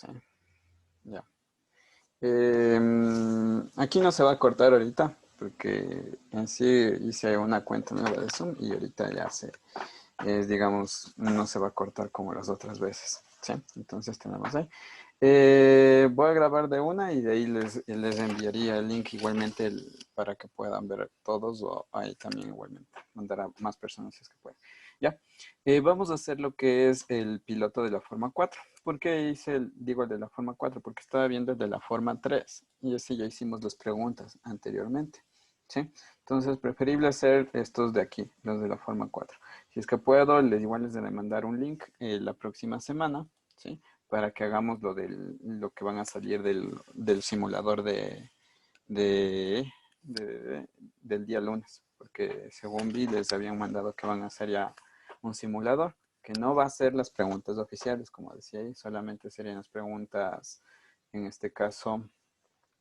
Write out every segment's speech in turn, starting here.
Sí, ya. Aquí no se va a cortar ahorita, porque en sí hice una cuenta nueva de Zoom y ahorita ya digamos, no se va a cortar como las otras veces. ¿Sí? Entonces tenemos ahí. Voy a grabar de una y de ahí les enviaría el link igualmente para que puedan ver todos o ahí también igualmente. Mandar a más personas si es que pueden. Ya. Vamos a hacer lo que es el piloto de la forma 4. ¿Por qué digo el de la forma 4? Porque estaba viendo el de la forma 3 y así ya hicimos las preguntas anteriormente. ¿Sí? Entonces, preferible hacer estos de aquí, los de la forma 4. Si es que puedo, igual les de mandar un link la próxima semana, ¿sí? Para que hagamos lo que van a salir del simulador de- del día lunes. Porque según vi, les habían mandado que van a hacer ya un simulador, que no va a ser las preguntas oficiales, como decía ahí, solamente serían las preguntas, en este caso,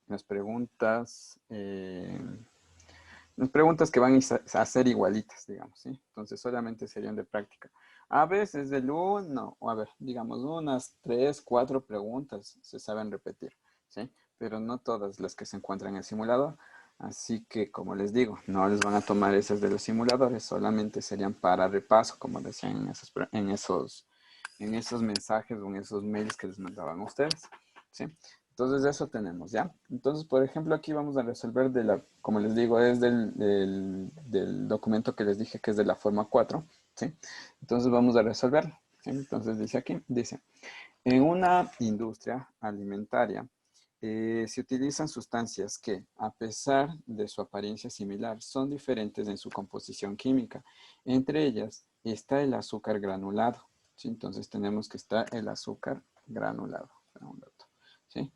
las preguntas que van a ser igualitas, digamos, ¿sí? Entonces solamente serían de práctica. A veces del uno, o a ver, digamos, unas 3, 4 preguntas se saben repetir, ¿sí? Pero no todas las que se encuentran en el simulador. Así que, como les digo, no les van a tomar esas de los simuladores, solamente serían para repaso, como decían en esos mensajes o en esos mails que les mandaban a ustedes, ¿sí? Entonces eso tenemos, ¿ya? Entonces, por ejemplo, aquí vamos a resolver como les digo, es del documento que les dije que es de la forma 4, ¿sí? Entonces vamos a resolverlo, ¿sí? Entonces dice aquí, dice, en una industria alimentaria se utilizan sustancias que, a pesar de su apariencia similar, son diferentes en su composición química. Entre ellas está el azúcar granulado, ¿sí? Entonces tenemos que está el azúcar granulado, ¿sí?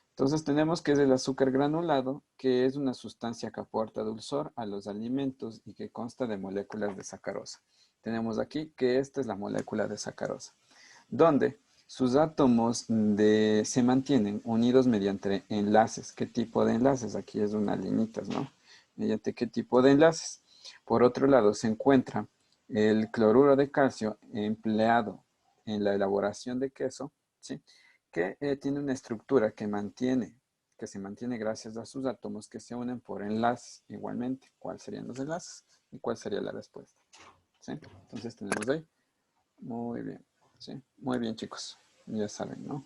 Entonces tenemos que es el azúcar granulado, que es una sustancia que aporta dulzor a los alimentos y que consta de moléculas de sacarosa. Tenemos aquí que esta es la molécula de sacarosa, donde sus átomos se mantienen unidos mediante enlaces. ¿Qué tipo de enlaces? Aquí es una linitas, ¿no? ¿Mediante qué tipo de enlaces? Por otro lado, se encuentra el cloruro de calcio empleado en la elaboración de queso, ¿sí? Que tiene una estructura que se mantiene gracias a sus átomos que se unen por enlaces igualmente. ¿Cuáles serían los enlaces? ¿Y cuál sería la respuesta? ¿Sí? Entonces tenemos ahí. Muy bien. ¿Sí? Muy bien, chicos. Ya saben, ¿no?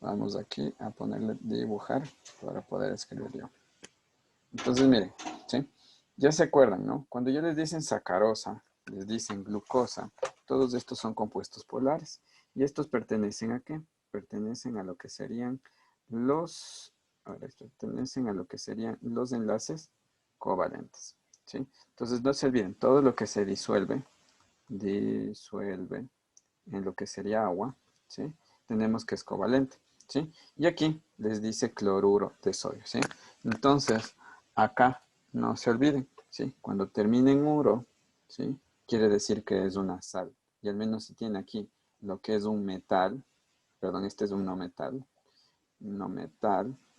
Vamos aquí a ponerle dibujar para poder escribir yo. Entonces, miren, ¿sí? Ya se acuerdan, ¿no? Cuando ya les dicen sacarosa, les dicen glucosa, todos estos son compuestos polares. ¿Y estos pertenecen a qué? Pertenecen a lo que serían pertenecen a lo que serían los enlaces covalentes, ¿sí? Entonces, no se olviden, todo lo que se disuelve en lo que sería agua, ¿sí? Tenemos que es covalente, ¿sí? Y aquí les dice cloruro de sodio, ¿sí? Entonces, acá no se olviden, ¿sí? Cuando termine en uro, ¿sí? Quiere decir que es una sal. Y al menos si tiene aquí lo que es un metal, perdón, este es un no metal,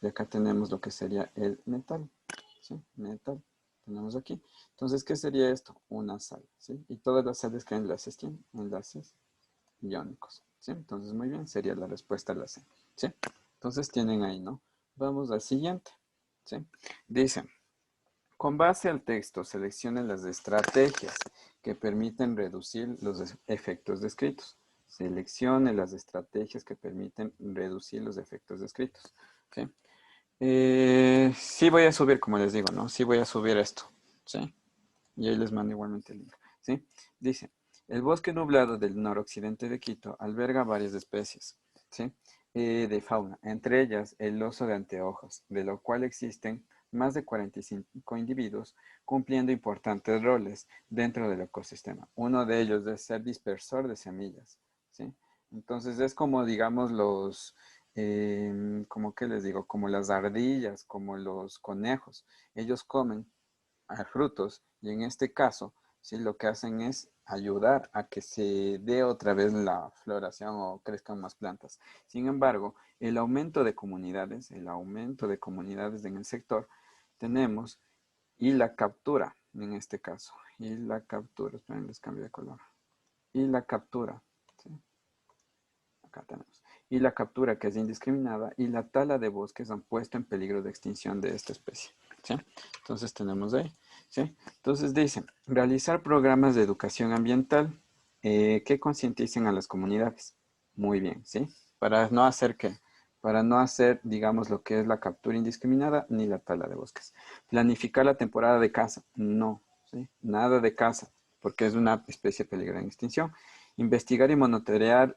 y acá tenemos lo que sería el metal, ¿sí? Metal, tenemos aquí. Entonces, ¿qué sería esto? Una sal, ¿sí? Y todas las sales que enlaces tienen, enlaces iónicos, ¿sí? Entonces, muy bien, sería la respuesta a la C, ¿sí? Entonces, tienen ahí, ¿no? Vamos al siguiente, ¿sí? Dice, con base al texto, seleccionen las estrategias que permiten reducir los efectos descritos. Seleccione las estrategias que permiten reducir los efectos descritos, ¿sí? Sí voy a subir, como les digo, ¿no? Sí voy a subir esto, ¿sí? Y ahí les mando igualmente el link, ¿sí? Dice, el bosque nublado del noroccidente de Quito alberga varias especies, ¿sí? De fauna, entre ellas el oso de anteojos, de lo cual existen más de 45 individuos cumpliendo importantes roles dentro del ecosistema. Uno de ellos es ser dispersor de semillas, ¿sí? Entonces es como, digamos, como que les digo, como las ardillas, como los conejos. Ellos comen frutos y en este caso, ¿sí? Lo que hacen es ayudar a que se dé otra vez la floración o crezcan más plantas. Sin embargo, el aumento de comunidades en el sector, tenemos y la captura, en este caso, y la captura, esperen, les cambio de color, y la captura, ¿sí? Acá tenemos. y la captura, que es indiscriminada, y la tala de bosques han puesto en peligro de extinción de esta especie. ¿Sí? Entonces tenemos ahí. ¿Sí? Entonces dice, realizar programas de educación ambiental que concienticen a las comunidades. Muy bien, ¿sí? Para no hacer qué, para no hacer, digamos, lo que es la captura indiscriminada ni la tala de bosques. Planificar la temporada de caza. No, ¿sí? Nada de caza, porque es una especie peligrosa en extinción. Investigar y monitorear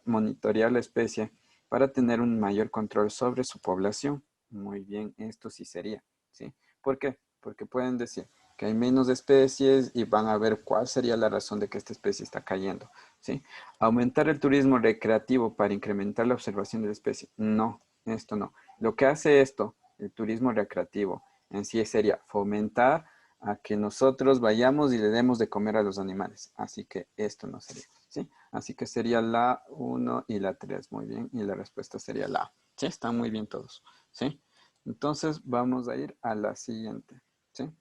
la especie para tener un mayor control sobre su población. Muy bien, esto sí sería, ¿sí? ¿Por qué? Porque pueden decir que hay menos especies y van a ver cuál sería la razón de que esta especie está cayendo, ¿sí? Aumentar el turismo recreativo para incrementar la observación de la especie. No, esto no. Lo que hace esto, el turismo recreativo, en sí sería fomentar a que nosotros vayamos y le demos de comer a los animales. Así que esto no sería, ¿sí? Así que sería la uno y la 3. Muy bien. Y la respuesta sería la A. ¿Sí? Están muy bien todos, ¿sí? Entonces vamos a ir a la siguiente, ¿sí?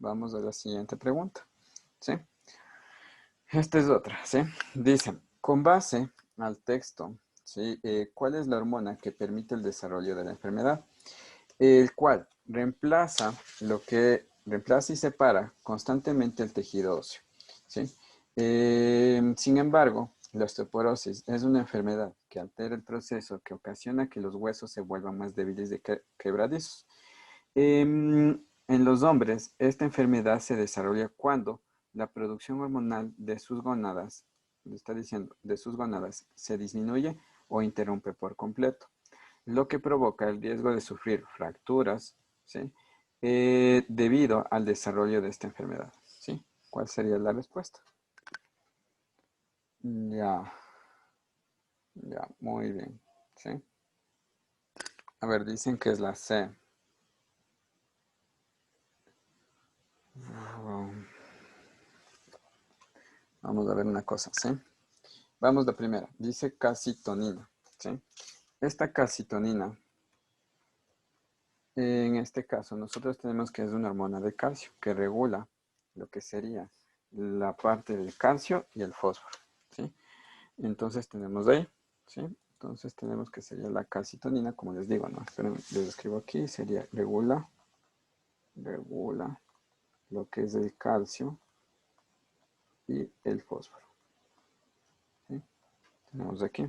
Vamos a la siguiente pregunta, ¿sí? Esta es otra, ¿sí? Dice, con base al texto, ¿sí? ¿Cuál es la hormona que permite el desarrollo de la enfermedad? El cual reemplaza y separa constantemente el tejido óseo, ¿sí? Sin embargo, la osteoporosis es una enfermedad que altera el proceso que ocasiona que los huesos se vuelvan más débiles y quebradizos. En los hombres, esta enfermedad se desarrolla cuando la producción hormonal de sus gónadas, le está diciendo, de sus gónadas, se disminuye o interrumpe por completo, lo que provoca el riesgo de sufrir fracturas, ¿sí? Debido al desarrollo de esta enfermedad, ¿sí? ¿Cuál sería la respuesta? Ya, ya, muy bien, ¿sí? A ver, dicen que es la C. Vamos a ver una cosa, ¿sí? Vamos la primera. Dice calcitonina, ¿sí? Esta calcitonina, en este caso, nosotros tenemos que es una hormona de calcio que regula lo que sería la parte del calcio y el fósforo, ¿sí? Entonces tenemos ahí, ¿sí? Entonces tenemos que sería la calcitonina, como les digo, ¿no? Esperen, les escribo aquí, sería regula lo que es el calcio y el fósforo, ¿sí? Tenemos aquí.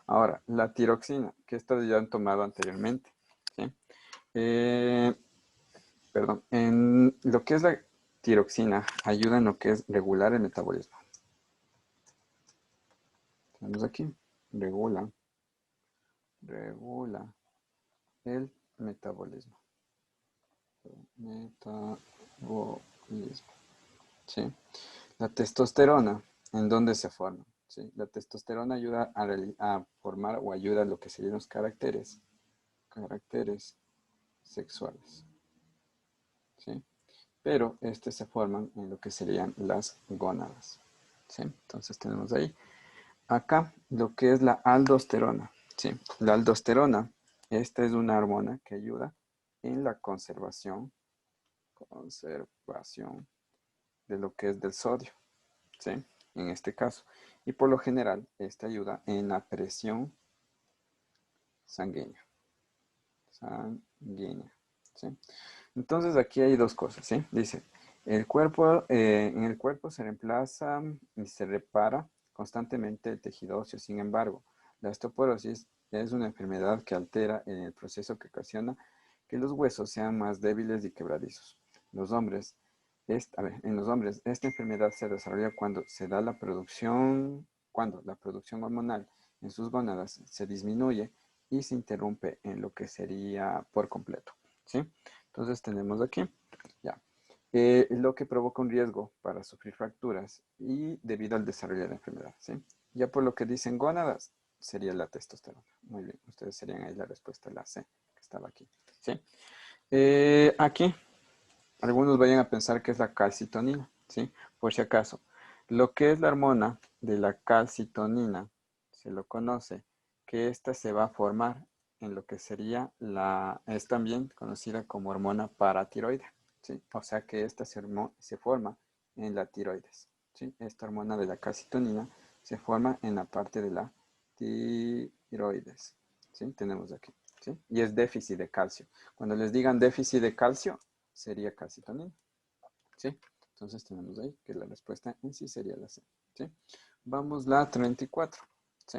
Ahora, la tiroxina, que esta ya han tomado anteriormente, ¿sí? Eh, perdón, en lo que es la tiroxina, ayuda en lo que es regular el metabolismo. Tenemos aquí, regula el metabolismo. Metabolismo, ¿sí? La testosterona, ¿en dónde se forma? ¿Sí? La testosterona ayuda a formar o ayuda a lo que serían los caracteres sexuales, ¿sí? Pero se forman en lo que serían las gónadas, ¿sí? Entonces tenemos ahí. Acá lo que es la aldosterona, ¿sí? La aldosterona, esta es una hormona que ayuda en la conservación de lo que es del sodio, ¿sí? En este caso. Y por lo general, esta ayuda en la presión sanguínea. Sanguínea, ¿sí? Entonces aquí hay dos cosas, ¿sí? Dice, en el cuerpo se reemplaza y se repara constantemente el tejido óseo. Sin embargo, la osteoporosis es una enfermedad que altera en el proceso que ocasiona que los huesos sean más débiles y quebradizos. Los hombres, en los hombres, esta enfermedad se desarrolla cuando se da cuando la producción hormonal en sus gónadas se disminuye y se interrumpe en lo que sería por completo, ¿sí? Entonces tenemos aquí, ya, lo que provoca un riesgo para sufrir fracturas y debido al desarrollo de la enfermedad, ¿sí? Ya por lo que dicen gónadas, sería la testosterona. Muy bien, ustedes serían ahí la respuesta, la C, que estaba aquí, ¿sí? Aquí, algunos vayan a pensar que es la calcitonina, ¿sí? Por si acaso, lo que es la hormona de la calcitonina, se lo conoce, que esta se va a formar en lo que sería es también conocida como hormona paratiroide, ¿sí? O sea que esta se forma en la tiroides, ¿sí? Esta hormona de la calcitonina se forma en la parte de la tiroides, ¿sí? Tenemos aquí, ¿sí? Y es déficit de calcio. Cuando les digan déficit de calcio, sería calcitonina, ¿sí? Entonces tenemos ahí que la respuesta en sí sería la C, ¿sí? Vamos la 34, ¿sí?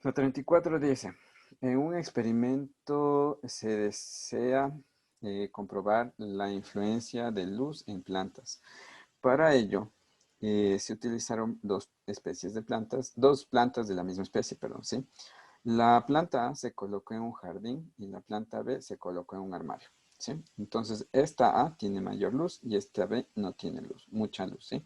La 34 dice, en un experimento se desea comprobar la influencia de luz en plantas. Para ello, se utilizaron dos especies de plantas, dos plantas de la misma especie, perdón, ¿sí? La planta A se colocó en un jardín y la planta B se colocó en un armario, ¿sí? Entonces, esta A tiene mayor luz y esta B no tiene luz, mucha luz, ¿sí?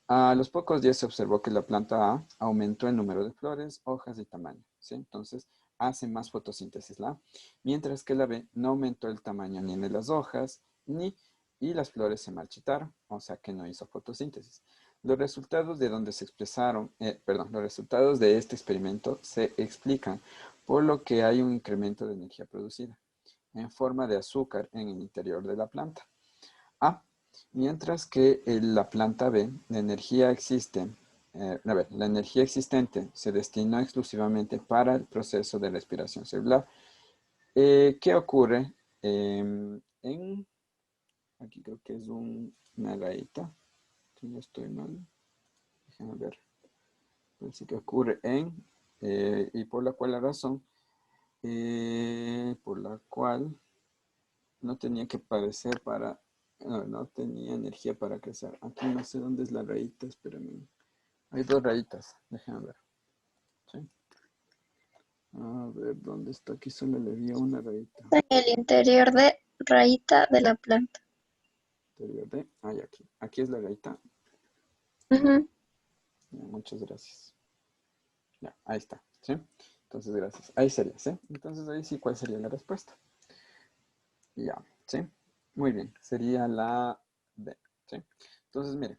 A los pocos días se observó que la planta A aumentó el número de flores, hojas y tamaño, ¿sí? Entonces, hace más fotosíntesis la A, mientras que la B no aumentó el tamaño ni de las hojas, ni y las flores se marchitaron, o sea que no hizo fotosíntesis. Los resultados de donde se expresaron, los resultados de este experimento se explican por lo que hay un incremento de energía producida en forma de azúcar en el interior de la planta A, mientras que en la planta B, la energía existente se destinó exclusivamente para el proceso de respiración celular. ¿Qué ocurre? Aquí creo que es una rayita, si no estoy mal. Déjenme ver. Parece que ocurre y por la cual la razón, por la cual no tenía que parecer no tenía energía para crecer. Aquí no sé dónde es la rayita, espérenme. Hay dos rayitas, déjenme ver. ¿Sí? A ver, ¿dónde está? Aquí solo le vi una rayita. En el interior de rayita de la planta. Interior de, aquí. Aquí es la rayita. Ujú. Muchas gracias. Ya, ahí está, ¿sí? Entonces, gracias. Ahí sería, ¿sí? Entonces, ahí sí, ¿cuál sería la respuesta? Ya, ¿sí? Muy bien, sería la B, ¿sí? Entonces, mire,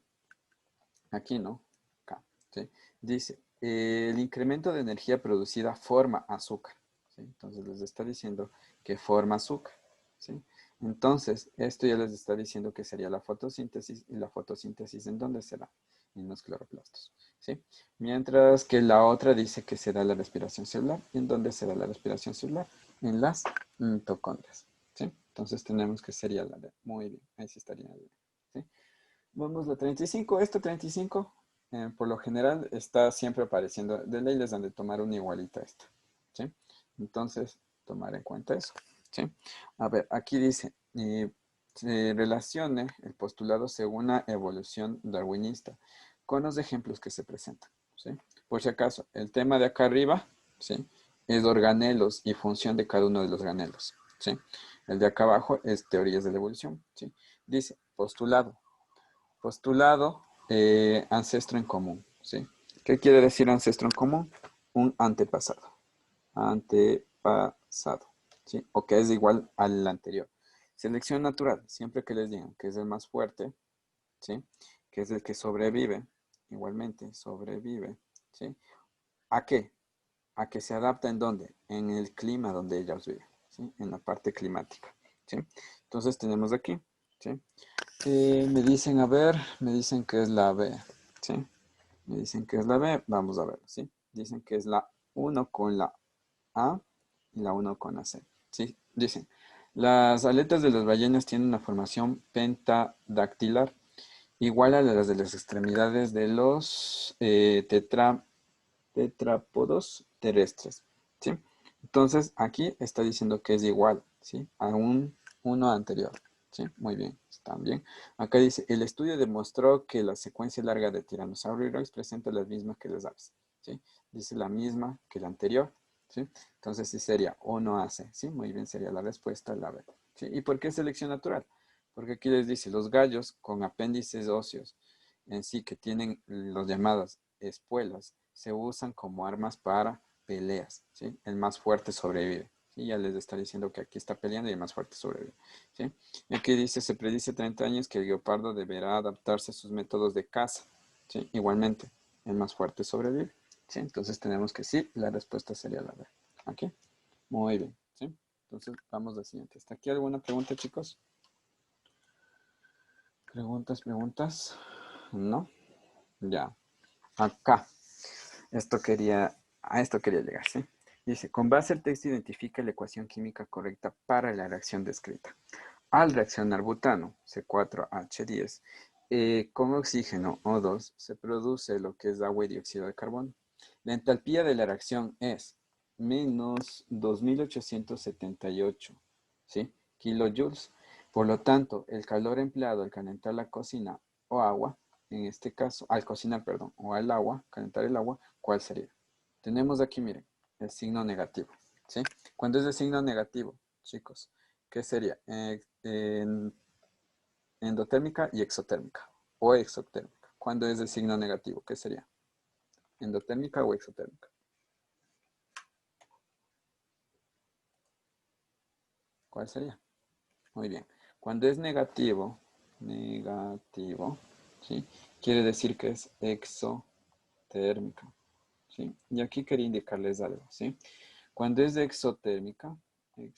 aquí no, acá, ¿sí? Dice, el incremento de energía producida forma azúcar, ¿sí? Entonces, les está diciendo que forma azúcar, ¿sí? Entonces, esto ya les está diciendo que sería la fotosíntesis, y la fotosíntesis, ¿en dónde será? En los cloroplastos, ¿sí? Mientras que la otra dice que será la respiración celular. ¿Y en dónde será la respiración celular? En las mitocondrias, ¿sí? Entonces tenemos que sería la D. Muy bien, ahí sí estaría bien, ¿sí? Vamos a 35. Esta 35, por lo general, está siempre apareciendo. De ley les han de tomar una igualita a esta, ¿sí? Entonces, tomar en cuenta eso, ¿sí? A ver, aquí dice, se relacione el postulado según la evolución darwinista con los ejemplos que se presentan, ¿sí? Por si acaso, el tema de acá arriba, ¿sí? Es organelos y función de cada uno de los organelos, ¿sí? El de acá abajo es teorías de la evolución, ¿sí? Dice, postulado. Postulado, ancestro en común, ¿sí? ¿Qué quiere decir ancestro en común? Un antepasado. Antepasado, ¿sí? O que es igual al anterior. Selección natural, siempre que les digan que es el más fuerte, ¿sí? Que es el que sobrevive, igualmente, sobrevive, ¿sí? ¿A qué? A que se adapta en dónde? En el clima donde ellos viven, ¿sí? En la parte climática, ¿sí? Entonces tenemos aquí, ¿sí? Me dicen, a ver, me dicen que es la B, ¿sí? Me dicen que es la B, vamos a ver, ¿sí? Dicen que es la uno con la A y la uno con la C, ¿sí? Dicen, las aletas de las ballenas tienen una formación pentadactilar igual a las de las extremidades de los tetrápodos terrestres, ¿sí? Entonces, aquí está diciendo que es igual, ¿sí? A un uno anterior, ¿sí? Muy bien, están bien. Acá dice, el estudio demostró que la secuencia larga de Tiranosaurio Rex presenta las mismas que las aves, ¿sí? Dice la misma que la anterior, ¿sí? Entonces, sí sería o no hace, ¿sí? Muy bien, sería la respuesta la B, ¿sí? ¿Y por qué selección natural? Porque aquí les dice, los gallos con apéndices óseos en sí que tienen los llamadas espuelas se usan como armas para peleas, ¿sí? El más fuerte sobrevive. ¿Sí? Ya les está diciendo que aquí está peleando y el más fuerte sobrevive, ¿sí? Y aquí dice, se predice 30 años que el guepardo deberá adaptarse a sus métodos de caza, ¿sí? Igualmente, el más fuerte sobrevive, ¿sí? Entonces tenemos que sí, la respuesta sería la B. ¿Aquí? Muy bien, ¿sí? Entonces vamos al siguiente. ¿Está aquí alguna pregunta, chicos? ¿Preguntas? ¿No? Ya. Acá. A esto quería llegar, ¿sí? Dice, con base al texto identifica la ecuación química correcta para la reacción descrita. Al reaccionar butano, C4H10, con oxígeno O2, se produce lo que es agua y dióxido de carbono. La entalpía de la reacción es menos 2878, ¿sí? Kilojoules. Por lo tanto, el calor empleado al calentar la cocina o agua, en este caso, al cocinar, perdón, o al agua, calentar el agua, ¿cuál sería? Tenemos aquí, miren, el signo negativo, ¿sí? Cuando es de signo negativo, chicos, ¿qué sería? Endotérmica y exotérmica, o exotérmica. Cuando es de signo negativo, ¿qué sería? ¿Endotérmica o exotérmica? ¿Cuál sería? Muy bien. Cuando es negativo, ¿sí? Quiere decir que es exotérmica, ¿sí? Y aquí quería indicarles algo, ¿sí? Cuando es de exotérmica, ¿sí?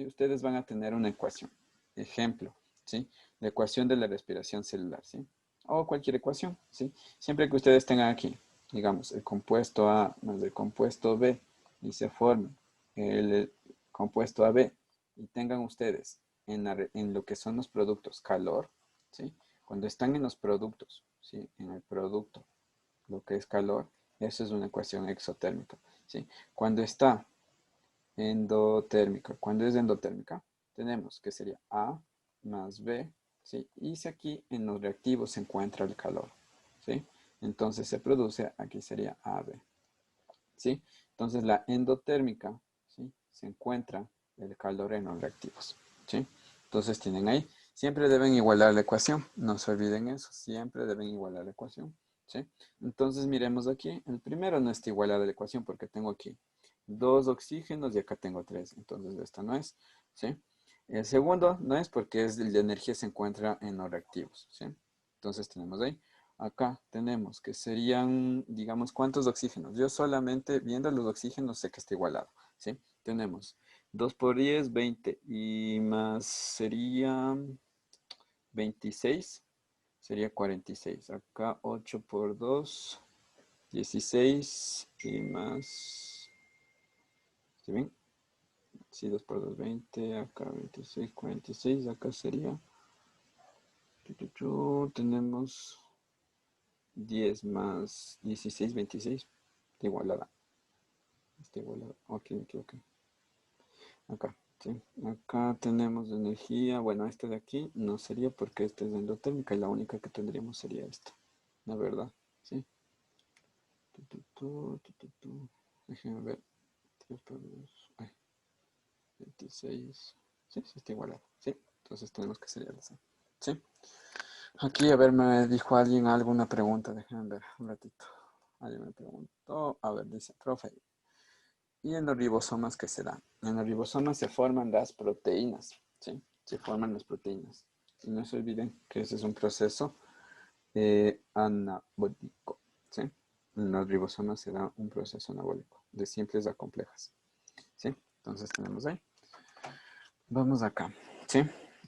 Ustedes van a tener una ecuación. Ejemplo, ¿sí? La ecuación de la respiración celular, ¿sí? O cualquier ecuación, ¿sí? Siempre que ustedes tengan aquí, digamos, el compuesto A más el compuesto B y se forme el compuesto AB y tengan ustedes en lo que son los productos calor, ¿sí? Cuando están en los productos, ¿sí? En el producto, lo que es calor, eso es una ecuación exotérmica, ¿sí? Cuando está endotérmica, cuando es endotérmica, tenemos que sería A más B, ¿sí? Y si aquí en los reactivos se encuentra el calor, ¿sí? Entonces se produce, aquí sería AB, ¿sí? Entonces la endotérmica, ¿sí? Se encuentra el calor en los reactivos, ¿sí? Entonces tienen ahí, siempre deben igualar la ecuación, no se olviden eso, siempre deben igualar la ecuación, ¿sí? Entonces miremos aquí, el primero no está igualada la ecuación porque tengo aquí dos oxígenos y acá tengo tres, entonces esta no es, ¿sí? El segundo no es porque es la energía se encuentra en los reactivos, ¿sí? Entonces tenemos ahí. Acá tenemos que serían, digamos, ¿cuántos oxígenos? Yo solamente viendo los oxígenos sé que está igualado, ¿sí? Tenemos 2 por 10, 20 y más sería 26, sería 46. Acá 8 por 2, 16 y más, ¿sí ven? Sí, 2 por 2, 20, acá 26, 46, acá sería, tenemos 10 más 16, 26, igualada. Está igualado. Ok, me equivoqué. Acá, sí. Acá tenemos energía. Bueno, este de aquí no sería porque este es endotérmica y la única que tendríamos sería esta. La verdad, ¿sí? Déjenme ver. 3 por 2. Ay, 26. Sí, sí está igualado. Sí, entonces tenemos que sería esa. Sí. Aquí, a ver, me dijo alguien alguna pregunta. Déjenme ver un ratito. Alguien me preguntó. A ver, dice, profe, ¿y en los ribosomas qué se da? En los ribosomas se forman las proteínas, ¿sí? Se forman las proteínas. Y no se olviden que ese es un proceso anabólico, ¿sí? En los ribosomas se da un proceso anabólico, de simples a complejas, ¿sí? Entonces tenemos ahí. Vamos acá, ¿sí?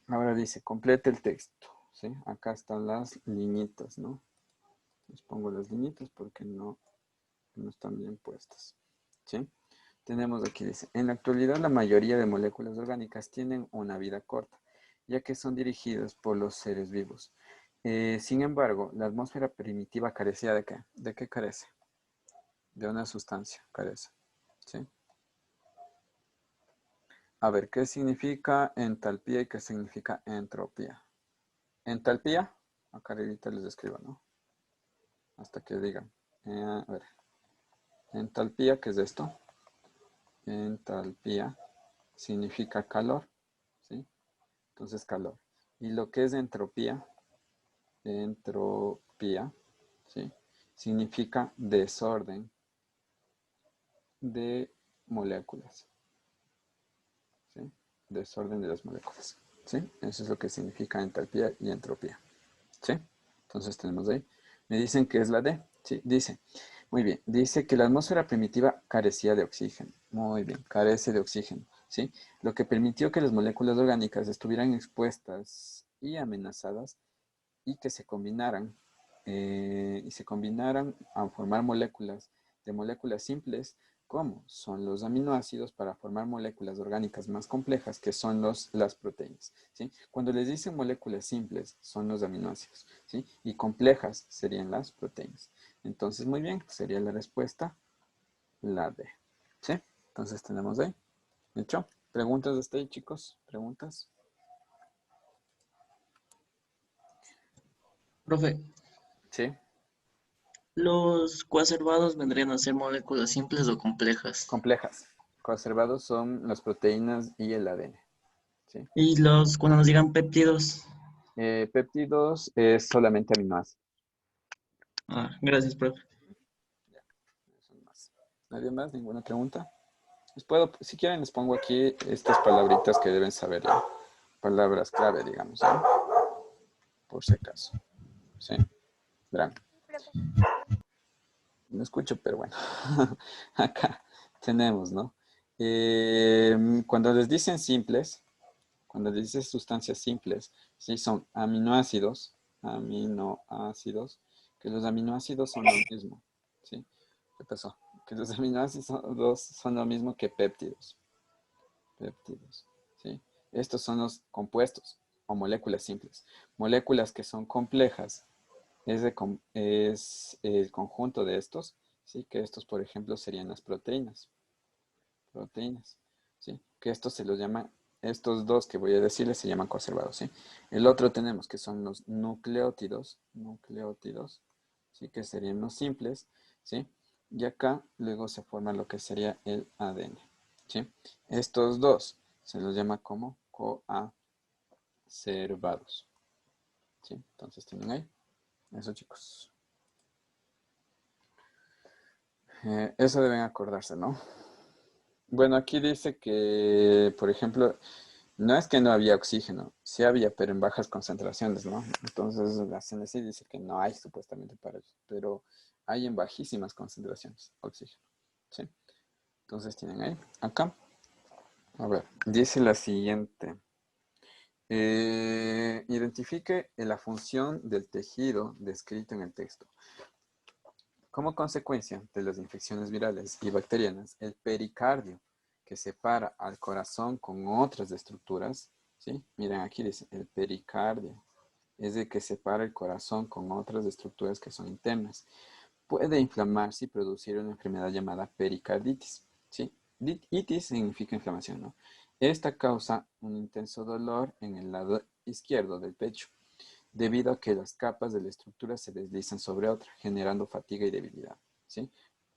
Ahora dice, complete el texto, ¿sí? Acá están las liñitas, ¿no? Les pongo las liñitas porque no están bien puestas, ¿sí? Tenemos aquí, dice, en la actualidad la mayoría de moléculas orgánicas tienen una vida corta, ya que son dirigidas por los seres vivos. Sin embargo, la atmósfera primitiva carecía ¿de qué? ¿De qué carece? De una sustancia carece, ¿sí? A ver, ¿qué significa entalpía y qué significa entropía? Entalpía, acá ahorita les escribo, ¿no? Hasta que digan. A ver, entalpía, ¿qué es esto? Entalpía significa calor, ¿sí? Entonces calor. Y lo que es entropía, ¿sí? Significa desorden de moléculas, ¿sí? Desorden de las moléculas, ¿sí? Eso es lo que significa entalpía y entropía, ¿sí? Entonces tenemos ahí. Me dicen que es la D, ¿sí? Dice, muy bien, dice que la atmósfera primitiva carecía de oxígeno. Muy bien, carece de oxígeno, ¿sí? Lo que permitió que las moléculas orgánicas estuvieran expuestas y amenazadas y que se combinaran a formar moléculas, de moléculas simples ¿Cómo? Son los aminoácidos para formar moléculas orgánicas más complejas que son las proteínas, ¿sí? Cuando les dicen moléculas simples son los aminoácidos, ¿sí? Y complejas serían las proteínas. Entonces, muy bien, sería la respuesta la D, ¿sí? Entonces tenemos ahí. ¿Hecho? ¿Preguntas hasta ahí, chicos? ¿Preguntas? Profe, Sí. ¿los coacervados vendrían a ser moléculas simples o complejas? Complejas. Conservados son las proteínas y el ADN, ¿sí? Y cuando nos digan péptidos. Péptidos es solamente aminoácidos. Ah, gracias, profe. Ya, son más. ¿Nadie más? ¿Ninguna pregunta? Les puedo, si quieren les pongo aquí estas palabritas que deben saber ya. Palabras clave, digamos, ¿ya? Por si acaso. Sí, verán. No escucho, pero bueno. Acá tenemos, ¿no? Cuando les dicen simples, cuando les dicen sustancias simples, sí, son aminoácidos, que los aminoácidos son lo mismo, ¿sí? ¿Qué pasó? Que los aminoácidos son lo mismo que péptidos, ¿sí? Estos son los compuestos o moléculas simples. Moléculas que son complejas es el conjunto de estos, ¿sí? Que estos, por ejemplo, serían las proteínas, ¿sí? Que estos se los llaman, estos dos que voy a decirles se llaman conservados, ¿sí? El otro tenemos que son los nucleótidos, ¿sí? Que serían los simples, ¿sí? Y acá luego se forma lo que sería el ADN, ¿sí? Estos dos se los llama como coacervados, ¿sí? Entonces tienen ahí, eso chicos. Eso deben acordarse, ¿no? Bueno, aquí dice que, por ejemplo, no es que no había oxígeno, sí había, pero en bajas concentraciones, ¿no? Entonces la CNC dice que no hay supuestamente para ellos, pero hay en bajísimas concentraciones oxígeno, ¿sí? Entonces tienen ahí, acá. A ver, dice la siguiente. Identifique la función del tejido descrito en el texto. Como consecuencia de las infecciones virales y bacterianas, el pericardio, que separa al corazón con otras estructuras, ¿sí? Miren, aquí dice el pericardio, es el que separa el corazón con otras estructuras que son internas. Puede inflamarse y producir una enfermedad llamada pericarditis, ¿sí? Itis significa inflamación, ¿no? Esta causa un intenso dolor en el lado izquierdo del pecho debido a que las capas de la estructura se deslizan sobre otra, generando fatiga y debilidad, ¿sí?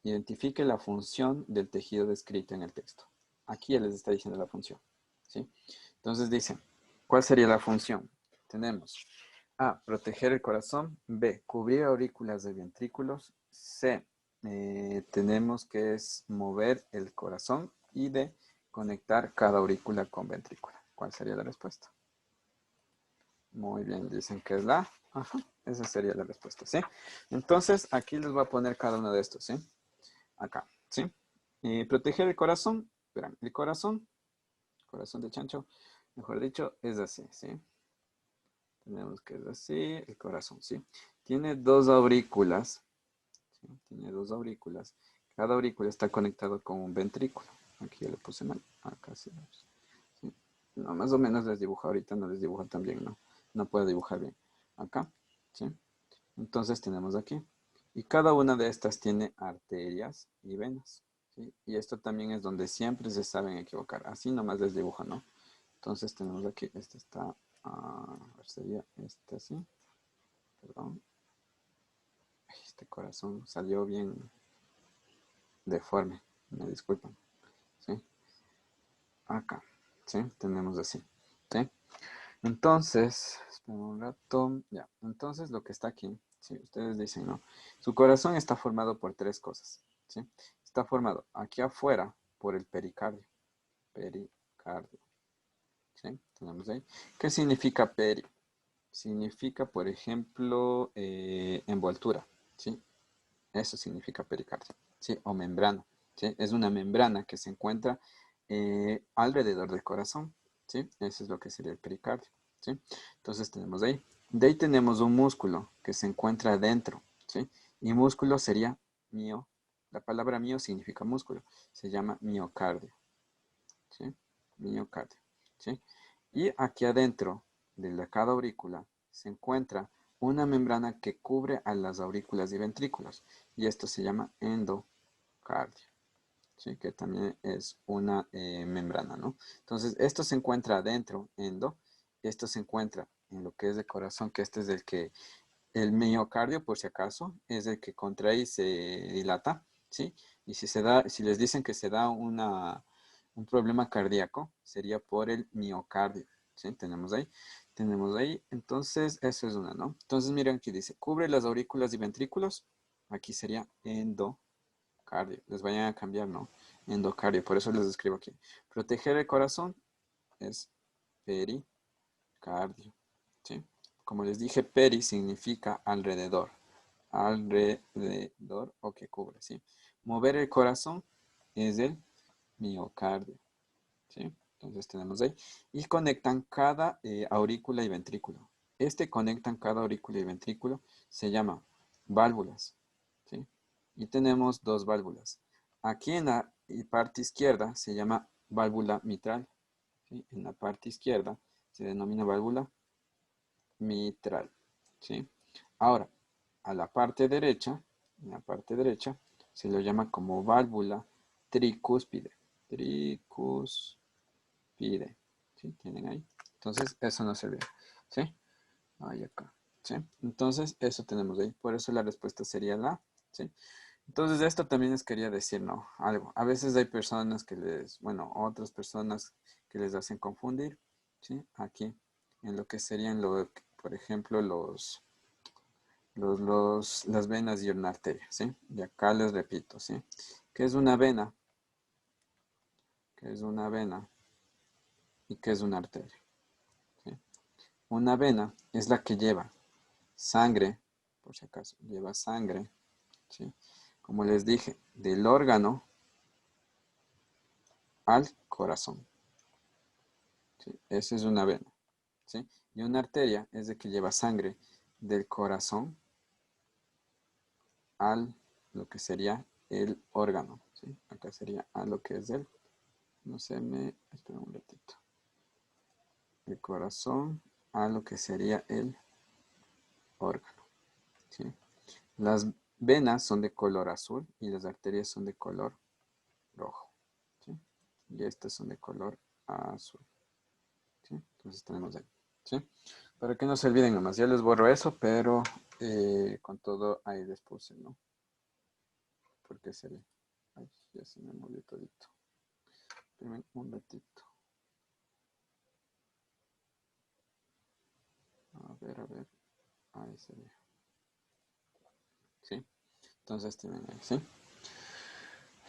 Identifique la función del tejido descrito en el texto. Aquí ya les está diciendo la función, ¿sí? Entonces dice, ¿cuál sería la función? Tenemos A, proteger el corazón. B, cubrir aurículas de ventrículos. C, tenemos que es mover el corazón. Y D, conectar cada aurícula con ventrícula. ¿Cuál sería la respuesta? Muy bien, dicen que es la. Ajá, esa sería la respuesta, ¿sí? Entonces, aquí les voy a poner cada uno de estos, ¿sí? Acá, ¿sí? Proteger el corazón. Verán, el corazón de chancho, mejor dicho, es así, ¿sí? Tenemos que es así, el corazón, ¿sí? Tiene dos aurículas, ¿sí? Tiene dos aurículas. Cada aurícula está conectado con un ventrículo. Aquí ya le puse mal. Acá sí. ¿Sí? No, más o menos les dibujo ahorita, no les dibujo tan bien, ¿no? No puedo dibujar bien. Acá, ¿sí? Entonces tenemos aquí. Y cada una de estas tiene arterias y venas, ¿sí? Y esto también es donde siempre se saben equivocar. Así nomás les dibujo, ¿no? Entonces tenemos aquí, este está, a ver, sería este así, perdón. Ay, este corazón salió bien deforme, me disculpan, ¿sí? Acá, ¿sí? Tenemos así, ¿sí? Entonces, espera un rato, ya, entonces lo que está aquí, ¿sí? Ustedes dicen, ¿no? Su corazón está formado por tres cosas, ¿sí? Está formado aquí afuera por el pericardio, ¿sí? Tenemos ahí. ¿Qué significa peri? Significa, por ejemplo, envoltura, ¿sí? Eso significa pericardio, ¿sí? O membrana, ¿sí? Es una membrana que se encuentra alrededor del corazón, ¿sí? Eso es lo que sería el pericardio, ¿sí? Entonces tenemos ahí. De ahí tenemos un músculo que se encuentra adentro, ¿sí? Y músculo sería La palabra mio significa músculo. Se llama miocardio. ¿Sí? Miocardio. ¿Sí? Y aquí adentro de cada aurícula se encuentra una membrana que cubre a las aurículas y ventrículos. Y esto se llama endocardio. ¿Sí? Que también es una membrana, ¿no? Entonces, esto se encuentra adentro, endo. Esto se encuentra en lo que es el corazón, que este es el miocardio, por si acaso, es el que contrae y se dilata, ¿sí? Y si les dicen que se da un problema cardíaco, sería por el miocardio, ¿sí? Tenemos ahí, entonces eso es una, ¿no? Entonces miren aquí dice, cubre las aurículas y ventrículos, aquí sería endocardio, les vayan a cambiar, ¿no? Endocardio, por eso les escribo aquí. Proteger el corazón es pericardio, ¿sí? Como les dije, peri significa alrededor. Alrededor o que cubre, ¿sí? Mover el corazón es el miocardio, ¿sí? Entonces tenemos ahí. Y conectan cada aurícula y ventrículo. Conectan cada aurícula y ventrículo se llama válvulas, ¿sí? Y tenemos dos válvulas. Aquí en la parte izquierda se llama válvula mitral, ¿sí? En la parte izquierda se denomina válvula mitral, ¿sí? Ahora, a la parte derecha, en la parte derecha, se lo llama como válvula tricúspide. Tricúspide, ¿sí? ¿Tienen ahí? Entonces, eso no se olvida, ¿sí? Ahí acá, ¿sí? Entonces, eso tenemos ahí. Por eso la respuesta sería la, ¿sí? Entonces, esto también les quería decir, ¿no? Algo. A veces hay personas bueno, otras personas que les hacen confundir, ¿sí? Aquí, en lo que serían, por ejemplo, las venas y una arteria, ¿sí? Y acá les repito, ¿sí? ¿Qué es una vena? ¿Qué es una vena? ¿Y qué es una arteria? ¿Sí? Una vena es la que lleva sangre, por si acaso, lleva sangre, ¿sí? Como les dije, del órgano al corazón, ¿sí? Esa es una vena, ¿sí? Y una arteria es de que lleva sangre del corazón al lo que sería el órgano, ¿sí? Acá sería a lo que es no se me, espera un ratito, el corazón a lo que sería el órgano, ¿sí? Las venas son de color azul y las arterias son de color rojo, ¿sí? Y estas son de color azul, ¿sí? Entonces tenemos ahí, ¿sí? Para que no se olviden nomás, ya les borro eso, pero con todo ahí les puse, ¿no? Porque sería, ay, ya se me movió todito. Esperen un ratito. A ver, ahí sería, ¿sí? Entonces tienen ahí, ¿sí?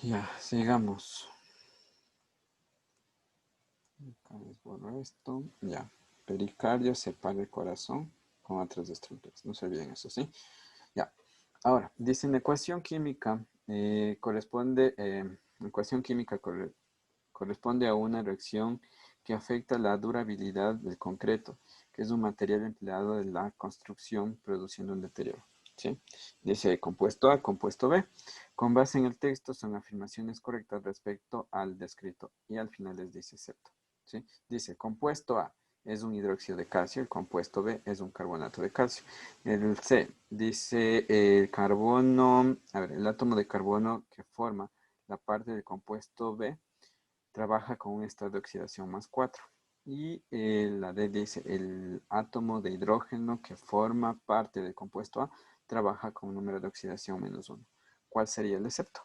Ya, sigamos. Acá les borro esto. Ya. Pericardio separa el corazón con otras estructuras. No se olviden eso, ¿sí? Ya. Ahora, dicen ecuación química ecuación química corresponde a una reacción que afecta la durabilidad del concreto, que es un material empleado en la construcción produciendo un deterioro. ¿Sí? Dice compuesto A, compuesto B. Con base en el texto son afirmaciones correctas respecto al descrito y al final les dice excepto. ¿Sí? Dice compuesto A es un hidróxido de calcio, el compuesto B es un carbonato de calcio. El C dice el carbono, a ver, el átomo de carbono que forma la parte del compuesto B trabaja con un estado de oxidación +4. Y la D dice el átomo de hidrógeno que forma parte del compuesto A trabaja con un número de oxidación -1. ¿Cuál sería el excepto?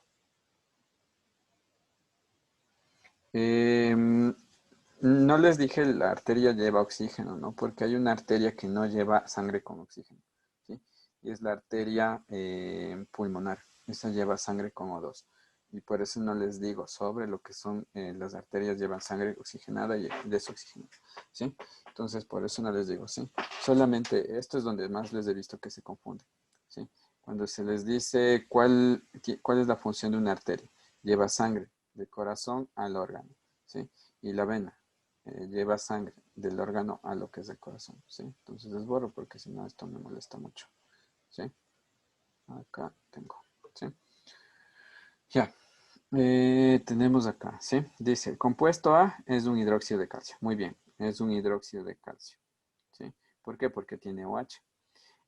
No les dije la arteria lleva oxígeno, ¿no? Porque hay una arteria que no lleva sangre con oxígeno, ¿sí? Y es la arteria pulmonar. Esa lleva sangre con O2. Y por eso no les digo sobre lo que son las arterias llevan sangre oxigenada y desoxigenada, ¿sí? Entonces, por eso no les digo, ¿sí? Solamente esto es donde más les he visto que se confunde, ¿sí? Cuando se les dice cuál es la función de una arteria. Lleva sangre del corazón al órgano, ¿sí? Y la vena lleva sangre del órgano a lo que es el corazón, ¿sí? Entonces les borro porque si no esto me molesta mucho, ¿sí? Acá tengo, ¿sí? Ya. Tenemos acá, ¿sí? Dice, el compuesto A es un hidróxido de calcio. Muy bien, es un hidróxido de calcio, ¿sí? ¿Por qué? Porque tiene OH.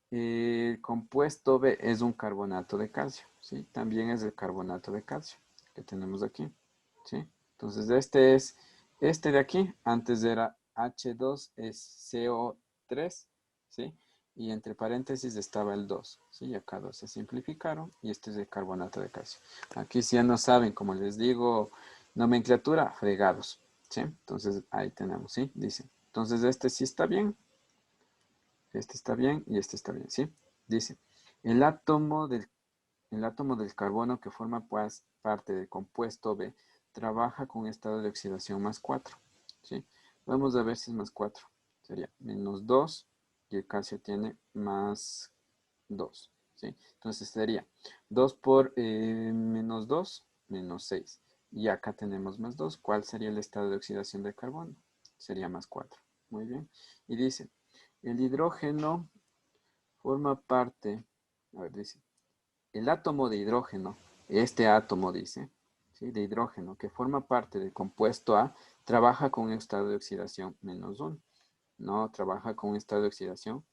El compuesto B es un carbonato de calcio, ¿sí? También es el carbonato de calcio que tenemos aquí, ¿sí? Entonces este de aquí, antes era H2, es CO3, ¿sí? Y entre paréntesis estaba el 2, ¿sí? Acá dos se simplificaron y este es el carbonato de calcio. Aquí si ya no saben, como les digo, nomenclatura, fregados, ¿sí? Entonces ahí tenemos, ¿sí? Dice, entonces este sí está bien, este está bien y este está bien, ¿sí? Dice, el átomo del, el átomo del carbono que forma pues, parte del compuesto B trabaja con estado de oxidación más 4, ¿sí? Vamos a ver si es más 4. Sería menos 2 y el calcio tiene más 2, ¿sí? Entonces sería 2 por menos 2, menos 6. Y acá tenemos más 2. ¿Cuál sería el estado de oxidación del carbono? Sería más 4. Muy bien. Y dice, el hidrógeno forma parte, a ver, dice, el átomo de hidrógeno, este átomo dice, ¿sí? De hidrógeno que forma parte del compuesto A, trabaja con un estado de oxidación menos 1. No, trabaja con un estado de oxidación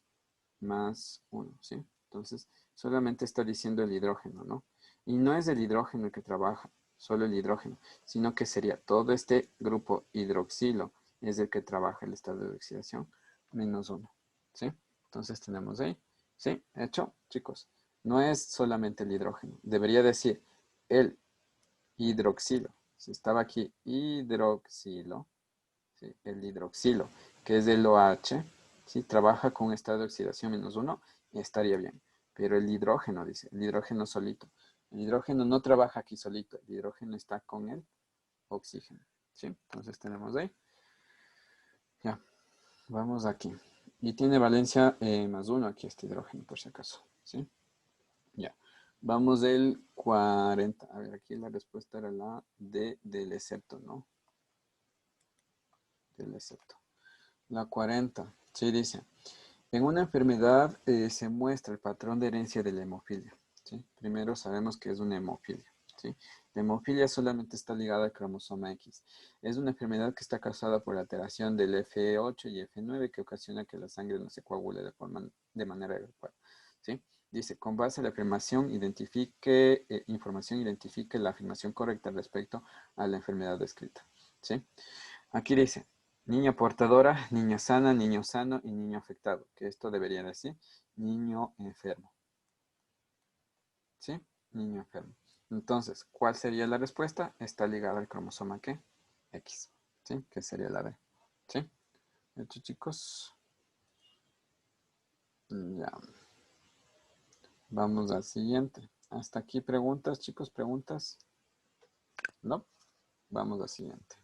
más 1, ¿sí? Entonces, solamente está diciendo el hidrógeno, ¿no? Y no es el hidrógeno el que trabaja, solo el hidrógeno, sino que sería todo este grupo hidroxilo es el que trabaja el estado de oxidación menos 1, ¿sí? Entonces tenemos ahí, ¿sí? Hecho, chicos. No es solamente el hidrógeno, debería decir el hidroxilo. Si estaba aquí hidroxilo, ¿sí? El hidroxilo, que es el OH, ¿sí? Trabaja con estado de oxidación menos 1 y estaría bien. Pero el hidrógeno, dice, el hidrógeno solito. El hidrógeno no trabaja aquí solito, el hidrógeno está con el oxígeno, ¿sí? Entonces tenemos ahí. Ya, vamos aquí. Y tiene valencia más 1 aquí este hidrógeno, por si acaso, ¿sí? Ya. Vamos del 40. A ver, aquí la respuesta era la D del excepto, ¿no? Del excepto. La 40. Sí, dice. En una enfermedad se muestra el patrón de herencia de la hemofilia, ¿sí? Primero sabemos que es una hemofilia, ¿sí? La hemofilia solamente está ligada al cromosoma X. Es una enfermedad que está causada por la alteración del F8 y F9 que ocasiona que la sangre no se coagule de manera adecuada, ¿sí? Dice, con base a la afirmación, información identifique la afirmación correcta respecto a la enfermedad descrita, ¿sí? Aquí dice, niña portadora, niña sana, niño sano y niño afectado. Que esto debería decir niño enfermo. ¿Sí? Niño enfermo. Entonces, ¿cuál sería la respuesta? Está ligada al cromosoma ¿qué? X. ¿Sí? Que sería la D. ¿Sí? Hecho, chicos. Ya. Vamos al siguiente. Hasta aquí preguntas, chicos, preguntas. ¿No? Vamos al siguiente.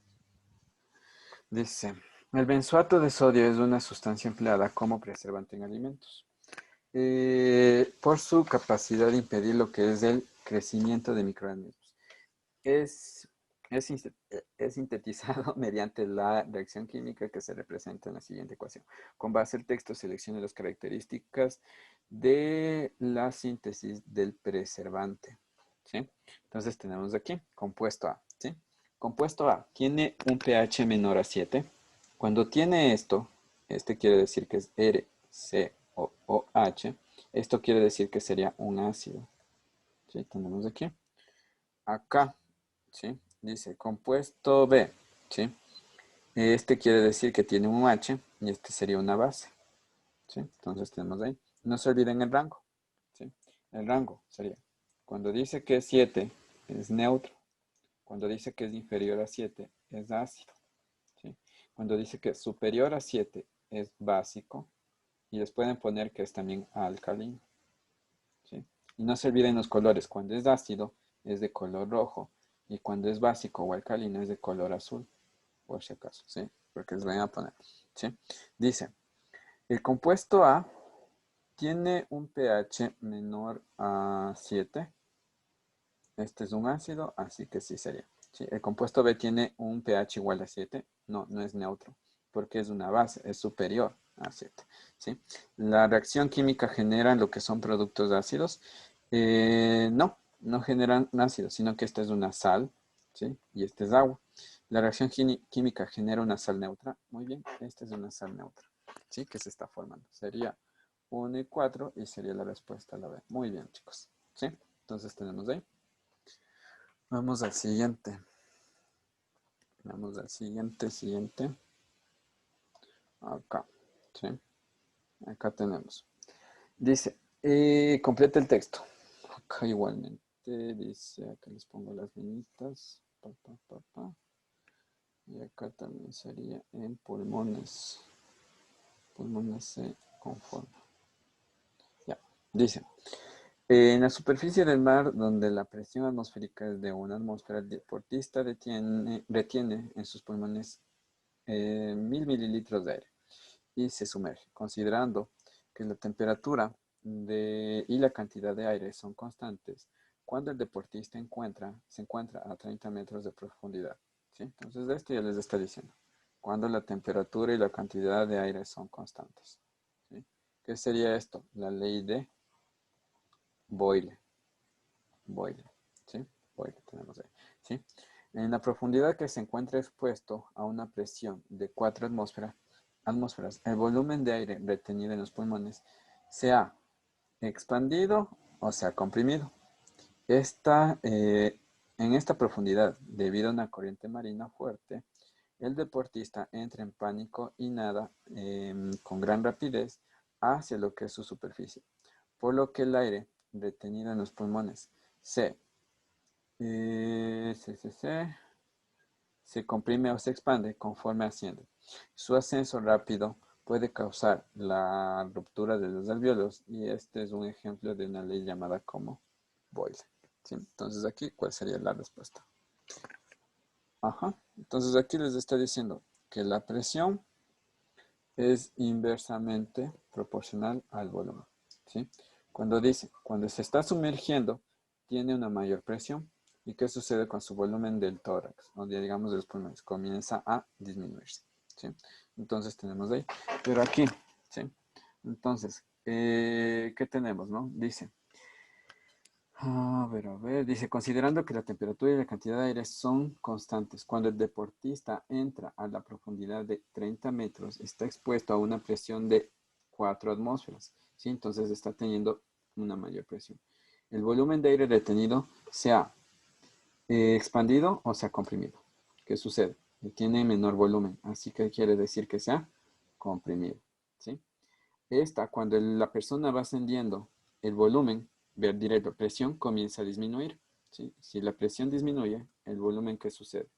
Dice, el benzoato de sodio es una sustancia empleada como preservante en alimentos. Por su capacidad de impedir lo que es el crecimiento de microorganismos. Es, es sintetizado mediante la reacción química que se representa en la siguiente ecuación. Con base al texto, seleccione las características de la síntesis del preservante, ¿sí? Entonces tenemos aquí compuesto A, ¿sí? Compuesto A tiene un pH menor a 7. Cuando tiene esto, este quiere decir que es RCOOH. Esto quiere decir que sería un ácido, ¿sí? Tenemos aquí. Acá, ¿sí? Dice compuesto B, ¿sí? Este quiere decir que tiene un H y este sería una base, ¿sí? Entonces tenemos ahí. No se olviden el rango, ¿sí? El rango sería, cuando dice que es 7 es neutro, cuando dice que es inferior a 7 es ácido, ¿sí? Cuando dice que es superior a 7 es básico y les pueden poner que es también alcalino, ¿sí? Y no se olviden los colores, cuando es ácido es de color rojo y cuando es básico o alcalino es de color azul, por si acaso, ¿sí? Porque les voy a poner, ¿sí? Dice, el compuesto A tiene un pH menor a 7. Este es un ácido, así que sí sería. ¿Sí? El compuesto B tiene un pH igual a 7. No, no es neutro, porque es una base, es superior a 7. ¿Sí? La reacción química genera lo que son productos ácidos. No, no generan ácido, sino que esta es una sal, ¿sí? Y este es agua. La reacción química genera una sal neutra. Muy bien, esta es una sal neutra, ¿sí? Que se está formando. Sería 1 y 4 y sería la respuesta a la B. Muy bien, chicos, ¿sí? Entonces tenemos ahí. Vamos al siguiente. Vamos al siguiente. Acá, ¿sí? Acá tenemos. Dice, completa el texto. Acá igualmente dice, acá les pongo las líneas. Y acá también sería en pulmones. Pulmones se conforman. Ya, dice. En la superficie del mar, donde la presión atmosférica es de una atmósfera, el deportista retiene en sus pulmones 1000 mililitros de aire y se sumerge, considerando que la temperatura y la cantidad de aire son constantes cuando el deportista se encuentra a 30 metros de profundidad. ¿Sí? Entonces, de esto ya les está diciendo. Cuando la temperatura y la cantidad de aire son constantes. ¿Sí? ¿Qué sería esto? La ley de Boyle. Boyle. ¿Sí? Boyle tenemos ahí. ¿Sí? En la profundidad que se encuentra expuesto a una presión de 4 atmósferas, el volumen de aire retenido en los pulmones se ha expandido o se ha comprimido. En esta profundidad, debido a una corriente marina fuerte, el deportista entra en pánico y nada con gran rapidez hacia lo que es su superficie, por lo que el aire retenido en los pulmones se comprime o se expande conforme asciende. Su ascenso rápido puede causar la ruptura de los alvéolos y este es un ejemplo de una ley llamada como Boyle. ¿Sí? Entonces aquí, ¿cuál sería la respuesta? Ajá. Entonces aquí les está diciendo que la presión es inversamente proporcional al volumen. ¿Sí? Cuando se está sumergiendo, tiene una mayor presión. ¿Y qué sucede con su volumen del tórax? Donde digamos de los pulmones comienza a disminuirse. ¿Sí? Entonces tenemos ahí. Pero aquí, ¿sí? Entonces, ¿qué tenemos, no? Dice, a ver, dice, considerando que la temperatura y la cantidad de aire son constantes, cuando el deportista entra a la profundidad de 30 metros, está expuesto a una presión de 4 atmósferas, ¿sí? Entonces está teniendo una mayor presión. El volumen de aire retenido se ha expandido o se ha comprimido. ¿Qué sucede? Tiene menor volumen, así que quiere decir que se ha comprimido, ¿sí? Cuando la persona va ascendiendo, el volumen, ver directo, presión comienza a disminuir. ¿Sí? Si la presión disminuye, el volumen, ¿qué sucede?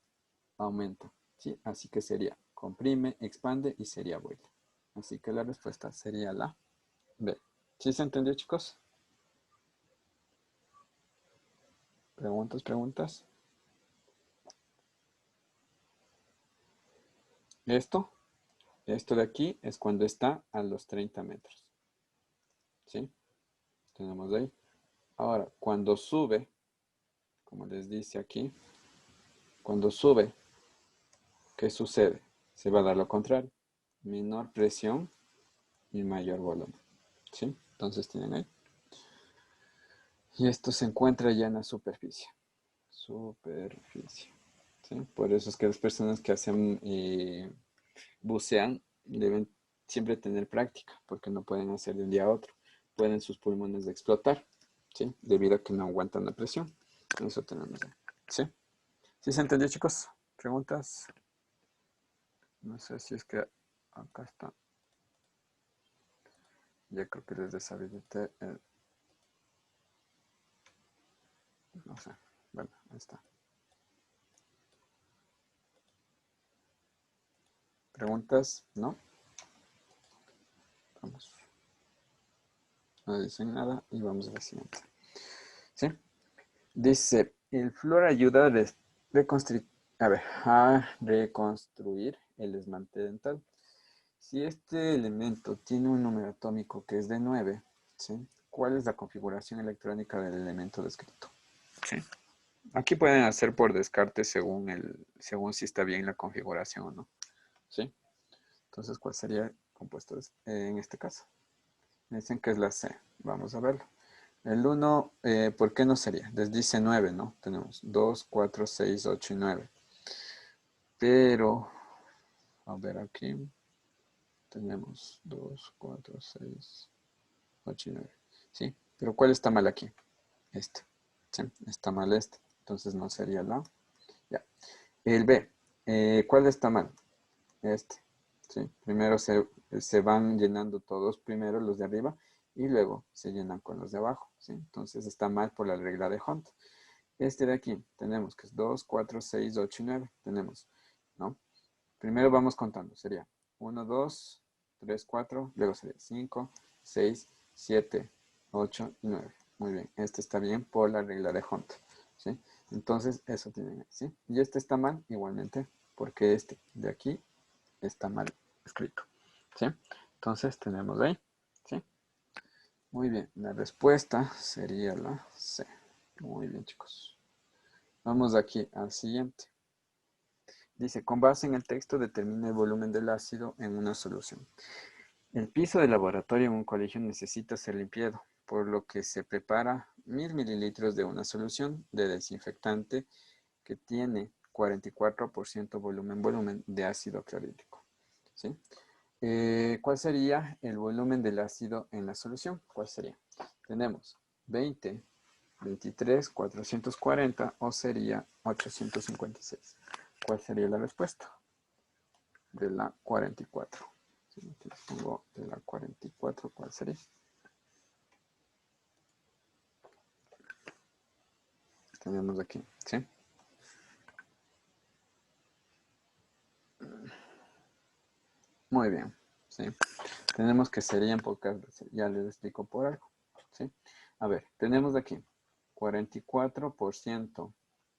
Aumenta. ¿Sí? Así que sería comprime, expande y sería vuelta. Así que la respuesta sería la B. ¿Sí se entendió, chicos? ¿Preguntas? Esto de aquí es cuando está a los 30 metros. ¿Sí? Tenemos ahí. Ahora, cuando sube, como les dice aquí, cuando sube, ¿qué sucede? Se va a dar lo contrario. Menor presión y mayor volumen. ¿Sí? Entonces tienen ahí. Y esto se encuentra ya en la superficie. Superficie. ¿Sí? Por eso es que las personas que hacen bucean deben siempre tener práctica, porque no pueden hacer de un día a otro. Pueden sus pulmones explotar, ¿sí? Debido a que no aguantan la presión. Eso tenemos ahí. ¿Sí? ¿Sí se entendió, chicos? ¿Preguntas? No sé si es que acá está. Ya creo que les deshabilité el... No sé. Bueno, ahí está. ¿Preguntas? ¿No? Vamos. No dicen nada y vamos a la siguiente. ¿Sí? Dice, el flúor ayuda a reconstruir el esmalte dental. Si este elemento tiene un número atómico que es de 9, ¿sí? ¿Cuál es la configuración electrónica del elemento descrito? ¿Sí? Aquí pueden hacer por descarte según si está bien la configuración o no. ¿Sí? Entonces, ¿cuál sería el compuesto en este caso? Me dicen que es la C. Vamos a verlo. El 1, ¿por qué no sería? Les dice 9, ¿no? Tenemos 2, 4, 6, 8 y 9. Pero, a ver aquí, tenemos 2, 4, 6, 8 y 9. ¿Sí? Pero ¿cuál está mal aquí? Este. ¿Sí? Está mal este. Entonces no sería la. Ya. El B. ¿Cuál está mal? Este. ¿Sí? Primero se van llenando todos, primero los de arriba, y luego se llenan con los de abajo. ¿Sí? Entonces está mal por la regla de Hunt. Este de aquí tenemos que es 2, 4, 6, 8 y 9. Tenemos, ¿no? Primero vamos contando. Sería 1, 2, 3, 4. Luego sería 5, 6, 7, 8 y 9. Muy bien. Este está bien por la regla de Hunt. ¿Sí? Entonces, eso tienen ahí. ¿Sí? Y este está mal igualmente porque este de aquí está mal escrito. ¿Sí? Entonces, tenemos ahí. ¿Sí? Muy bien. La respuesta sería la C. Muy bien, chicos. Vamos aquí al siguiente. Dice, con base en el texto, determina el volumen del ácido en una solución. El piso de laboratorio en un colegio necesita ser limpiado, por lo que se prepara 1000 mililitros de una solución de desinfectante que tiene 44% volumen de ácido clorhídrico. ¿Sí? ¿Cuál sería el volumen del ácido en la solución? ¿Cuál sería? Tenemos 20, 23, 440 o sería 856. ¿Cuál sería la respuesta? De la 44. Si pongo de la 44, ¿cuál sería? Tenemos aquí, ¿sí? Muy bien, ¿sí? Tenemos que serían pocas veces, ya les explico por algo, ¿sí? A ver, tenemos aquí 44%,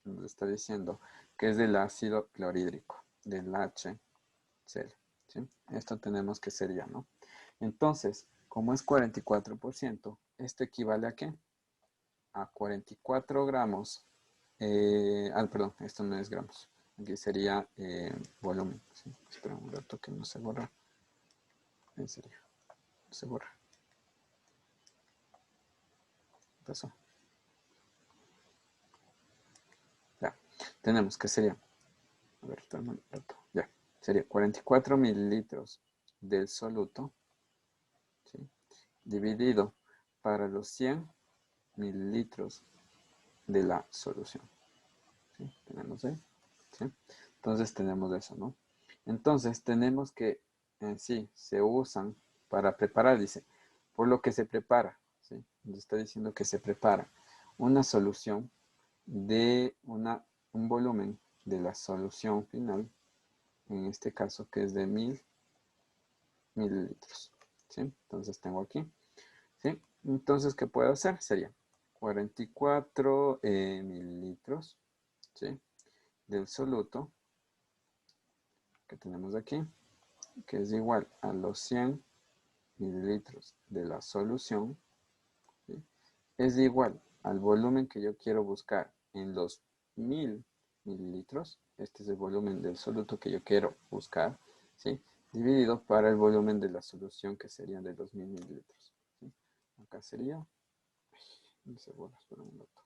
nos está diciendo que es del ácido clorhídrico, del HCl, ¿sí? Esto tenemos que sería, ¿no? Entonces, como es 44%, ¿esto equivale a qué? A 44 gramos. Perdón, esto no es gramos. Aquí sería volumen. ¿Sí? Espera un rato que no se borra. En serio, no se borra. ¿Qué pasó? Ya, tenemos que sería. A ver, espera un rato. Ya, sería 44 mililitros del soluto, ¿sí? Dividido para los 100 mililitros de la solución. ¿Sí? Tenemos ahí. ¿Sí? Entonces tenemos eso, ¿no? Entonces tenemos que en sí se usan para preparar, dice, por lo que se prepara, ¿sí? Nos está diciendo que se prepara una solución de un volumen de la solución final, en este caso que es de 1000 mililitros, ¿sí? Entonces tengo aquí, ¿sí? Entonces, ¿qué puedo hacer? Sería 44 mililitros, ¿sí? Del soluto que tenemos aquí, que es igual a los 100 mililitros de la solución, ¿sí? Es igual al volumen que yo quiero buscar en los 1000 mililitros. Este es el volumen del soluto que yo quiero buscar, ¿sí? Dividido para el volumen de la solución que sería de los 1000 mililitros, ¿sí? Acá sería, no se borra, espera un rato.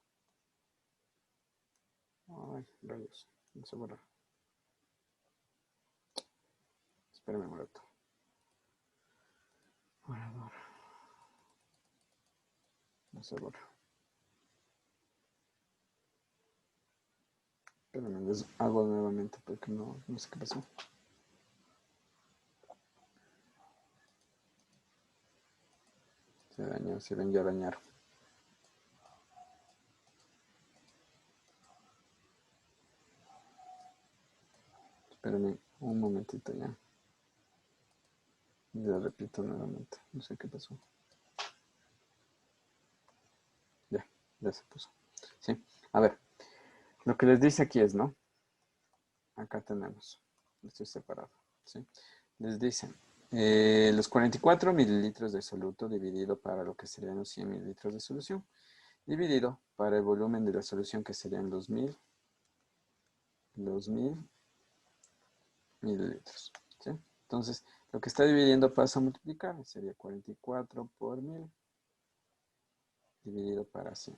Ay, rayos, no se borra. Espérame un rato. Borrador. No se borra. Espérame, les hago nuevamente porque no sé qué pasó. Se dañó, se ven ya dañaron. Espérame un momentito ya. Ya repito nuevamente. No sé qué pasó. Ya se puso. Sí. A ver. Lo que les dice aquí es, ¿no? Acá tenemos. Estoy separado. ¿Sí? Les dicen. Los 44 mililitros de soluto dividido para lo que serían los 100 mililitros de solución. Dividido para el volumen de la solución que serían los 1000 mililitros. ¿Sí? Entonces, lo que está dividiendo pasa a multiplicar. Sería 44 por 1000. dividido para 100.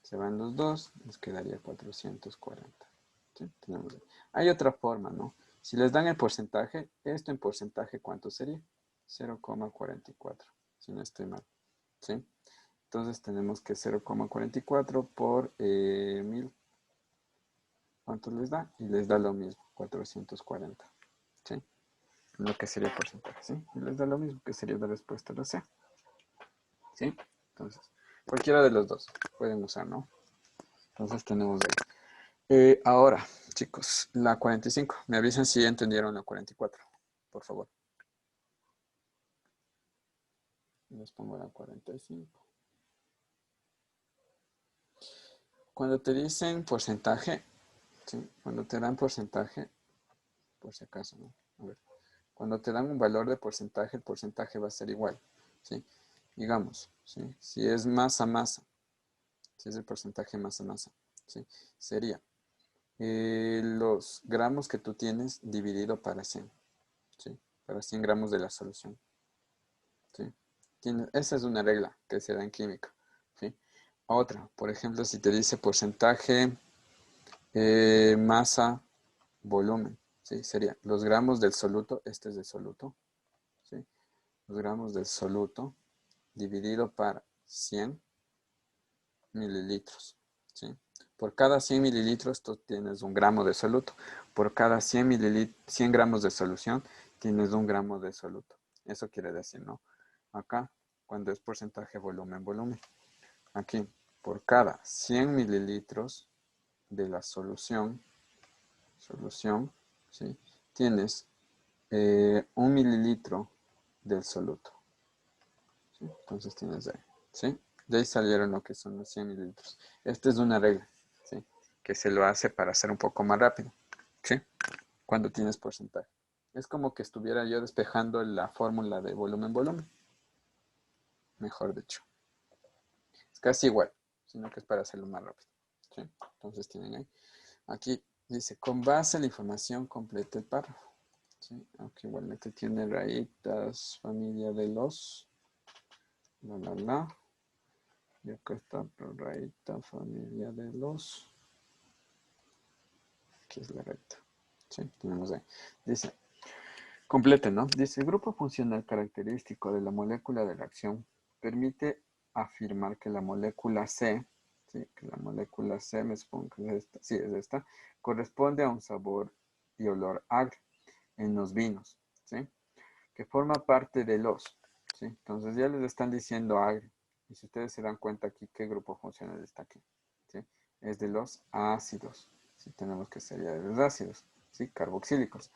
Se van los dos, nos quedaría 440. ¿Sí? Tenemos ahí. Hay otra forma, ¿no? Si les dan el porcentaje, esto en porcentaje, ¿cuánto sería? 0,44, si no estoy mal. ¿Sí? Entonces tenemos que 0,44 por 1000. ¿Cuánto les da? Y les da lo mismo, 440. ¿Sí? Lo que sería el porcentaje, ¿sí? Y les da lo mismo, que sería la respuesta de C. ¿Sí? Entonces, cualquiera de los dos pueden usar, ¿no? Entonces tenemos ahí. Ahora, chicos, la 45. Me avisan si entendieron la 44, por favor. Les pongo la 45. Cuando te dicen porcentaje, ¿sí? Cuando te dan porcentaje, por si acaso, ¿no? A ver. Cuando te dan un valor de porcentaje, el porcentaje va a ser igual, ¿sí? Digamos, ¿sí? Si es masa-masa, si es el porcentaje masa-masa, ¿sí? Sería los gramos que tú tienes dividido para 100, ¿sí? Para 100 gramos de la solución, ¿sí? Esa es una regla que se da en química, ¿sí? Otra, por ejemplo, si te dice porcentaje masa, volumen, ¿sí? Sería los gramos del soluto, este es de soluto, ¿sí? Los gramos del soluto dividido para 100 mililitros, ¿sí? Por cada 100 mililitros tú tienes un gramo de soluto. Por cada 100 gramos de solución tienes un gramo de soluto. Eso quiere decir, ¿no? Acá, cuando es porcentaje volumen, volumen. Aquí, por cada 100 mililitros de la solución, ¿sí? Tienes 1 mililitro del soluto, ¿sí? Entonces tienes ahí, ¿sí? De ahí salieron lo que son los 100 mililitros. Esta es una regla, ¿sí? Que se lo hace para hacer un poco más rápido, ¿sí? Cuando tienes porcentaje. Es como que estuviera yo despejando la fórmula de volumen-volumen. Mejor dicho. Es casi igual, sino que es para hacerlo más rápido, ¿sí? Entonces tienen ahí. Aquí dice, con base en la información completa el párrafo, ¿sí? Aunque igualmente tiene rayitas, familia de los, la. Y acá está rayita, familia de los. Aquí es la rayita. Sí, tenemos ahí. Dice, complete, ¿no? Dice, el grupo funcional característico de la molécula de la acción permite afirmar que la molécula C, ¿sí? Que la molécula C, me supongo que es esta, sí, es esta, corresponde a un sabor y olor agrio en los vinos, ¿sí? Que forma parte de los, ¿sí? Entonces ya les están diciendo agrio. Y si ustedes se dan cuenta aquí, ¿qué grupo funcional está aquí? ¿Sí? Es de los ácidos. ¿Sí? Tenemos que sería de los ácidos, ¿sí? Carboxílicos.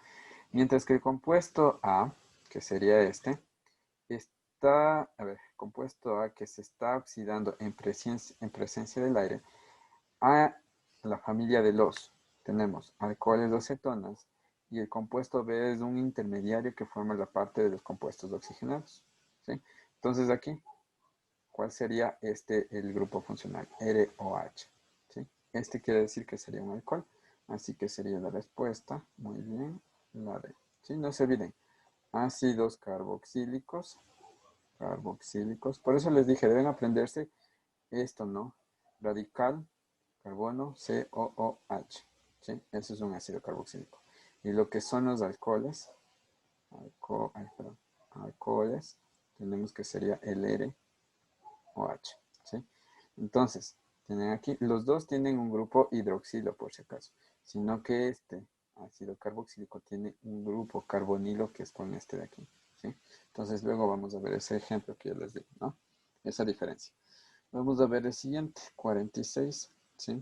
Mientras que el compuesto A, que sería este, está, a ver, compuesto A que se está oxidando en presencia del aire, a la familia de los, tenemos alcoholes o cetonas, y el compuesto B es un intermediario que forma la parte de los compuestos oxigenados, ¿sí? Entonces aquí, ¿cuál sería el grupo funcional? ROH, ¿sí? Este quiere decir que sería un alcohol, así que sería la respuesta, muy bien, la D, ¿sí? No se olviden, ácidos carboxílicos, por eso les dije, deben aprenderse esto, ¿no? Radical, carbono, COOH, ¿sí? Eso es un ácido carboxílico. Y lo que son los alcoholes, alcoholes, tenemos que sería el ROH, ¿sí? Entonces, tienen aquí, los dos tienen un grupo hidroxilo, por si acaso, sino que este ácido carboxílico tiene un grupo carbonilo que es con este de aquí, ¿sí? Entonces, luego vamos a ver ese ejemplo que yo les digo, ¿no? Esa diferencia. Vamos a ver el siguiente, 46, ¿sí?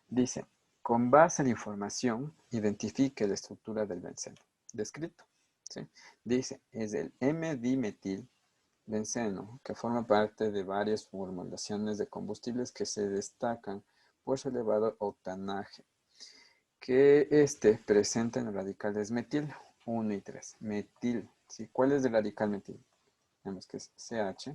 Dice, con base en la información, identifique la estructura del benceno descrito, ¿sí? Dice, es el M-dimetil benceno, que forma parte de varias formulaciones de combustibles que se destacan por su elevado octanaje, que presenta en los radicales metil 1 y 3. Metil, ¿sí? ¿Cuál es el radical metil? Tenemos que es CH,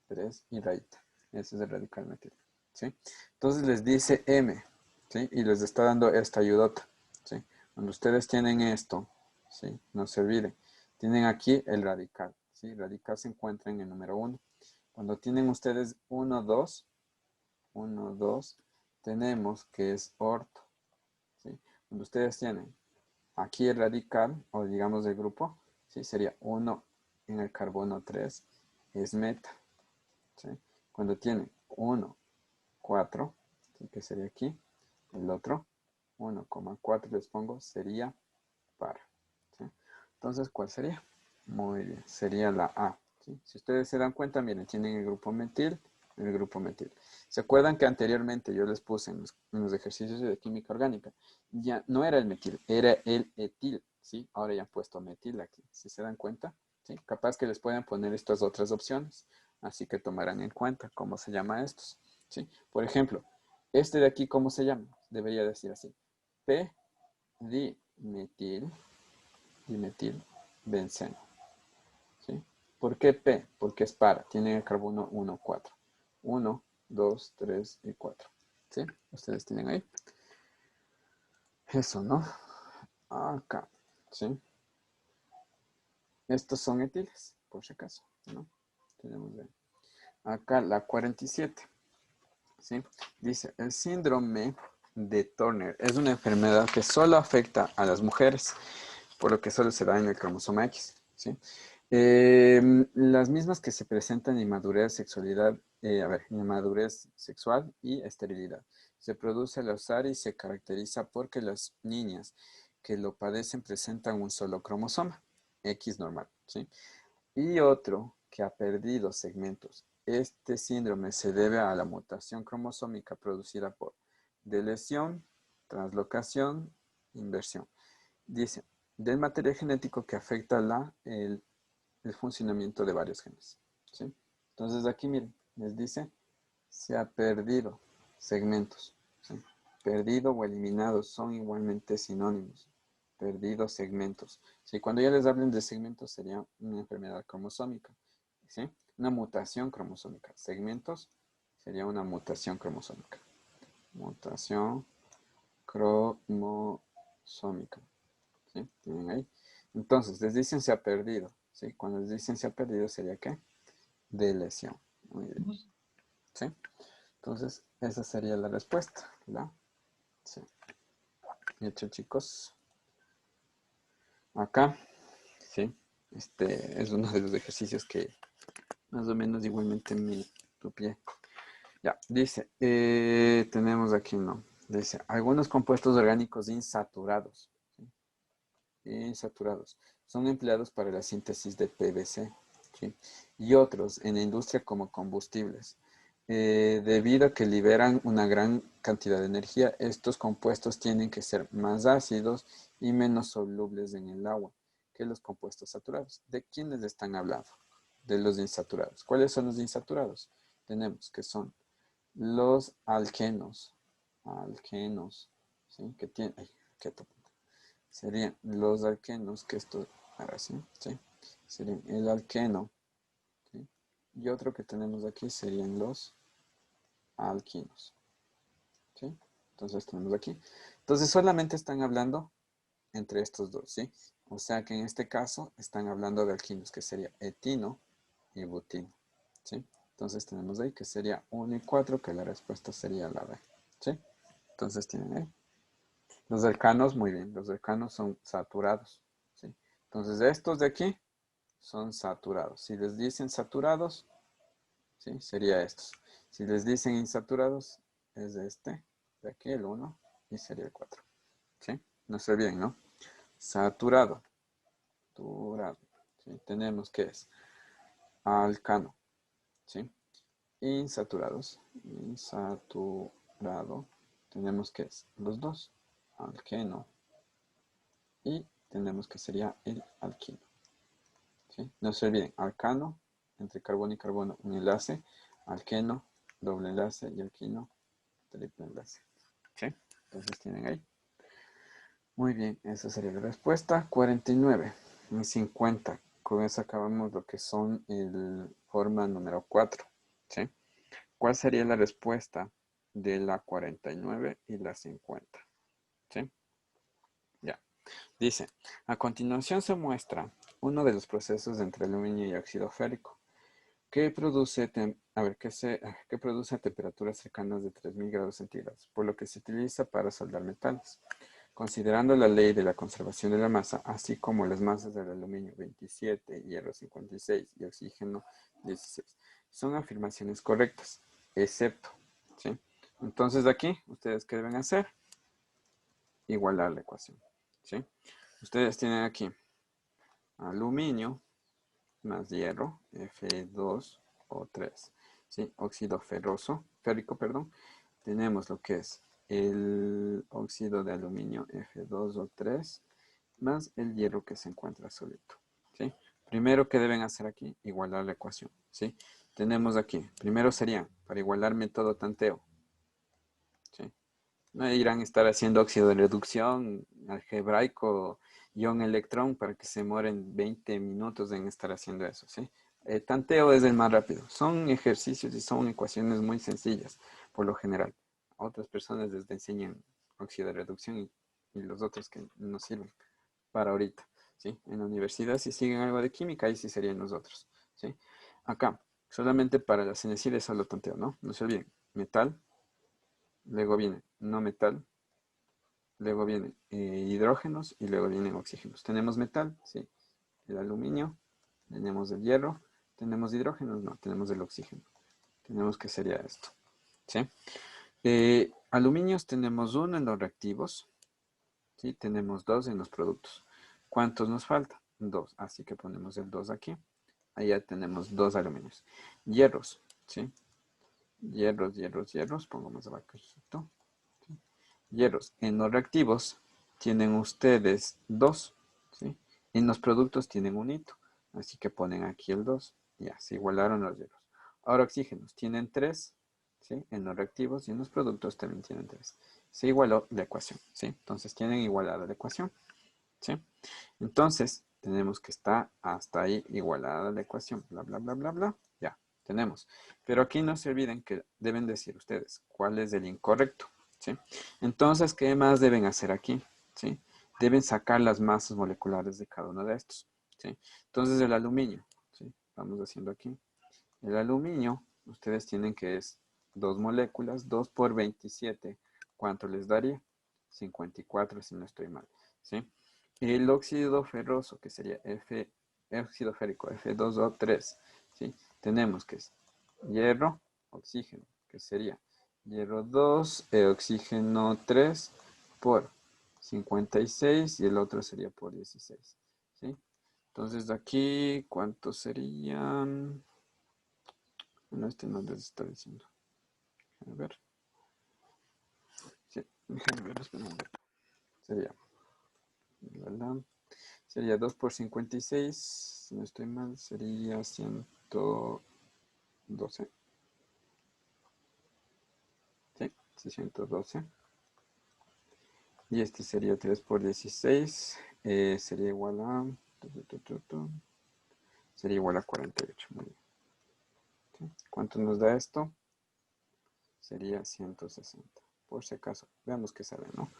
3 y rayita. Ese es el radical metil, ¿sí? Entonces les dice M, ¿sí? Y les está dando esta ayudota, ¿sí? Cuando ustedes tienen esto, ¿sí? No se olviden. Tienen aquí el radical, ¿sí? El radical se encuentra en el número 1. Cuando tienen ustedes 1, 2, 1, 2, tenemos que es orto, ¿sí? Cuando ustedes tienen aquí el radical, o digamos el grupo, ¿sí? Sería 1 en el carbono 3, es meta, ¿sí? Cuando tienen 1, 4, ¿sí? Que sería aquí, el otro, 1,4 les pongo, sería par, ¿sí? Entonces, ¿cuál sería? Muy bien, sería la A, ¿sí? Si ustedes se dan cuenta, miren, tienen el grupo metil, el grupo metil. ¿Se acuerdan que anteriormente yo les puse en los ejercicios de química orgánica? Ya no era el metil, era el etil, ¿sí? Ahora ya han puesto metil aquí, si se dan cuenta, ¿sí? Capaz que les puedan poner estas otras opciones, así que tomarán en cuenta cómo se llama estos, ¿sí? Por ejemplo, este de aquí, ¿cómo se llama? Debería decir así, P-dimetil, dimetil, benceno, ¿sí? ¿Por qué P? Porque es para, tiene el carbono 1, 4. 1, 2, 3 y 4. ¿Sí? Ustedes tienen ahí. Eso, ¿no? Acá, ¿sí? Estos son etiles, por si acaso, ¿no? Tenemos ahí. Acá la 47, ¿sí? Dice, el síndrome de Turner es una enfermedad que solo afecta a las mujeres, por lo que solo se da en el cromosoma X, ¿sí? Las mismas que se presentan en inmadurez, sexualidad, inmadurez sexual y esterilidad. Se produce al azar y se caracteriza porque las niñas que lo padecen presentan un solo cromosoma, X normal, ¿sí? Y otro que ha perdido segmentos. Este síndrome se debe a la mutación cromosómica producida por deleción, translocación, inversión. Dice, del material genético que afecta el funcionamiento de varios genes, ¿sí? Entonces aquí miren, les dice, se ha perdido segmentos, ¿sí? Perdido o eliminado son igualmente sinónimos. Perdido segmentos. ¿Sí? Cuando ya les hablen de segmentos sería una enfermedad cromosómica, ¿sí? Una mutación cromosómica. Segmentos sería una mutación cromosómica. Mutación cromosómica. ¿Sí? ¿Tienen ahí? Entonces, les dicen se ha perdido, ¿sí? Cuando les dicen se ha perdido, ¿sería qué? De lesión. Muy bien, ¿sí? Entonces, esa sería la respuesta, ¿verdad? Sí. Hecho, chicos. Acá, ¿sí? Este es uno de los ejercicios que más o menos igualmente me tupié. Ya, dice, tenemos aquí, ¿no? Dice, algunos compuestos orgánicos insaturados, ¿sí? Insaturados, son empleados para la síntesis de PVC, ¿sí? Y otros en la industria como combustibles. Debido a que liberan una gran cantidad de energía, estos compuestos tienen que ser más ácidos y menos solubles en el agua que los compuestos saturados. ¿De quiénes están hablando? De los insaturados. ¿Cuáles son los insaturados? Tenemos que son los alquenos, alquenos, ¿sí? Que tienen, ay, quieto, serían los alquenos, que esto, ahora sí, ¿sí? Serían el alqueno, ¿sí? Y otro que tenemos aquí serían los alquinos, ¿sí? Entonces tenemos aquí. Entonces solamente están hablando entre estos dos, ¿sí? O sea que en este caso están hablando de alquinos, que sería etino y butino, ¿sí? Entonces tenemos ahí que sería 1 y 4, que la respuesta sería la B, ¿sí? Entonces tienen ahí. Los alcanos, muy bien, los alcanos son saturados, ¿sí? Entonces estos de aquí son saturados. Si les dicen saturados, ¿sí? Sería estos. Si les dicen insaturados, es este, de aquí el 1 y sería el 4, ¿sí? No sé bien, ¿no? Saturado, saturado, ¿sí? Tenemos que es alcano, ¿sí? Insaturados, insaturado, tenemos que es los dos, alqueno, y tenemos que sería el alquino, ¿sí? No se olviden, alcano, entre carbono y carbono, un enlace, alqueno, doble enlace, y alquino, triple enlace, ¿sí? Entonces tienen ahí. Muy bien, esa sería la respuesta. 49 y 50. Con eso acabamos lo que son el forma número 4, ¿sí? ¿Cuál sería la respuesta de la 49 y la 50? ¿Sí? Ya. Dice, a continuación se muestra uno de los procesos entre aluminio y óxido férrico. que produce, que produce a temperaturas cercanas de 3000 grados centígrados, por lo que se utiliza para soldar metales. Considerando la ley de la conservación de la masa, así como las masas del aluminio 27, hierro 56 y oxígeno 16, son afirmaciones correctas, excepto, ¿sí? Entonces aquí, ¿ustedes qué deben hacer? Igualar la ecuación, ¿sí? Ustedes tienen aquí aluminio más hierro, Fe2O3, ¿sí? Óxido férrico, perdón. Tenemos lo que es el óxido de aluminio Fe2O3 más el hierro que se encuentra solito, ¿sí? Primero, ¿qué deben hacer aquí? Igualar la ecuación, ¿sí? Tenemos aquí, primero sería, para igualar método tanteo, ¿sí? No irán a estar haciendo óxido de reducción, algebraico, ion electrón para que se demoren 20 minutos en estar haciendo eso, ¿sí? Tanteo es el más rápido. Son ejercicios y son ecuaciones muy sencillas, por lo general. A otras personas les enseñan óxido de reducción y los otros que no sirven para ahorita, ¿sí? En la universidad, si siguen algo de química, ahí sí serían los otros, ¿sí? Acá, solamente para las es solo tanteo, ¿no? No se olviden, metal, luego viene no metal, luego vienen hidrógenos y luego vienen oxígenos. Tenemos metal, sí, el aluminio, tenemos el hierro, tenemos hidrógenos, no, tenemos el oxígeno. Tenemos que sería esto, ¿sí? Aluminios tenemos uno en los reactivos, ¿sí? Tenemos dos en los productos. ¿Cuántos nos falta? Dos, así que ponemos el 2 aquí. Allá tenemos dos aluminios. Hierros, ¿sí? Hierros, pongo más abajito. Hierros. En los reactivos tienen ustedes 2, ¿sí? En los productos tienen un hito, así que ponen aquí el 2. Ya, se igualaron los hierros. Ahora oxígenos, tienen 3, ¿sí? En los reactivos y en los productos también tienen 3. Se igualó la ecuación, ¿sí? Entonces tienen igualada la ecuación, ¿sí? Entonces tenemos que estar hasta ahí igualada la ecuación, bla, bla, bla, bla, bla. Ya, tenemos. Pero aquí no se olviden que deben decir ustedes cuál es el incorrecto, ¿sí? Entonces, ¿qué más deben hacer aquí? ¿Sí? Deben sacar las masas moleculares de cada uno de estos, ¿sí? Entonces, el aluminio, ¿sí? Vamos haciendo aquí. El aluminio, ustedes tienen que es 2 moléculas, 2 por 27. ¿Cuánto les daría? 54 si no estoy mal, ¿sí? El óxido ferroso, que sería óxido férrico, F2O3, ¿sí? Tenemos que es hierro, oxígeno, que sería hierro 2, oxígeno 3 por 56 y el otro sería por 16, ¿sí? Entonces de aquí, ¿cuántos serían? Bueno, este no les está diciendo. A ver. Sí, déjenme ver, espera un momento. Sería, sería 2 por 56, si no estoy mal, sería 112. Sí, 612. Y este sería 3 por 16, sería igual a... Sería igual a 48. Muy bien. ¿Sí? ¿Cuánto nos da esto? Sería 160. Por si acaso, veamos qué sale, ¿no?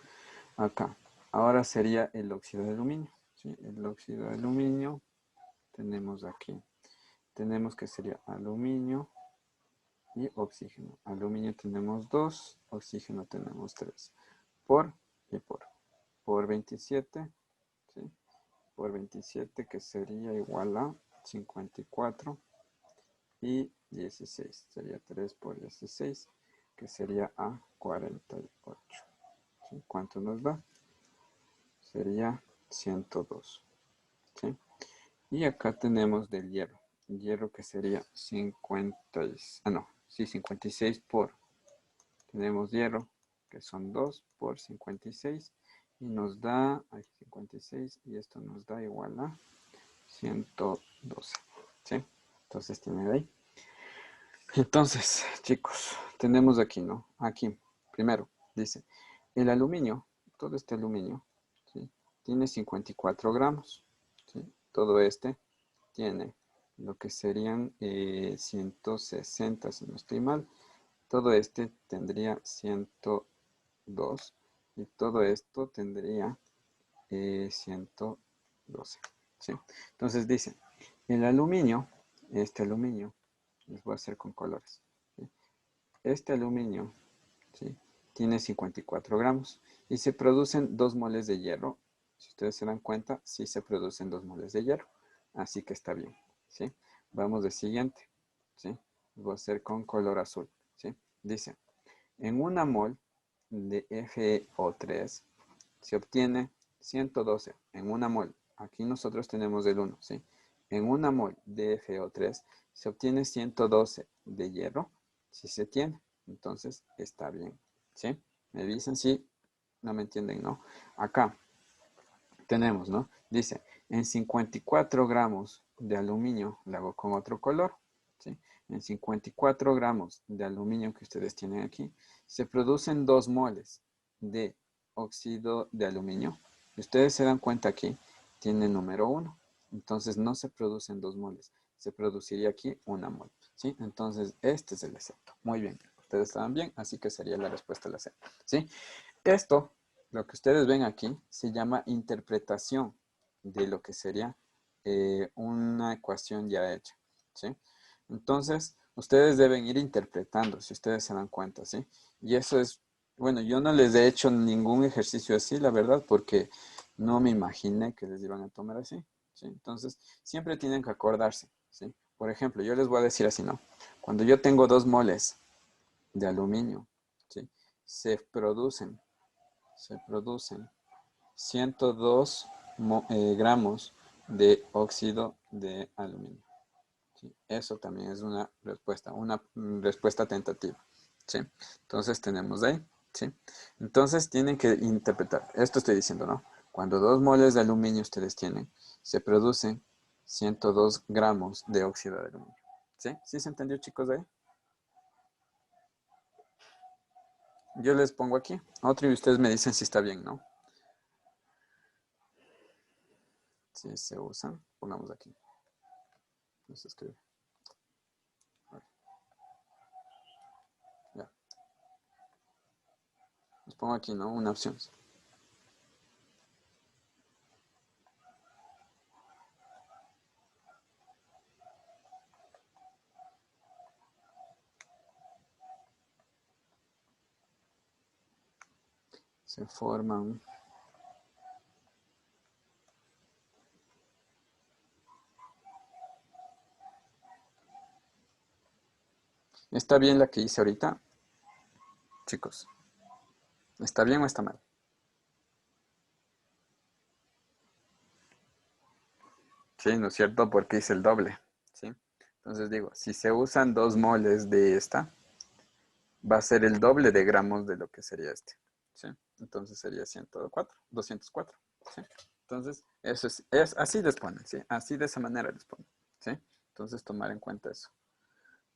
Acá. Ahora sería el óxido de aluminio, ¿sí? El óxido de aluminio tenemos aquí. Tenemos que sería aluminio y oxígeno. Aluminio tenemos 2, oxígeno tenemos 3. Por y por 27, ¿sí? Por 27 que sería igual a 54 y 16. Sería 3 por 16 que sería a 48. ¿Sí? ¿Cuánto nos da? Sería 102. ¿Sí? Y acá tenemos del hierro. El hierro que sería 56 por. Tenemos hierro que son 2 por 56 y nos da 56 y esto nos da igual a 112. ¿Sí? Entonces tiene ahí. Entonces, chicos, tenemos aquí, ¿no? Aquí, primero, dice, el aluminio, todo este aluminio, ¿sí? Tiene 54 gramos, ¿sí? Todo este tiene lo que serían 160, si no estoy mal. Todo este tendría 102 y todo esto tendría 112, ¿sí? Entonces dice, el aluminio, este aluminio, Les voy a hacer con colores. ¿Sí? Este aluminio, ¿sí?, tiene 54 gramos y se producen 2 moles de hierro. Si ustedes se dan cuenta, sí se producen 2 moles de hierro. Así que está bien, ¿sí? Vamos de siguiente, ¿sí? Voy a hacer con color azul, ¿sí? Dice, en una mol de FeO3 se obtiene 112 en una mol. Aquí nosotros tenemos el 1, ¿sí? En una mol de FeO3 se obtiene 112 de hierro, si se tiene. Entonces está bien, ¿sí? Me dicen si no me entienden, ¿no? Acá tenemos, ¿no? Dice, en 54 gramos de aluminio, le hago con otro color, ¿sí? En 54 gramos de aluminio que ustedes tienen aquí, se producen 2 moles de óxido de aluminio. Y ustedes se dan cuenta aquí, tiene número 1. Entonces no se producen 2 moles, se produciría aquí 1 mol, ¿sí? Entonces este es el excepto. Muy bien, ustedes estaban bien, así que sería la respuesta a la C, ¿sí? Esto, lo que ustedes ven aquí, se llama interpretación de lo que sería una ecuación ya hecha, ¿sí? Entonces, ustedes deben ir interpretando, si ustedes se dan cuenta, ¿sí? Y eso es, bueno, yo no les he hecho ningún ejercicio así, la verdad, porque no me imaginé que les iban a tomar así, ¿sí? Entonces, siempre tienen que acordarse, ¿sí? Por ejemplo, yo les voy a decir así, ¿no? Cuando yo tengo 2 moles de aluminio, ¿sí?, se producen 102 gramos de óxido de aluminio. ¿Sí? Eso también es una respuesta tentativa. ¿Sí? Entonces tenemos ahí. ¿Sí? Entonces tienen que interpretar. Esto estoy diciendo, ¿no? Cuando 2 moles de aluminio ustedes tienen, se producen 102 gramos de óxido de aluminio. ¿Sí? ¿Sí se entendió, chicos, de ahí? Yo les pongo aquí otro y ustedes me dicen si está bien, ¿no? Si se usan, pongamos aquí. No se escribe. Vale. Ya. Les pongo aquí, ¿no? Una opción. Se forman. ¿Está bien la que hice ahorita? Chicos, ¿está bien o está mal? Sí, ¿no es cierto? Porque hice el doble. ¿Sí? Entonces digo, si se usan 2 moles de esta, va a ser el doble de gramos de lo que sería este. ¿Sí? Entonces sería 104, 204. ¿Sí? Entonces, eso es así les ponen, ¿sí? Así de esa manera les ponen. ¿Sí? Entonces tomar en cuenta eso.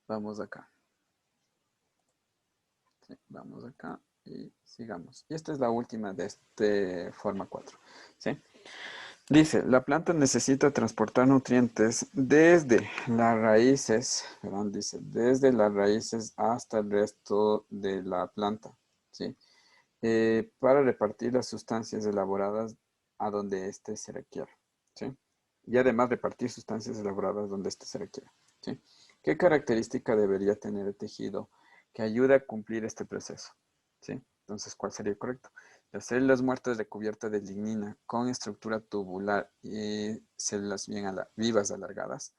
Vamos acá. ¿Sí? Vamos acá y sigamos. Y esta es la última de este forma 4. ¿Sí? Dice, la planta necesita transportar nutrientes desde las raíces, perdón, dice, desde las raíces hasta el resto de la planta, ¿sí? Para repartir las sustancias elaboradas a donde éste se requiere, ¿sí? Y además repartir sustancias elaboradas donde éste se requiere, ¿sí? ¿Qué característica debería tener el tejido que ayude a cumplir este proceso? ¿Sí? Entonces, ¿cuál sería el correcto? Las células muertas recubiertas de lignina con estructura tubular y células vivas alargadas.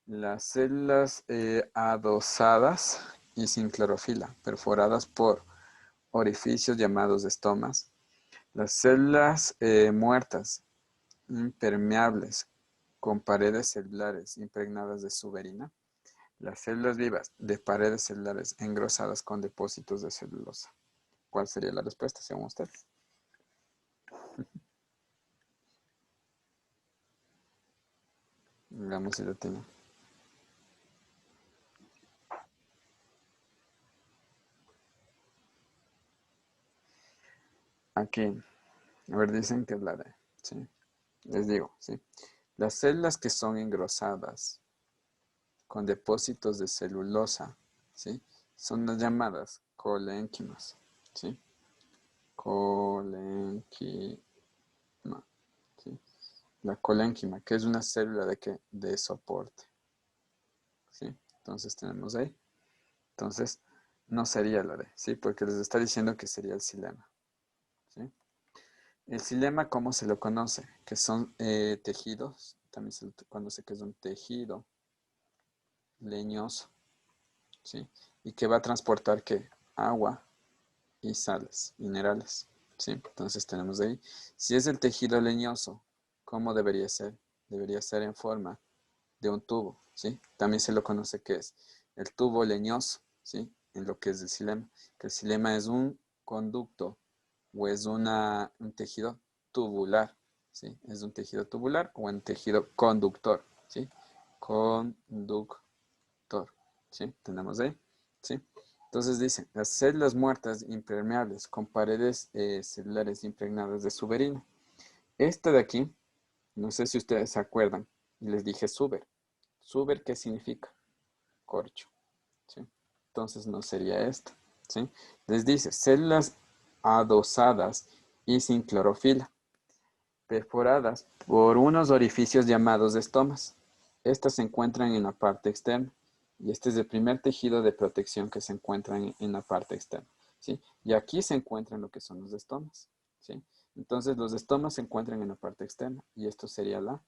Las células adosadas y sin clorofila, perforadas por orificios llamados estomas. Las células muertas, impermeables, con paredes celulares impregnadas de suberina. Las células vivas de paredes celulares engrosadas con depósitos de celulosa. ¿Cuál sería la respuesta según ustedes? Veamos si lo tiene. Aquí, a ver, dicen que es la D. Sí, les digo, sí. Las células que son engrosadas con depósitos de celulosa, ¿sí? Son las llamadas colénquimas, ¿sí? Colénquima, ¿sí? La colénquima, que es una célula de ¿qué? De soporte, ¿sí? Entonces tenemos ahí. Entonces no sería la D, ¿sí? Porque les está diciendo que sería el xilema, ¿sí? El xilema, ¿cómo se lo conoce? Que son tejidos, también se lo conoce que es un tejido leñoso, ¿sí? Y que va a transportar, ¿qué? Agua y sales, minerales, ¿sí? Entonces tenemos ahí, si es el tejido leñoso, ¿cómo debería ser? Debería ser en forma de un tubo, ¿sí? También se lo conoce que es el tubo leñoso, ¿sí? En lo que es el xilema, que el xilema es un conducto o es un tejido tubular, ¿sí? Es un tejido tubular o un tejido conductor, ¿sí? Conductor, ¿sí? Tenemos ahí, ¿sí? Entonces dice, las células muertas impermeables con paredes celulares impregnadas de suberina. Esta de aquí, no sé si ustedes se acuerdan, y les dije suber. ¿Suber qué significa? Corcho, ¿sí? Entonces no sería esto, ¿sí? Les dice, células adosadas y sin clorofila, perforadas por unos orificios llamados estomas. Estas se encuentran en la parte externa. Y este es el primer tejido de protección que se encuentra en la parte externa, ¿sí? Y aquí se encuentran lo que son los estomas, ¿sí? Entonces los estomas se encuentran en la parte externa. Y esto sería la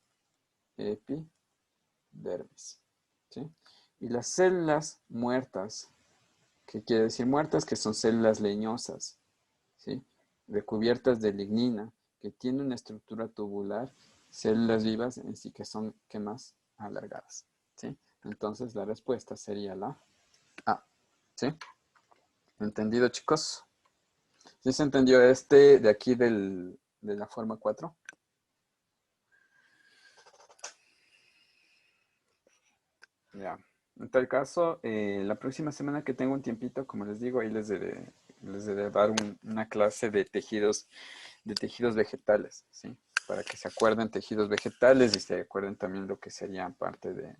epidermis, ¿sí? Y las células muertas, ¿qué quiere decir muertas? Que son células leñosas, ¿sí? Recubiertas de lignina, que tiene una estructura tubular, células vivas en sí que son, ¿qué más? Alargadas, ¿sí? Entonces la respuesta sería la A, ¿sí? ¿Entendido, chicos? ¿Sí se entendió este de aquí de la forma 4? Ya. En tal caso, la próxima semana que tengo un tiempito, como les digo, ahí les daré dar una clase de tejidos vegetales, ¿sí? Para que se acuerden tejidos vegetales y se acuerden también lo que serían parte de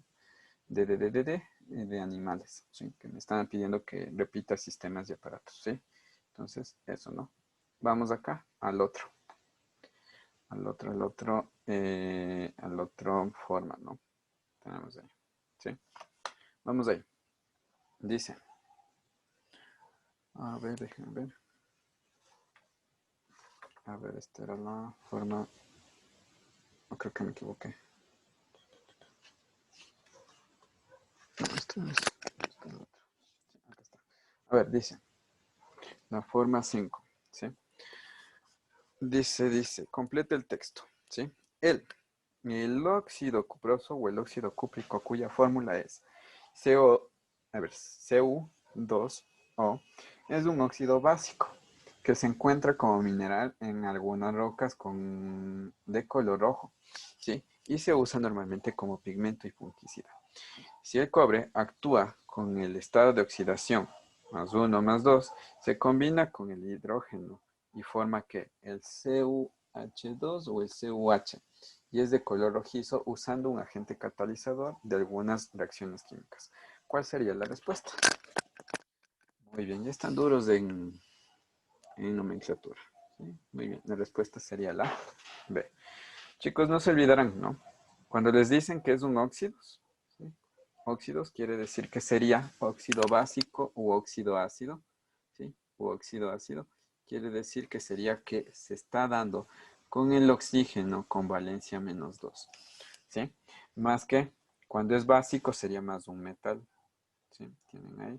animales, ¿sí? Que me estaban pidiendo que repita sistemas y aparatos, ¿sí? Entonces, eso, ¿no? Vamos acá al otro forma, ¿no? Tenemos ahí, ¿sí? Vamos ahí. Dice, a ver, déjenme ver. A ver, esta era la forma. No, creo que me equivoqué. No, esto no es. Esto es otro. Sí, acá está. A ver, dice, la forma 5, ¿sí? Dice, completa el texto, ¿sí? El óxido cuproso o el óxido cúprico cuya fórmula es CO, a ver, Cu2O, es un óxido básico que se encuentra como mineral en algunas rocas de color rojo, ¿sí? Y se usa normalmente como pigmento y fungicida. Si el cobre actúa con el estado de oxidación +1 +2, se combina con el hidrógeno y forma que el CuH2 o el CuH, y es de color rojizo usando un agente catalizador de algunas reacciones químicas. ¿Cuál sería la respuesta? Muy bien, ya están duros en nomenclatura, ¿sí? Muy bien, la respuesta sería la B. Chicos, no se olvidarán, ¿no? Cuando les dicen que es un óxido, ¿sí? Óxidos quiere decir que sería óxido básico u óxido ácido, ¿sí? U óxido ácido quiere decir que sería que se está dando con el oxígeno con valencia -2, ¿sí? Más que cuando es básico sería más un metal, ¿sí? Tienen ahí.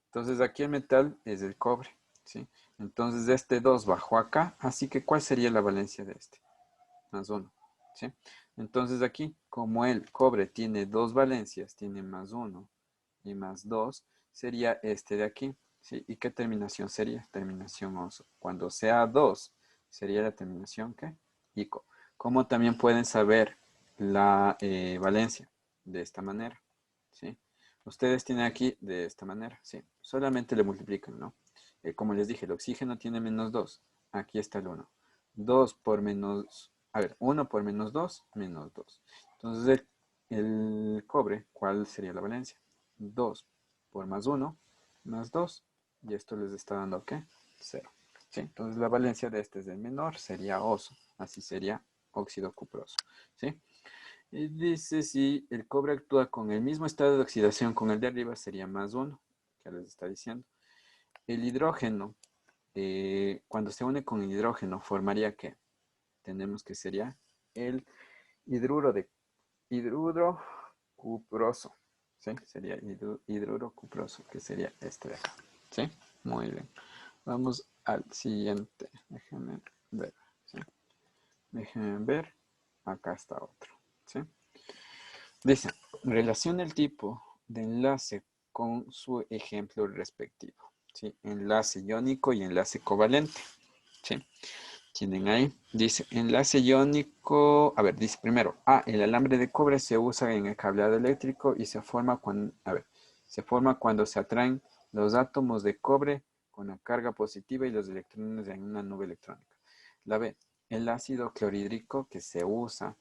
Entonces aquí el metal es el cobre, ¿sí? Entonces este 2 bajó acá, así que ¿cuál sería la valencia de este? +1, ¿sí? Entonces aquí, como el cobre tiene dos valencias, tiene +1 y +2, sería este de aquí, ¿sí? ¿Y qué terminación sería? Terminación oso. Cuando sea 2, sería la terminación, ¿qué? Ico. Como también pueden saber la valencia de esta manera, ¿sí? Ustedes tienen aquí de esta manera, ¿sí? Solamente le multiplican, ¿no? Como les dije, el oxígeno tiene -2. Aquí está el 1. 2 por menos, a ver, 1 por -2, -2. Entonces el cobre, ¿cuál sería la valencia? 2 por +1, +2. Y esto les está dando, ¿qué? 0. ¿Sí? Entonces la valencia de este es el menor, sería oso. Así sería óxido cuproso, ¿sí? Y dice si el cobre actúa con el mismo estado de oxidación con el de arriba sería +1, que les está diciendo. El hidrógeno, cuando se une con el hidrógeno, formaría ¿qué? Tenemos que sería el hidruro cuproso. ¿Sí? Sería hidruro cuproso, que sería este de acá. ¿Sí? Muy bien. Vamos al siguiente. Déjenme ver. ¿Sí? Déjenme ver. Acá está otro. ¿Sí? Dice, relaciona el tipo de enlace con su ejemplo respectivo. ¿Sí? Enlace iónico y enlace covalente. ¿Sí? Tienen ahí, dice, enlace iónico, a ver, dice primero, el alambre de cobre se usa en el cableado eléctrico y se forma cuando se atraen los átomos de cobre con la carga positiva y los electrones en una nube electrónica. La B, el ácido clorhídrico que se usa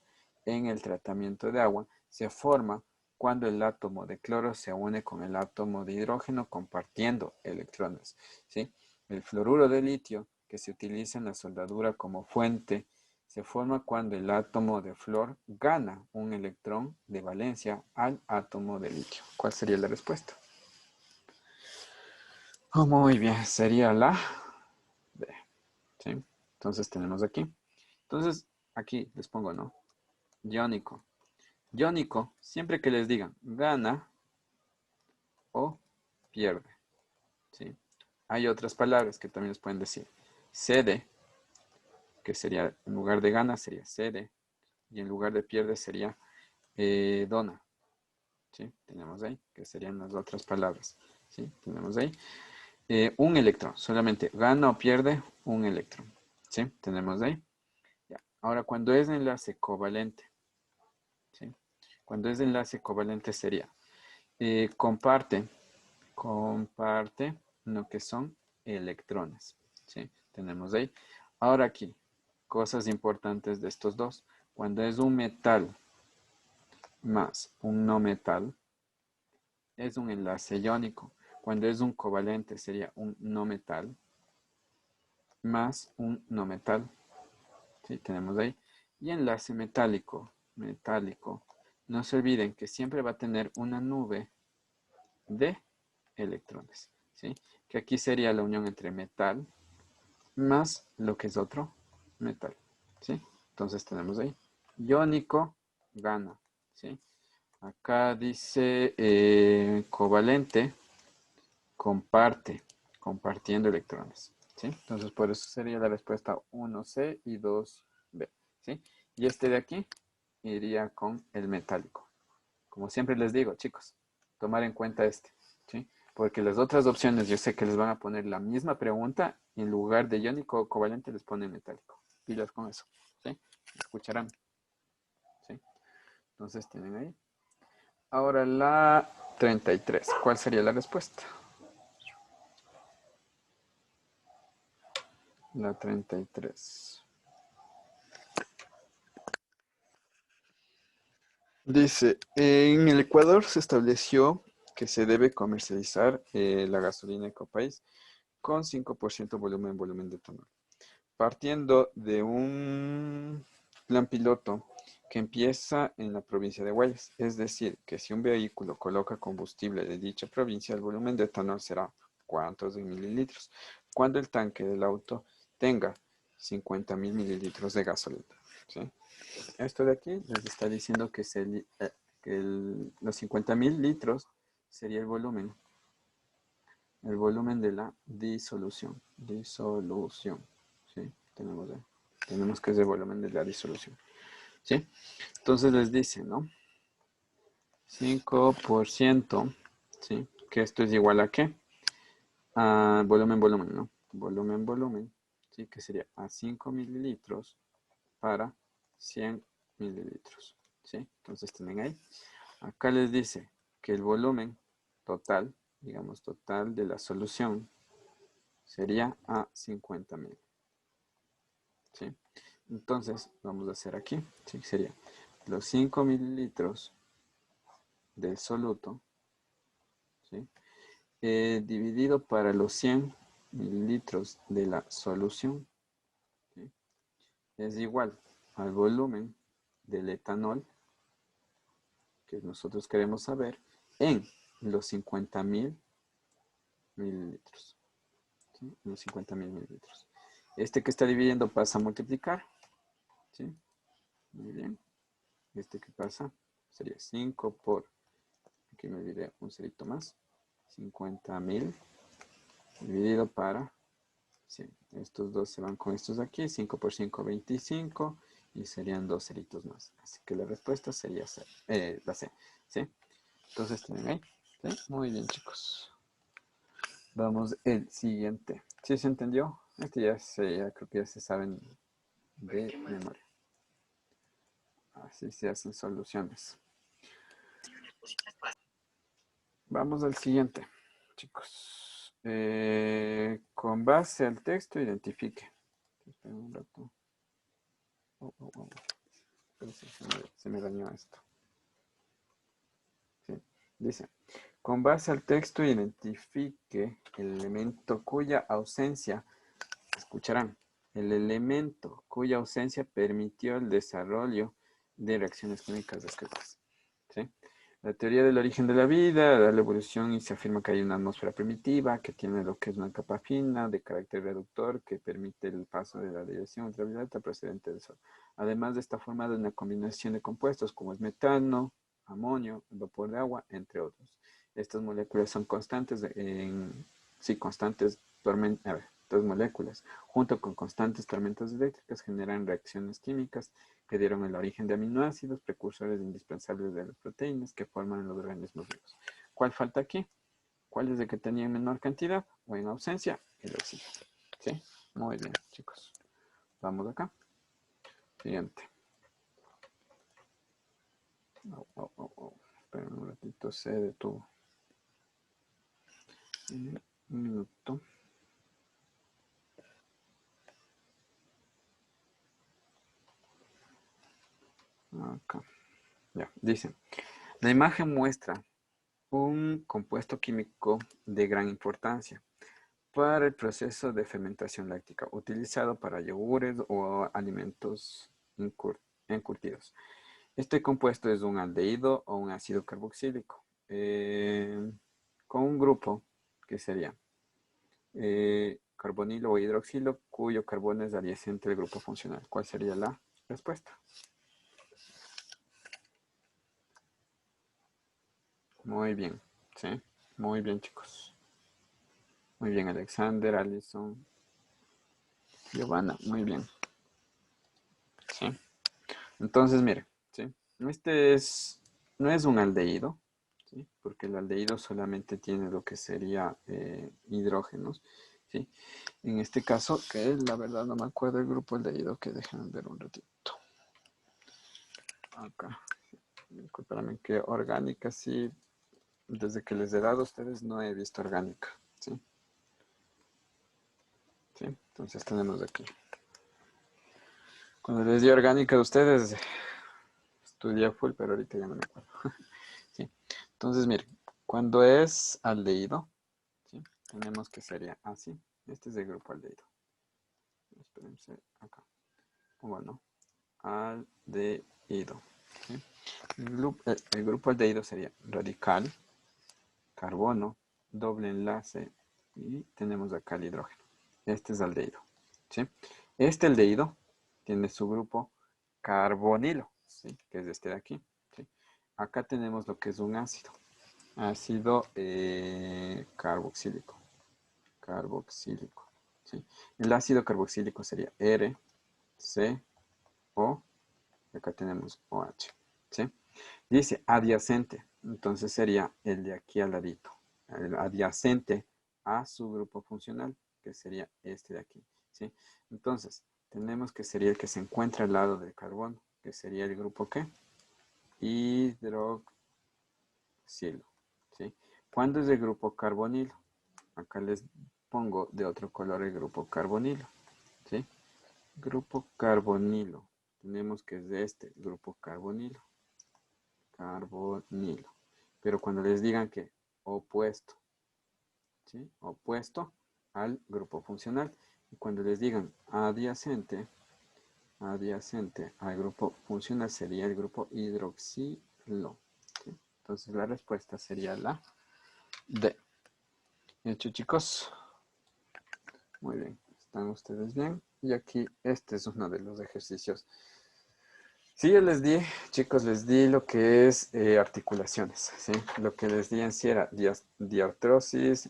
en el tratamiento de agua se forma cuando el átomo de cloro se une con el átomo de hidrógeno compartiendo electrones, ¿sí? El fluoruro de litio que se utiliza en la soldadura como fuente se forma cuando el átomo de flúor gana un electrón de valencia al átomo de litio. ¿Cuál sería la respuesta? Oh, muy bien, sería la B. ¿Sí? Entonces tenemos aquí. Entonces, aquí les pongo, ¿no? Iónico. Iónico, siempre que les digan gana o pierde. ¿Sí? Hay otras palabras que también les pueden decir. Cede, que sería, en lugar de gana, sería cede. Y en lugar de pierde sería dona. ¿Sí? Tenemos ahí, que serían las otras palabras. ¿Sí? Tenemos ahí. Un electrón, solamente gana o pierde un electrón. ¿Sí? Tenemos ahí. Ya. Ahora, cuando es enlace covalente, ¿sí? Cuando es enlace covalente sería comparte lo que son electrones. ¿Sí? Tenemos ahí. Ahora aquí, cosas importantes de estos dos. Cuando es un metal más un no metal, es un enlace iónico. Cuando es un covalente sería un no metal más un no metal. ¿Sí? Tenemos ahí. Y enlace metálico. No se olviden que siempre va a tener una nube de electrones. ¿Sí? Que aquí sería la unión entre metal más lo que es otro metal. ¿Sí? Entonces tenemos ahí. Iónico gana. ¿Sí? Acá dice covalente compartiendo electrones. ¿Sí? Entonces por eso sería la respuesta 1C y 2B. ¿Sí? Y este de aquí iría con el metálico. Como siempre les digo, chicos, tomar en cuenta este. ¿Sí? Porque las otras opciones yo sé que les van a poner la misma pregunta y en lugar de iónico o covalente les ponen metálico. Pilas con eso. ¿Sí? Escucharán. ¿Sí? Entonces tienen ahí. Ahora la 33. ¿Cuál sería la respuesta? La 33. Dice, en el Ecuador se estableció que se debe comercializar la gasolina Ecopaís con 5% volumen de etanol. Partiendo de un plan piloto que empieza en la provincia de Guayas. Es decir, que si un vehículo coloca combustible de dicha provincia, el volumen de etanol será ¿cuántos de mililitros? Cuando el tanque del auto tenga 50.000 mililitros de gasolina. ¿Sí? Esto de aquí les está diciendo que, los 50.000 litros sería el volumen de la disolución. ¿Sí? Tenemos que es el volumen de la disolución. ¿Sí? Entonces les dice, ¿no? 5%, ¿sí? Que esto es igual a ¿qué? A volumen, ¿no? Volumen, ¿sí? Que sería a 5 mililitros para 100 mililitros, ¿sí? Entonces tienen ahí. Acá les dice que el volumen total, digamos total de la solución, sería a 50.000, ¿sí? Entonces vamos a hacer aquí, ¿sí? Sería los 5 mililitros del soluto, ¿sí? Dividido para los 100 mililitros de la solución, ¿sí? Es igual al volumen del etanol que nosotros queremos saber, en los 50.000 mililitros. ¿Sí? En los 50.000 mililitros. Este que está dividiendo pasa a multiplicar. ¿Sí? Muy bien. Este que pasa sería 5 por, aquí me olvidé un cerito más, 50.000 dividido para 100. Estos dos se van con estos de aquí, 5 por 5, 25, y serían dos ceritos más. Así que la respuesta sería C, la C. ¿Sí? Entonces tienen ahí. ¿Sí? Muy bien, chicos. Vamos el siguiente. ¿Sí se entendió? Este ya creo que ya se saben de memoria. Así se hacen soluciones. Vamos al siguiente, chicos. Con base al texto, identifique. Esperen un rato. Se me dañó esto. Sí. Dice, con base al texto, identifique el elemento cuya ausencia, escucharán, el elemento cuya ausencia permitió el desarrollo de reacciones químicas descritas. ¿Sí? La teoría del origen de la vida, da la evolución y se afirma que hay una atmósfera primitiva que tiene lo que es una capa fina de carácter reductor que permite el paso de la radiación ultravioleta procedente del Sol. Además de esta formada una combinación de compuestos como es metano, amonio, vapor de agua, entre otros. Estas moléculas son constantes constantes tormentas. Estas moléculas, junto con constantes tormentas eléctricas, generan reacciones químicas que dieron el origen de aminoácidos, precursores indispensables de las proteínas que forman los organismos vivos. ¿Cuál falta aquí? ¿Cuál es el que tenía en menor cantidad o en ausencia? El oxígeno. ¿Sí? Muy bien, chicos. Vamos acá. Siguiente. Espera un ratito, se detuvo. Un minuto. Acá. Ya, dice. La imagen muestra un compuesto químico de gran importancia para el proceso de fermentación láctica, utilizado para yogures o alimentos encurtidos. Este compuesto es un aldehído o un ácido carboxílico, con un grupo que sería carbonilo o hidroxilo, cuyo carbono es adyacente al grupo funcional. ¿Cuál sería la respuesta? Muy bien, ¿sí? Muy bien, chicos. Muy bien, Alexander, Alison, Giovanna, muy bien. ¿Sí? Entonces, mire, ¿sí? No es un aldehído, ¿sí? Porque el aldehído solamente tiene lo que sería hidrógenos, ¿sí? En este caso, que la verdad no me acuerdo el grupo aldehído, que dejen ver un ratito. Acá. Disculpenme que orgánica, sí. Desde que les he dado a ustedes no he visto orgánica, ¿sí? ¿Sí? Entonces tenemos aquí. Cuando les di orgánica a ustedes, estudié full, pero ahorita ya no me acuerdo. ¿Sí? Entonces, miren, cuando es aldehído, ¿sí? Tenemos que sería así. Este es el grupo aldehído. Espérense acá. Bueno, aldehído. ¿Sí? El grupo aldehído sería radical, carbono, doble enlace y tenemos acá el hidrógeno. Este es aldehído. ¿Sí? Este aldehído tiene su grupo carbonilo, ¿sí? Que es este de aquí. ¿Sí? Acá tenemos lo que es un ácido. Ácido carboxílico. Carboxílico. ¿Sí? El ácido carboxílico sería R, C, O. Y acá tenemos OH. ¿Sí? Dice adyacente. Entonces sería el de aquí al ladito. El adyacente a su grupo funcional, que sería este de aquí. ¿Sí? Entonces, tenemos que sería el que se encuentra al lado del carbono, que sería el grupo ¿qué? Hidroxilo. ¿Sí? ¿Cuándo es el grupo carbonilo? Acá les pongo de otro color el grupo carbonilo. ¿Sí? Grupo carbonilo. Tenemos que es de este, grupo carbonilo. Carbonilo. Pero cuando les digan que opuesto, ¿sí? Opuesto al grupo funcional. Y cuando les digan adyacente al grupo funcional sería el grupo hidroxilo. Entonces la respuesta sería la D. Hecho, chicos. Muy bien. ¿Están ustedes bien? Y aquí, este es uno de los ejercicios. Sí, yo les di, chicos, les di lo que es articulaciones, ¿sí? Lo que les di en sí era diartrosis,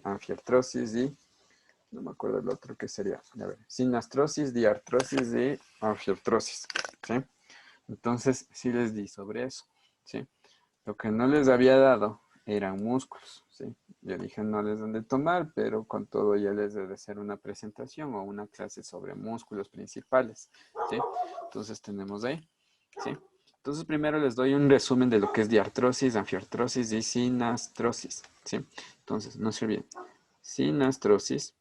anfiartrosis y, no me acuerdo el otro que sería, a ver, sinastrosis, diartrosis y anfiartrosis, ¿sí? Entonces, sí les di sobre eso, ¿sí? Lo que no les había dado eran músculos, ¿sí? Yo dije no les dan de tomar, pero con todo ya les debe hacer una presentación o una clase sobre músculos principales, ¿sí? Entonces tenemos ahí, ¿sí? Entonces primero les doy un resumen de lo que es diartrosis, anfiartrosis y sinastrosis, ¿sí? Entonces, no se olviden, sinastrosis,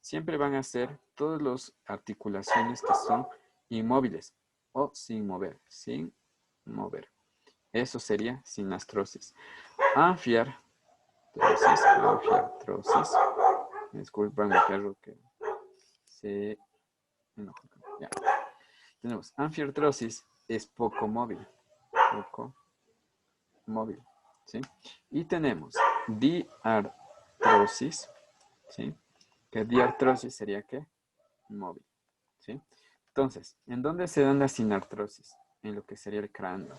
siempre van a ser todas las articulaciones que son inmóviles o sin mover, sin mover. Eso sería sinastrosis. Anfiartrosis. Disculpan el perro que se enojó. Ya. Tenemos anfiartrosis, es poco móvil. Poco móvil. ¿Sí? Y tenemos diartrosis. ¿Sí? Que diartrosis sería ¿qué? Móvil. ¿Sí? Entonces, ¿en dónde se da la sinartrosis? En lo que sería el cráneo.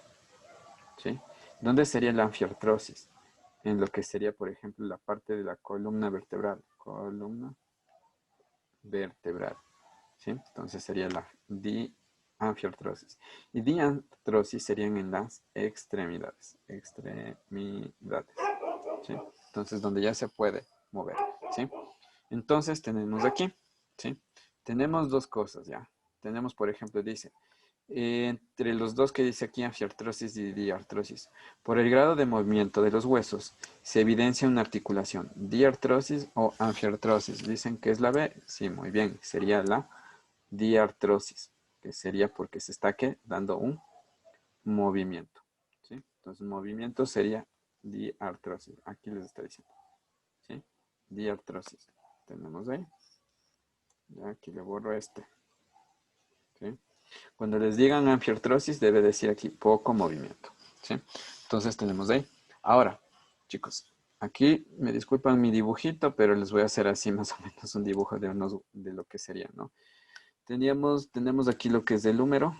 ¿Sí? ¿Dónde sería la anfiartrosis? En lo que sería, por ejemplo, la parte de la columna vertebral. Columna vertebral. ¿Sí? Entonces sería la dianfiartrosis. Y diartrosis serían en las extremidades. Extremidades. ¿Sí? Entonces, donde ya se puede mover. ¿Sí? Entonces, tenemos aquí. ¿Sí? Tenemos dos cosas ya. Tenemos, por ejemplo, dice, entre los dos que dice aquí, anfiartrosis y diartrosis. Por el grado de movimiento de los huesos, se evidencia una articulación, diartrosis o anfiartrosis. Dicen que es la B. Sí, muy bien. Sería la diartrosis, que sería porque se está ¿qué? Dando un movimiento. ¿Sí? Entonces, movimiento sería diartrosis. Aquí les está diciendo. ¿Sí? Diartrosis. Tenemos ahí. Ya aquí le borro este. ¿Sí? Cuando les digan anfiartrosis, debe decir aquí poco movimiento. ¿Sí? Entonces tenemos ahí. Ahora, chicos, aquí me disculpan mi dibujito, pero les voy a hacer así más o menos un dibujo de lo que sería, ¿no? Tenemos aquí lo que es el húmero.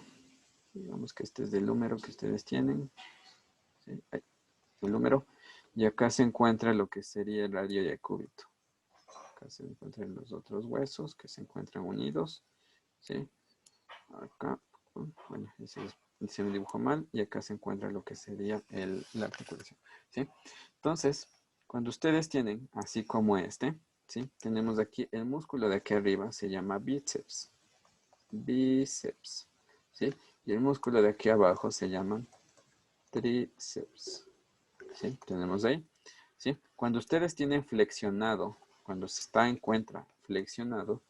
Digamos que este es el húmero que ustedes tienen. ¿Sí? Ahí, el húmero. Y acá se encuentra lo que sería el radio y el cúbito. Acá se encuentran los otros huesos que se encuentran unidos. ¿Sí? Acá, bueno, hice un dibujo mal y acá se encuentra lo que sería la articulación, ¿sí? Entonces, cuando ustedes tienen, así como este, ¿sí? Tenemos aquí el músculo de aquí arriba, se llama bíceps, ¿sí? Y el músculo de aquí abajo se llama tríceps, ¿sí? Tenemos ahí, ¿sí? Cuando ustedes tienen flexionado, cuando se encuentra flexionado,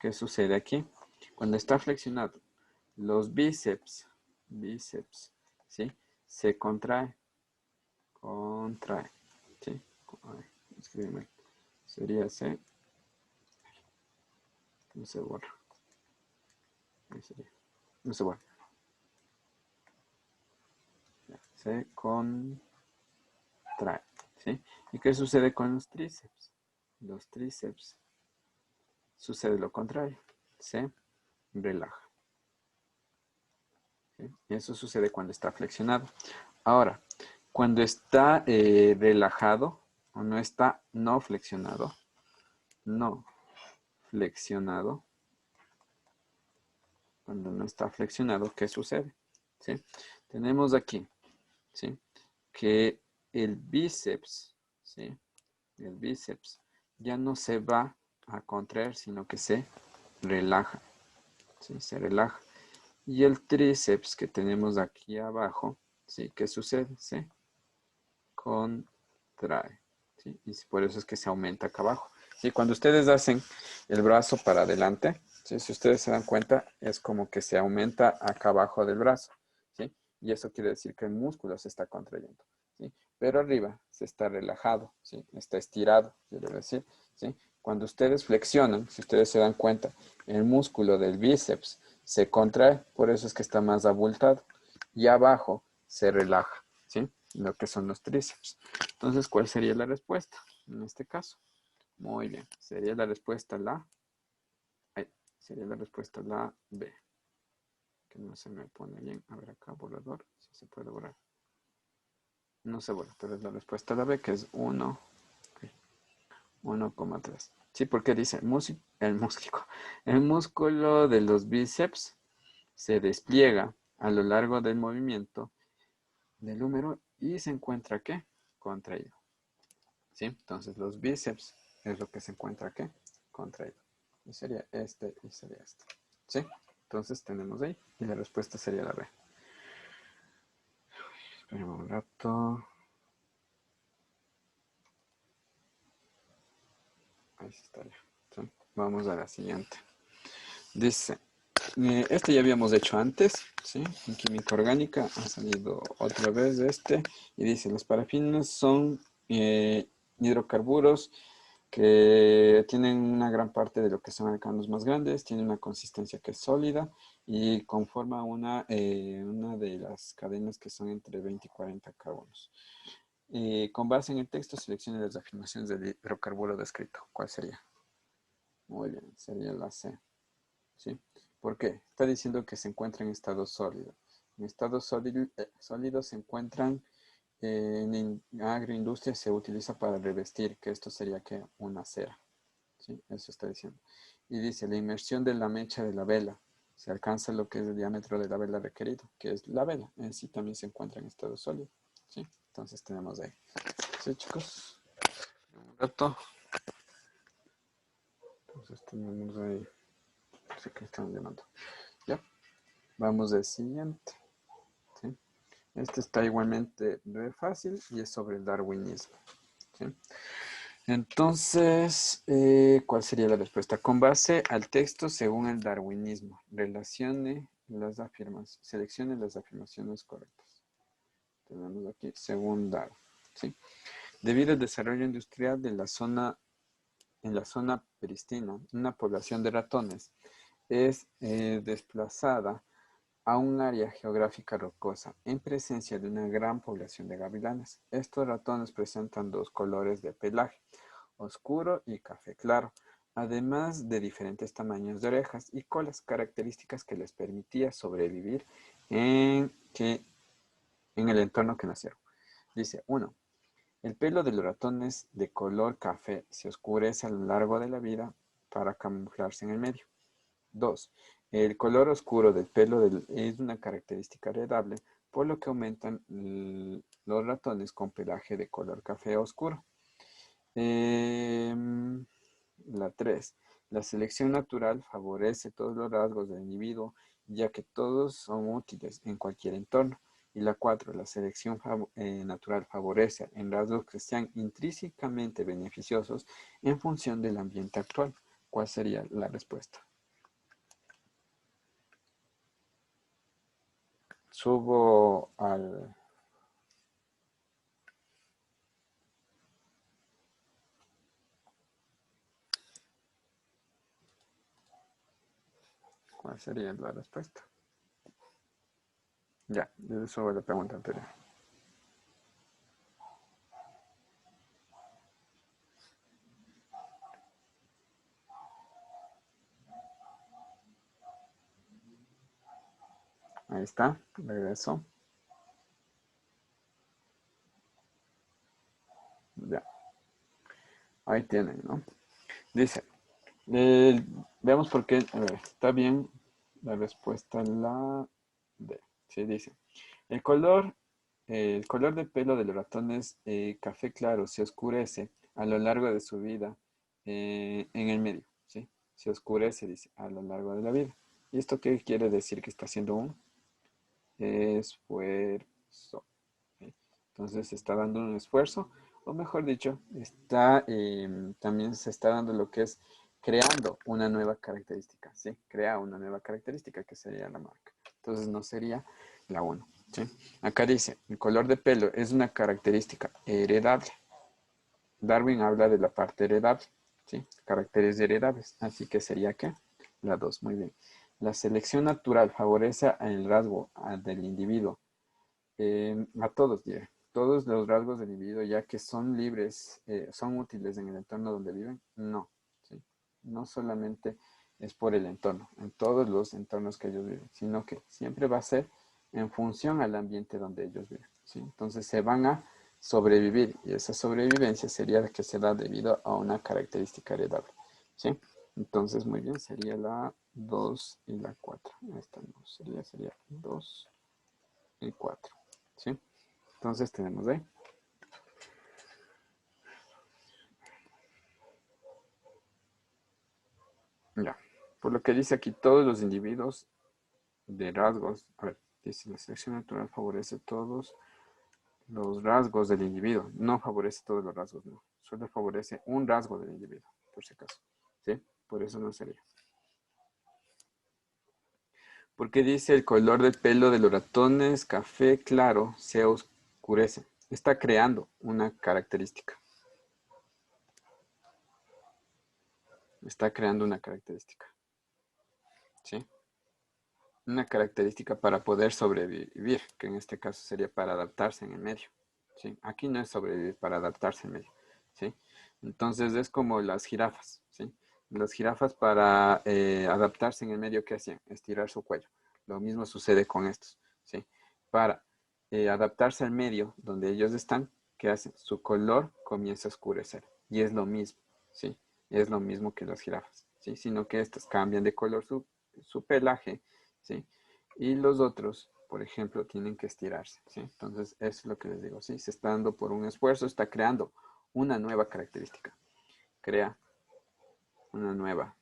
¿qué sucede aquí? Cuando está flexionado, los bíceps, ¿sí? Se contrae, ¿sí? Escríbeme. Sería ese, no se borra. Ahí sería. No se borra. Se contrae, ¿sí? ¿Y qué sucede con los tríceps? Los tríceps sucede lo contrario, se relaja. ¿Sí? Y eso sucede cuando está flexionado. Ahora, cuando está relajado o no está no flexionado, cuando no está flexionado, ¿qué sucede? ¿Sí? Tenemos aquí, ¿sí? Que el bíceps, ¿sí? El bíceps ya no se va a contraer, sino que se relaja, ¿sí? Se relaja. Y el tríceps que tenemos aquí abajo, ¿sí? ¿Qué sucede? Se contrae, ¿sí? Y por eso es que se aumenta acá abajo. ¿Sí? Cuando ustedes hacen el brazo para adelante, ¿sí? Si ustedes se dan cuenta, es como que se aumenta acá abajo del brazo, ¿sí? Y eso quiere decir que el músculo se está contrayendo, ¿sí? Pero arriba se está relajado, ¿sí? Está estirado, quiere decir, ¿sí? Cuando ustedes flexionan, si ustedes se dan cuenta, el músculo del bíceps se contrae, por eso es que está más abultado. Y abajo se relaja, ¿sí? Lo que son los tríceps. Entonces, ¿cuál sería la respuesta en este caso? Muy bien, sería la respuesta sería la respuesta la B. Que no se me pone bien. A ver acá, borrador, si se puede borrar. No se borra, pero es la respuesta la B, que es 1, okay, 1,3. Sí, porque dice el músculo de los bíceps se despliega a lo largo del movimiento del húmero y se encuentra, ¿qué? Contraído. ¿Sí? Entonces los bíceps es lo que se encuentra, ¿qué? Contraído. Y sería este y sería este. ¿Sí? Entonces tenemos ahí y la respuesta sería la B. Esperemos un rato. Ahí estaría. ¿Sí? Vamos a la siguiente. Dice, este ya habíamos hecho antes, ¿sí? En química orgánica ha salido otra vez este. Y dice, los parafinos son hidrocarburos que tienen una gran parte de lo que son alcanos más grandes, tienen una consistencia que es sólida y conforma una de las cadenas que son entre 20 y 40 carbonos. Con base en el texto, seleccione las afirmaciones del hidrocarburo descrito. ¿Cuál sería? Muy bien, sería la C. ¿Sí? ¿Por qué? Está diciendo que se encuentra en estado sólido. En estado sólido se encuentran en agroindustria se utiliza para revestir, que esto sería que una cera. ¿Sí? Eso está diciendo. Y dice, la inmersión de la mecha de la vela. Se alcanza lo que es el diámetro de la vela requerido, que es la vela. En sí también se encuentra en estado sólido. ¿Sí? Entonces tenemos ahí. ¿Sí, chicos? Un rato. Entonces tenemos ahí. No sé qué están llamando. Ya. Vamos al siguiente. ¿Sí? Este está igualmente re fácil y es sobre el darwinismo. ¿Sí? Entonces, ¿cuál sería la respuesta? Con base al texto según el darwinismo, seleccione las afirmaciones correctas. Tenemos aquí, según Darwin. ¿Sí? Debido al desarrollo industrial de en la zona peristina, una población de ratones es desplazada a un área geográfica rocosa en presencia de una gran población de gavilanes. Estos ratones presentan dos colores de pelaje, oscuro y café claro, además de diferentes tamaños de orejas y colas, características que les permitía sobrevivir en el entorno que nacieron. Dice 1. El pelo de los ratones de color café se oscurece a lo largo de la vida para camuflarse en el medio. 2. El color oscuro del pelo es una característica heredable, por lo que aumentan los ratones con pelaje de color café oscuro. La 3. La selección natural favorece todos los rasgos del individuo, ya que todos son útiles en cualquier entorno. Y la 4. La selección natural favorece en rasgos que sean intrínsecamente beneficiosos en función del ambiente actual. ¿Cuál sería la respuesta? Subo al... ¿Cuál sería la respuesta? Ya, yo subo la pregunta anterior. Ahí está, regreso. Ya, ahí tienen, ¿no? Dice, veamos por qué, a ver, está bien la respuesta la D. Sí, dice, el color, el color de pelo de los ratones café claro se oscurece a lo largo de su vida en el medio, ¿sí? Se oscurece, dice, a lo largo de la vida. ¿Y esto qué quiere decir? Que está haciendo un esfuerzo. ¿Sí? Entonces se está dando un esfuerzo, o mejor dicho, también se está dando lo que es creando una nueva característica, ¿sí? Crea una nueva característica que sería la marca. Entonces no sería la 1, ¿sí? Acá dice, el color de pelo es una característica heredable. Darwin habla de la parte heredable, ¿sí? Caracteres heredables, así que sería ¿qué? La 2, muy bien. La selección natural favorece el rasgo del individuo. A todos, diré. Todos los rasgos del individuo, ya que son libres, son útiles en el entorno donde viven. No, ¿sí? No solamente es por el entorno, en todos los entornos que ellos viven, sino que siempre va a ser en función al ambiente donde ellos viven, ¿sí? Entonces se van a sobrevivir y esa sobrevivencia sería la que se da debido a una característica heredable, ¿sí? Entonces, muy bien, sería la 2 y la 4. Esta no sería 2 y 4, ¿sí? Entonces tenemos ahí. Ya. Por lo que dice aquí, todos los individuos de rasgos, a ver, dice la selección natural favorece todos los rasgos del individuo. No favorece todos los rasgos, no. Solo favorece un rasgo del individuo, por si acaso. ¿Sí? Por eso no sería. Porque dice el color del pelo de los ratones café claro se oscurece. Está creando una característica. Está creando una característica. ¿Sí? Una característica para poder sobrevivir, que en este caso sería para adaptarse en el medio. ¿Sí? Aquí no es sobrevivir, para adaptarse en el medio. ¿Sí? Entonces es como las jirafas. ¿Sí? Las jirafas para adaptarse en el medio, ¿qué hacían? Estirar su cuello. Lo mismo sucede con estos. ¿Sí? Para adaptarse al medio donde ellos están, ¿qué hacen? Su color comienza a oscurecer. Y es lo mismo. ¿Sí? Es lo mismo que las jirafas. ¿Sí? Sino que estas cambian de color su pelaje, ¿sí? Y los otros, por ejemplo, tienen que estirarse, ¿sí? Entonces, eso es lo que les digo, ¿sí? Se está dando por un esfuerzo, está creando una nueva característica. Crea una nueva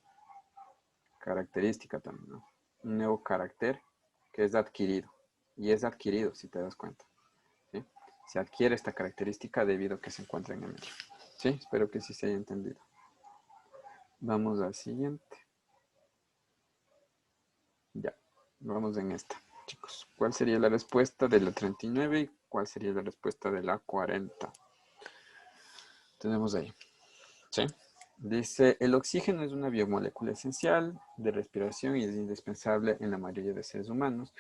característica también, ¿no? Un nuevo carácter que es adquirido. Y es adquirido, si te das cuenta, ¿sí? Se adquiere esta característica debido a que se encuentra en el medio, ¿sí? Espero que sí se haya entendido. Vamos al siguiente. Ya, vamos en esta, chicos. ¿Cuál sería la respuesta de la 39 y cuál sería la respuesta de la 40? Tenemos ahí, ¿sí? Dice, el oxígeno es una biomolécula esencial de respiración y es indispensable en la mayoría de seres humanos.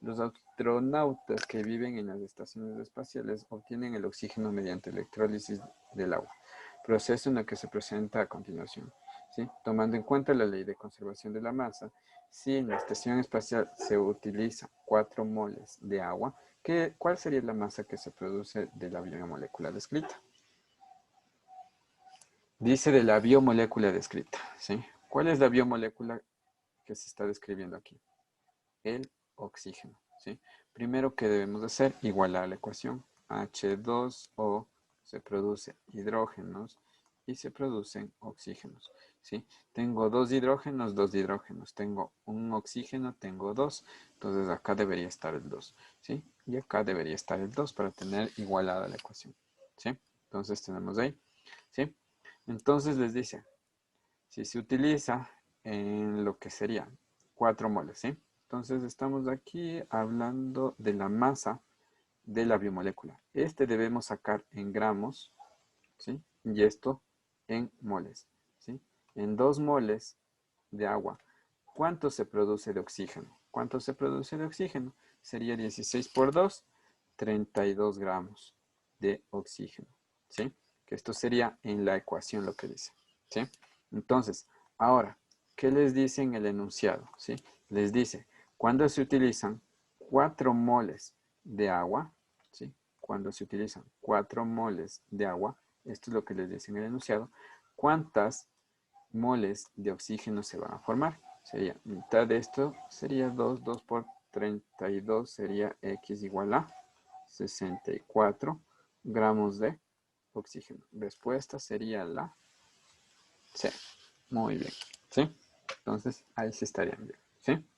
Los astronautas que viven en las estaciones espaciales obtienen el oxígeno mediante electrólisis del agua, proceso en el que se presenta a continuación. ¿Sí? Tomando en cuenta la ley de conservación de la masa, si en la estación espacial se utiliza 4 moles de agua, ¿cuál sería la masa que se produce de la biomolécula descrita? Dice de la biomolécula descrita, ¿sí? ¿Cuál es la biomolécula que se está describiendo aquí? El oxígeno, ¿sí? Primero, ¿qué debemos hacer? Igualar la ecuación. H2O se produce hidrógenos y se producen oxígenos, ¿sí? Tengo dos hidrógenos. Tengo un oxígeno, tengo dos. Entonces acá debería estar el 2, ¿sí? Y acá debería estar el 2 para tener igualada la ecuación, ¿sí? Entonces tenemos ahí, ¿sí? Entonces les dice, si se utiliza en lo que sería 4 moles, ¿sí? Entonces estamos aquí hablando de la masa de la biomolécula. Este debemos sacar en gramos, ¿sí? Y esto en moles, ¿sí? En 2 moles de agua, ¿cuánto se produce de oxígeno? ¿Cuánto se produce de oxígeno? Sería 16 por 2, 32 gramos de oxígeno, ¿sí? Que esto sería en la ecuación lo que dice, ¿sí? Entonces, ahora, ¿qué les dice en el enunciado? ¿Sí? Les dice, cuando se utilizan 4 moles de agua, ¿sí? Cuando se utilizan 4 moles de agua, esto es lo que les dice en el enunciado, ¿cuántas moles de oxígeno se van a formar? Sería mitad de esto, sería 2 por 32 sería X igual a 64 gramos de oxígeno. Respuesta sería la C. Muy bien, ¿sí? Entonces, ahí sí estarían bien, ¿sí?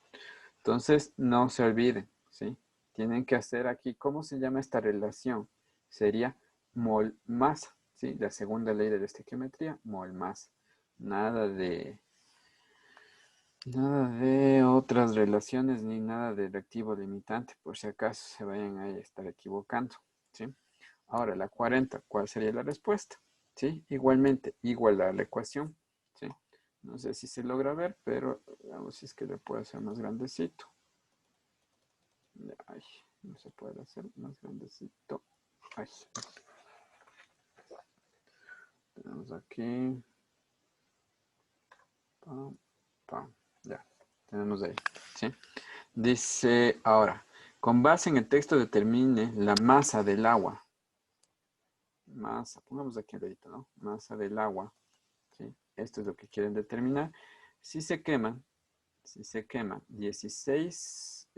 Entonces, no se olviden, ¿sí? Tienen que hacer aquí, ¿cómo se llama esta relación? Sería mol-masa, ¿sí? La segunda ley de la estequiometría, mol-masa. Nada de otras relaciones ni nada de reactivo limitante, por si acaso se vayan a estar equivocando, ¿sí? Ahora, la 40, ¿cuál sería la respuesta? ¿Sí? Igualmente, igualar la ecuación, ¿sí? No sé si se logra ver, pero veamos si es que le puedo hacer más grandecito. Ay, no se puede hacer más grandecito. Ay. Tenemos aquí. Pam, pam. Ya, tenemos ahí. ¿Sí? Dice ahora, con base en el texto determine la masa del agua. Masa, pongamos aquí el dedito, ¿no? Masa del agua. ¿Sí? Esto es lo que quieren determinar. Si se queman 16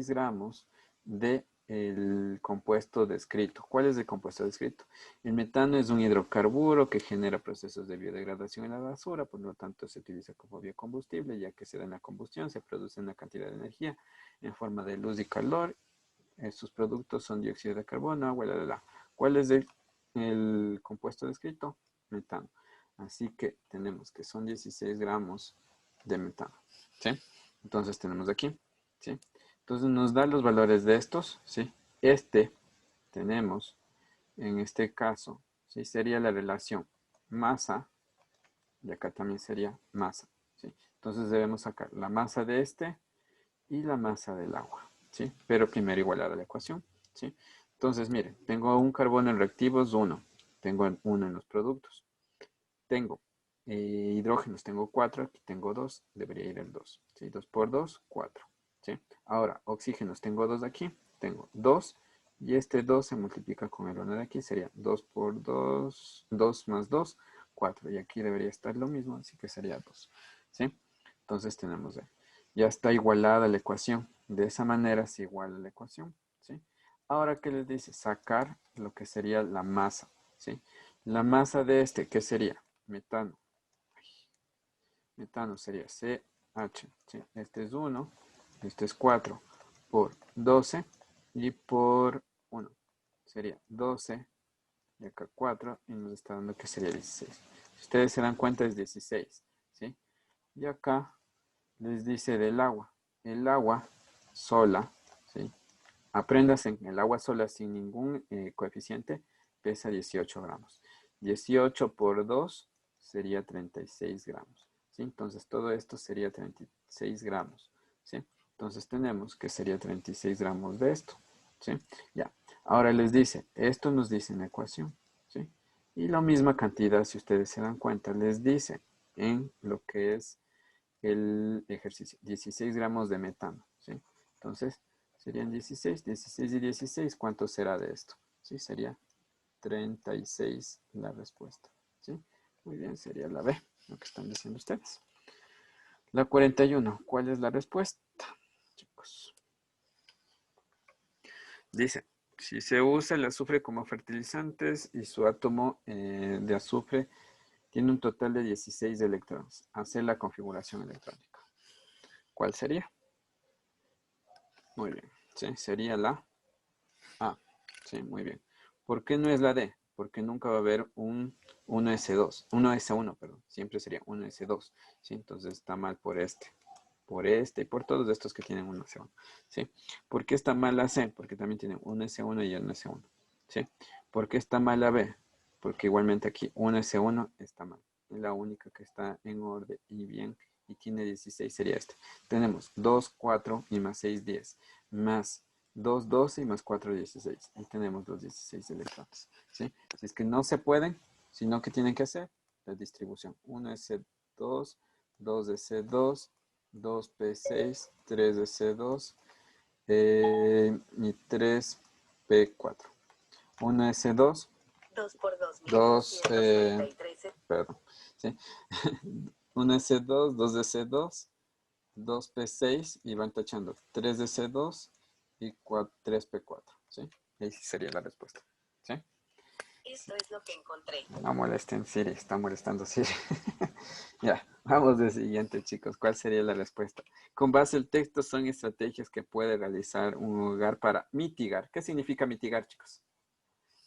gramos de el compuesto descrito. ¿Cuál es el compuesto descrito? El metano es un hidrocarburo que genera procesos de biodegradación en la basura, por lo tanto se utiliza como biocombustible, ya que se da en la combustión, se produce una cantidad de energía en forma de luz y calor. Sus productos son dióxido de carbono, agua, la. ¿Cuál es el compuesto descrito? Metano. Así que tenemos que son 16 gramos de metano. ¿Sí? Entonces tenemos aquí. ¿Sí? Entonces nos da los valores de estos. ¿Sí? Tenemos, en este caso, ¿sí? Sería la relación masa, y acá también sería masa. ¿Sí? Entonces debemos sacar la masa de y la masa del agua. ¿Sí? Pero primero igualar a la ecuación. ¿Sí? Entonces, miren, tengo un carbono en reactivos 1. Tengo 1 en los productos. Tengo hidrógenos, tengo 4, aquí tengo 2, debería ir el 2. ¿Sí? 2 por 2, 4. ¿Sí? Ahora, oxígenos, tengo 2 aquí, tengo 2, y este 2 se multiplica con el 1 de aquí, sería 2 por 2, 2 más 2, 4. Y aquí debería estar lo mismo, así que sería 2. ¿Sí? Entonces tenemos ahí. Ya está igualada la ecuación. De esa manera se iguala la ecuación. ¿Sí? Ahora, ¿qué les dice? Sacar lo que sería la masa. ¿Sí? La masa de ¿qué sería? Metano. Metano sería CH. ¿Sí? Este es 1, este es 4 por 12 y por 1. Sería 12 y acá 4 y nos está dando que sería 16. Si ustedes se dan cuenta es 16. ¿Sí? Y acá les dice del agua. El agua sola, ¿sí? Apréndase, el agua sola sin ningún coeficiente pesa 18 gramos. 18 por 2 sería 36 gramos. ¿Sí? Entonces todo esto sería 36 gramos. ¿Sí? Entonces tenemos que sería 36 gramos de esto. ¿Sí? Ya. Ahora les dice, esto nos dice en la ecuación. ¿Sí? Y la misma cantidad, si ustedes se dan cuenta, les dice en lo que es el ejercicio, 16 gramos de metano. ¿Sí? Entonces, serían 16 y 16, ¿cuánto será de esto? ¿Sí? Sería 36 la respuesta. ¿Sí? Muy bien, sería la B, lo que están diciendo ustedes. La 41, ¿cuál es la respuesta, chicos? Dice, si se usa el azufre como fertilizantes y su átomo de azufre tiene un total de 16 electrones, hacer la configuración electrónica. ¿Cuál sería? Muy bien, ¿sí? Sería la A. Sí, muy bien. ¿Por qué no es la D? Porque nunca va a haber un 1S2, 1S1, perdón. Siempre sería 1S2. ¿Sí? Entonces está mal por y por todos estos que tienen 1S1. ¿Sí? ¿Por qué está mal la C? Porque también tienen 1S1 y 1S1. ¿Sí? ¿Por qué está mal la B? Porque igualmente aquí 1S1 está mal. Es la única que está en orden y bien y tiene 16 sería esta. Tenemos 2, 4 y más 6, 10. Más 2, 12 y más 4, 16. Y tenemos los 16 electrones. ¿Sí? Si es que no se pueden, sino que tienen que hacer la distribución. 1S2, 2S2, 2P6, 3S2 y 3P4. 1S2, 2 por 2, 2, perdón, ¿sí? 1S2, 2S2, 2P6 y van tachando 3DC2 y 3P4, ¿sí? Y sí sería la respuesta, ¿sí? Esto es lo que encontré. No molesten Siri, está molestando Siri. Ya, vamos de siguiente, chicos. ¿Cuál sería la respuesta? Con base al texto son estrategias que puede realizar un hogar para mitigar. ¿Qué significa mitigar, chicos?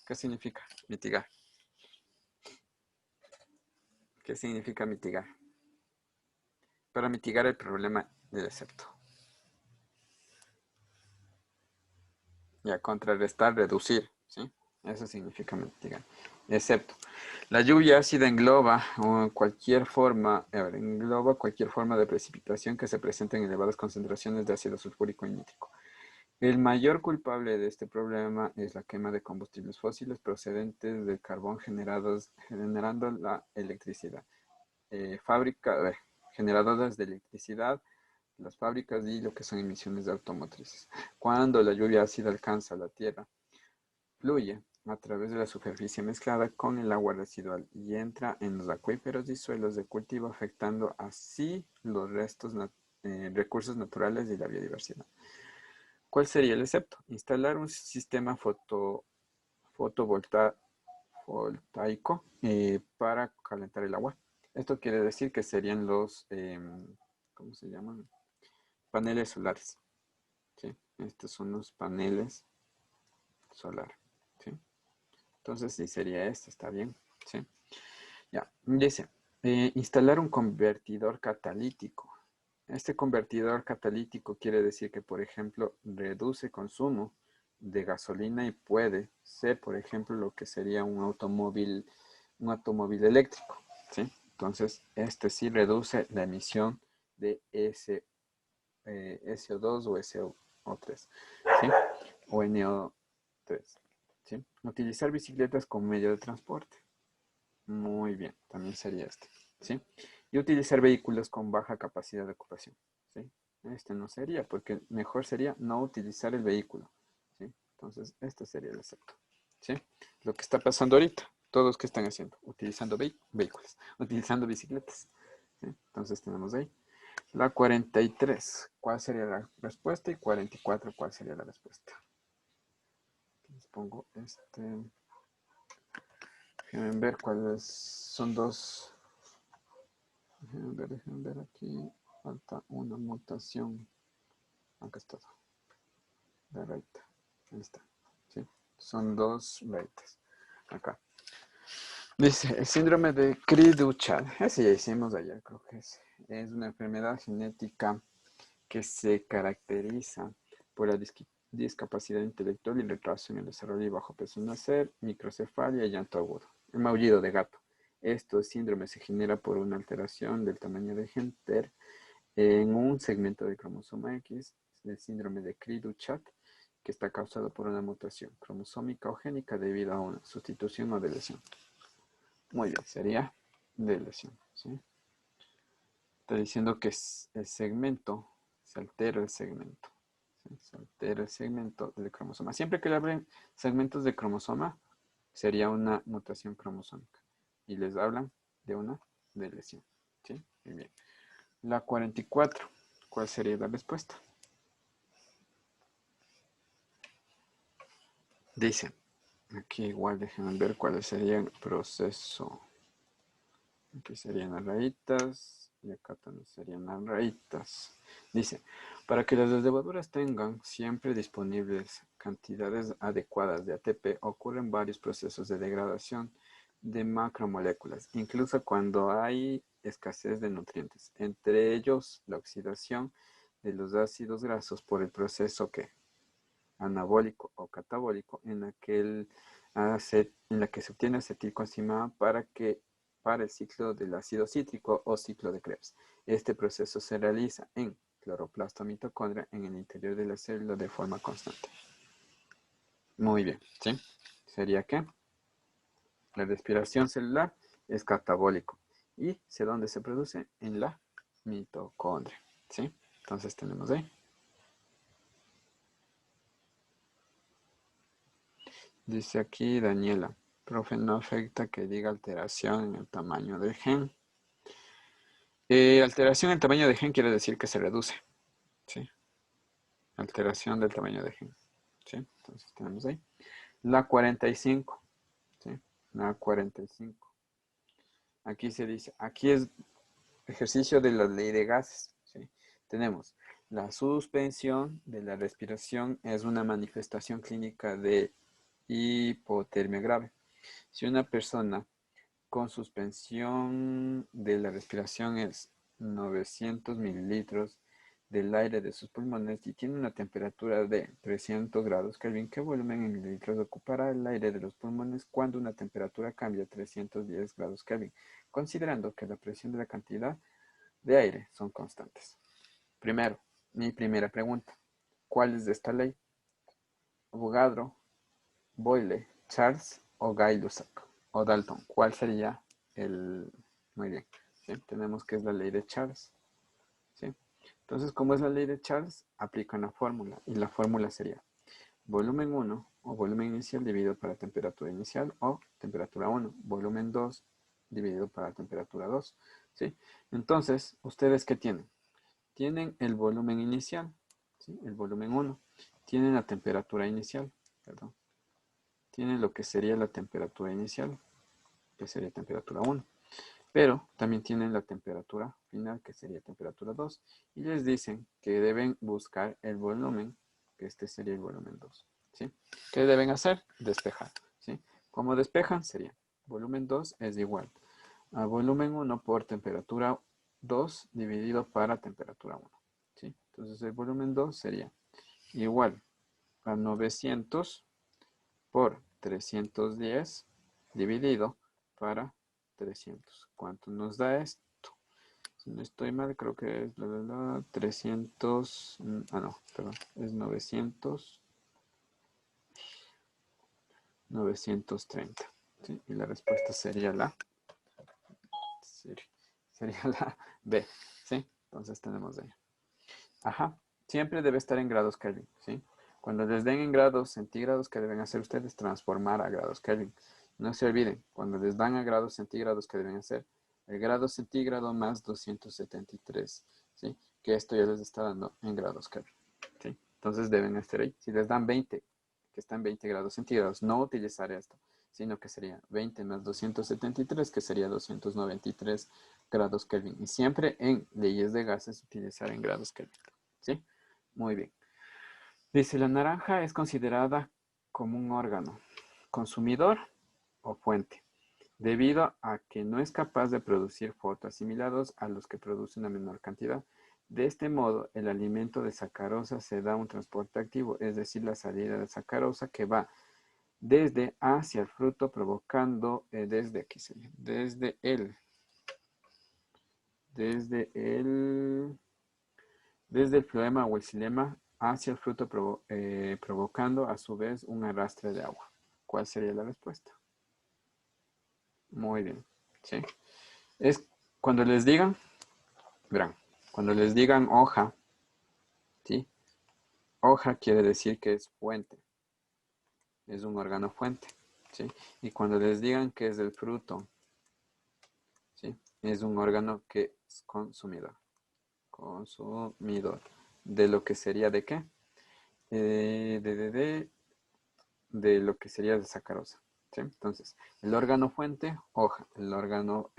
¿Qué significa mitigar? ¿Qué significa mitigar? Para mitigar el problema del excepto. Ya, contrarrestar, reducir, ¿sí? Eso significa mitigar. excepto la lluvia ácida engloba cualquier forma de precipitación que se presente en elevadas concentraciones de ácido sulfúrico y nítrico. El mayor culpable de este problema es la quema de combustibles fósiles procedentes del carbón generando la electricidad. Generadoras de electricidad, las fábricas y lo que son emisiones de automotrices. Cuando la lluvia ácida alcanza la tierra, fluye a través de la superficie mezclada con el agua residual y entra en los acuíferos y suelos de cultivo, afectando así los recursos naturales y la biodiversidad. ¿Cuál sería el excepto? Instalar un sistema fotovoltaico para calentar el agua. Esto quiere decir que serían los, ¿cómo se llaman? Paneles solares. ¿Sí? Estos son los paneles solares. ¿Sí? Entonces sí sería este, está bien. ¿Sí? Ya, dice, instalar un convertidor catalítico. Este convertidor catalítico quiere decir que, por ejemplo, reduce consumo de gasolina y puede ser, por ejemplo, lo que sería un automóvil eléctrico, ¿sí? Entonces, este sí reduce la emisión de SO2 o SO3, ¿sí? O NO3, ¿sí? Utilizar bicicletas como medio de transporte. Muy bien, también sería este, ¿sí? Y utilizar vehículos con baja capacidad de ocupación, ¿sí? Este no sería, porque mejor sería no utilizar el vehículo, ¿sí? Entonces, este sería el excepto, ¿sí? Lo que está pasando ahorita, todos que están haciendo, utilizando vehículos, utilizando bicicletas, ¿sí? Entonces tenemos ahí. La 43, ¿cuál sería la respuesta? Y 44, ¿cuál sería la respuesta? Les pongo este... Déjenme ver cuáles son dos. Déjenme ver aquí. Falta una mutación. Acá está. De raíz. Ahí está. ¿Sí? Son dos raíces. Acá. Dice, el síndrome de Cri-du-Chat. Ese ya hicimos ayer, creo que es. Es una enfermedad genética que se caracteriza por la discapacidad intelectual y retraso en el desarrollo y bajo peso al nacer, microcefalia y llanto agudo. El maullido de gato. Este síndrome se genera por una alteración del tamaño de Hunter en un segmento del cromosoma X, el síndrome de Cri-du-Chat, que está causado por una mutación cromosómica o génica debido a una sustitución o deleción. Muy bien, sería deleción, ¿sí? Está diciendo que el segmento, se altera el segmento. ¿Sí? Se altera el segmento del cromosoma. Siempre que le abren segmentos de cromosoma, sería una mutación cromosómica. Y les hablan de una deleción. ¿Sí? Muy bien. La 44. ¿Cuál sería la respuesta? Dice, aquí igual déjenme ver cuál sería el proceso. Aquí serían las rayitas y acá también serían las rayitas. Dice, para que las levaduras tengan siempre disponibles cantidades adecuadas de ATP, ocurren varios procesos de degradación de macromoléculas, incluso cuando hay escasez de nutrientes, entre ellos la oxidación de los ácidos grasos por el proceso que anabólico o catabólico en la que se obtiene acetilcoenzima para el ciclo del ácido cítrico o ciclo de Krebs. Este proceso se realiza en cloroplasto mitocondria en el interior de la célula de forma constante. Muy bien, ¿sí? ¿Sería qué? La respiración celular es catabólico. ¿Y dónde se produce? En la mitocondria, ¿sí? Entonces tenemos ahí. Dice aquí Daniela, profe, no afecta que diga alteración en el tamaño del gen. Alteración en el tamaño de gen quiere decir que se reduce, ¿sí? Alteración del tamaño de gen, ¿sí? Entonces tenemos ahí. La 45, ¿sí? La 45. Aquí se dice, aquí es ejercicio de la ley de gases, ¿sí? Tenemos la suspensión de la respiración es una manifestación clínica de hipotermia grave. Si una persona con suspensión de la respiración es 900 mililitros del aire de sus pulmones y tiene una temperatura de 300 grados Kelvin, ¿qué volumen en mililitros ocupará el aire de los pulmones cuando una temperatura cambia a 310 grados Kelvin, considerando que la presión de la cantidad de aire son constantes? Primero, mi primera pregunta, ¿cuál es de esta ley? Avogadro, Boyle, Charles o Gay-Lussac o Dalton. ¿Cuál sería el...? Muy bien, ¿sí? Tenemos que es la ley de Charles, ¿sí? Entonces, como es la ley de Charles, aplica una fórmula y la fórmula sería volumen 1 o volumen inicial dividido para temperatura inicial o temperatura 1, volumen 2 dividido para temperatura 2, ¿sí? Entonces, ¿ustedes qué tienen? Tienen el volumen inicial, ¿sí? El volumen 1, tienen la temperatura inicial, perdón, tienen lo que sería la temperatura inicial, que sería temperatura 1. Pero también tienen la temperatura final, que sería temperatura 2. Y les dicen que deben buscar el volumen, que este sería el volumen 2. ¿Sí? ¿Qué deben hacer? Despejar. ¿Sí? Como despejan, sería volumen 2 es igual a volumen 1 por temperatura 2 dividido para temperatura 1. ¿Sí? Entonces el volumen 2 sería igual a 900 por 310 dividido para 300. ¿Cuánto nos da esto? Si no estoy mal, creo que es 300. No, perdón. Es 930. ¿Sí? Y la respuesta sería sería la B. ¿Sí? Entonces tenemos ahí. Ajá. Siempre debe estar en grados Kelvin. ¿Sí? Cuando les den en grados centígrados, ¿qué deben hacer ustedes? Transformar a grados Kelvin. No se olviden, cuando les dan a grados centígrados, ¿qué deben hacer? El grado centígrado más 273, ¿sí? Que esto ya les está dando en grados Kelvin, ¿sí? Entonces deben estar ahí. Si les dan 20, que está en 20 grados centígrados, no utilizar esto, sino que sería 20 más 273, que sería 293 grados Kelvin. Y siempre en leyes de gases utilizar en grados Kelvin, ¿sí? Muy bien. Dice, la naranja es considerada como un órgano consumidor o fuente, debido a que no es capaz de producir fotoasimilados a los que produce una menor cantidad. De este modo, el alimento de sacarosa se da un transporte activo, es decir, la salida de sacarosa que va desde hacia el fruto provocando, desde aquí sería, desde el floema o el xilema hacia el fruto provocando a su vez un arrastre de agua. ¿Cuál sería la respuesta? Muy bien, ¿sí? Es cuando les digan, verán, cuando les digan hoja, ¿sí? Hoja quiere decir que es fuente, es un órgano fuente, ¿sí? Y cuando les digan que es del fruto, ¿sí? Es un órgano que es consumidor, consumidor, de lo que sería de qué? De lo que sería de sacarosa, ¿sí? Entonces, el órgano fuente, hoja, el órgano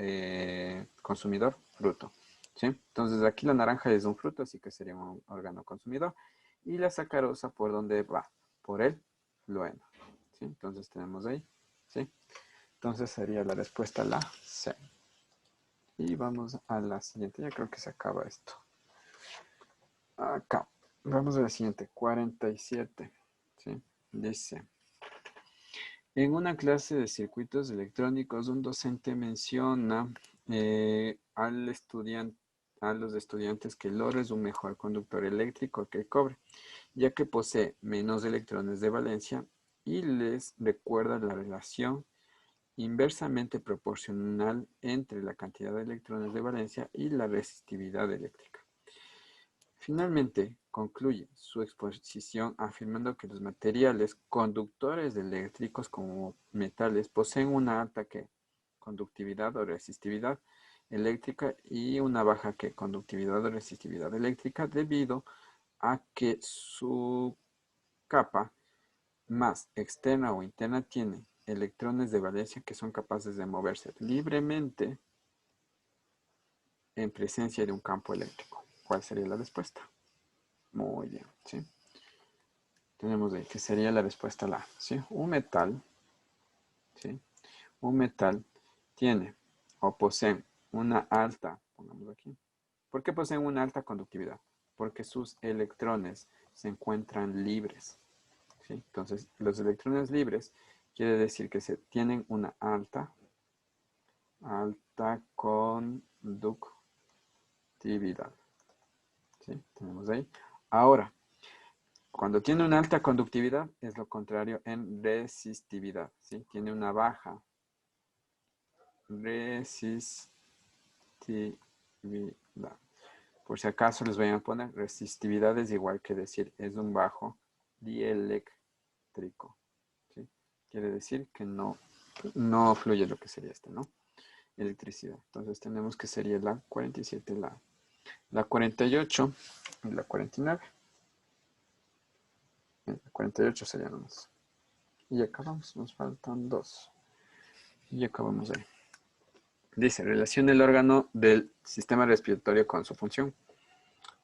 consumidor, fruto, ¿sí? Entonces, aquí la naranja es un fruto, así que sería un órgano consumidor. Y la sacarosa, ¿por dónde va? Por el floema, ¿sí? Entonces, tenemos ahí, ¿sí? Entonces, sería la respuesta la C. Y vamos a la siguiente, ya creo que se acaba esto. Acá, vamos a la siguiente, 47, ¿sí? Dice... En una clase de circuitos electrónicos, un docente menciona a los estudiantes que el oro es un mejor conductor eléctrico que el cobre, ya que posee menos electrones de valencia y les recuerda la relación inversamente proporcional entre la cantidad de electrones de valencia y la resistividad eléctrica. Finalmente, concluye su exposición afirmando que los materiales conductores eléctricos como metales poseen una alta conductividad o resistividad eléctrica y una baja conductividad o resistividad eléctrica debido a que su capa más externa o interna tiene electrones de valencia que son capaces de moverse libremente en presencia de un campo eléctrico. ¿Cuál sería la respuesta? Muy bien, ¿sí? Tenemos ahí que sería la respuesta a la A, ¿sí? Un metal, ¿sí? Un metal tiene o posee una alta, pongamos aquí. ¿Por qué poseen una alta conductividad? Porque sus electrones se encuentran libres. ¿Sí? Entonces, los electrones libres quiere decir que se tienen una alta conductividad. ¿Sí? Tenemos ahí. Ahora, cuando tiene una alta conductividad es lo contrario en resistividad. ¿Sí? Tiene una baja resistividad. Por si acaso les voy a poner resistividad es igual que decir es un bajo dieléctrico. ¿Sí? Quiere decir que no fluye lo que sería ¿no? Electricidad. Entonces tenemos que sería la 47, la 48 y la 49. La 48 sería nomás. Y acabamos, nos faltan 2. Y acabamos ahí. Dice, relaciona el órgano del sistema respiratorio con su función.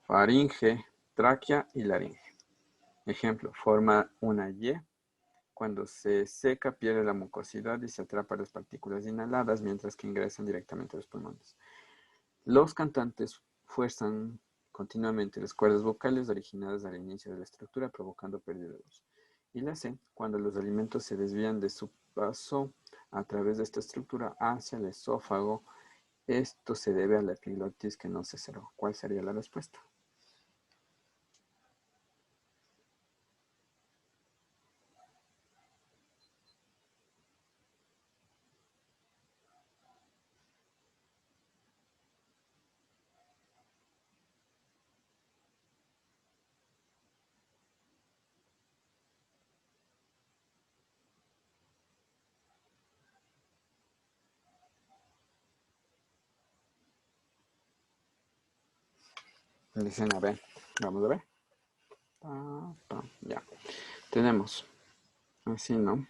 Faringe, tráquea y laringe. Ejemplo, forma una Y. Cuando se seca pierde la mucosidad y se atrapa las partículas inhaladas mientras que ingresan directamente a los pulmones. Los cantantes fuerzan continuamente las cuerdas vocales originadas al inicio de la estructura provocando pérdida de voz. Y la C, cuando los alimentos se desvían de su paso a través de esta estructura hacia el esófago, esto se debe a la epiglotis que no se cerró. ¿Cuál sería la respuesta? Dicen a ver, vamos a ver. Ya, tenemos así, ¿no?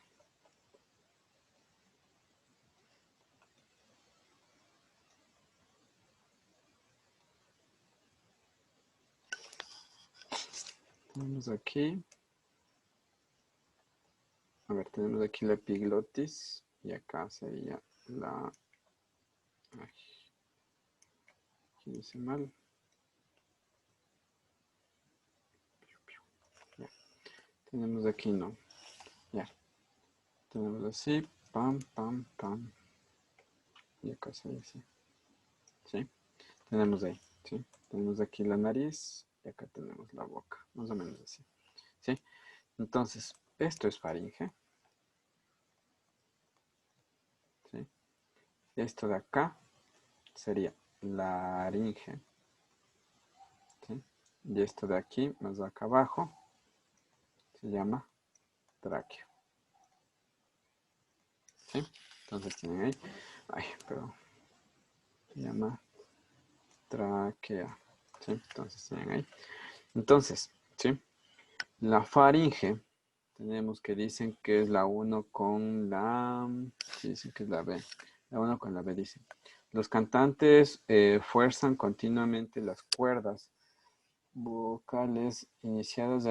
Tenemos aquí, a ver, tenemos aquí la epiglotis y acá sería la, ay, aquí dice mal. Ya. Tenemos aquí, ¿no? Ya. Tenemos así, pam, pam, pam. Y acá sería así. ¿Sí? Tenemos ahí, ¿sí? Tenemos aquí la nariz y acá tenemos la boca, más o menos así. ¿Sí? Entonces, esto es faringe. ¿Sí? Esto de acá sería laringe. ¿Sí? Y esto de aquí, más acá abajo, se llama tráqueo. ¿Sí? Entonces tienen ahí, ay, perdón, se llama tráquea. ¿Sí? Entonces tienen ahí. Entonces, ¿sí? La faringe, tenemos que dicen que es la 1 con la, sí, dicen que es la B, la 1 con la B dicen. Los cantantes fuerzan continuamente las cuerdas vocales iniciadas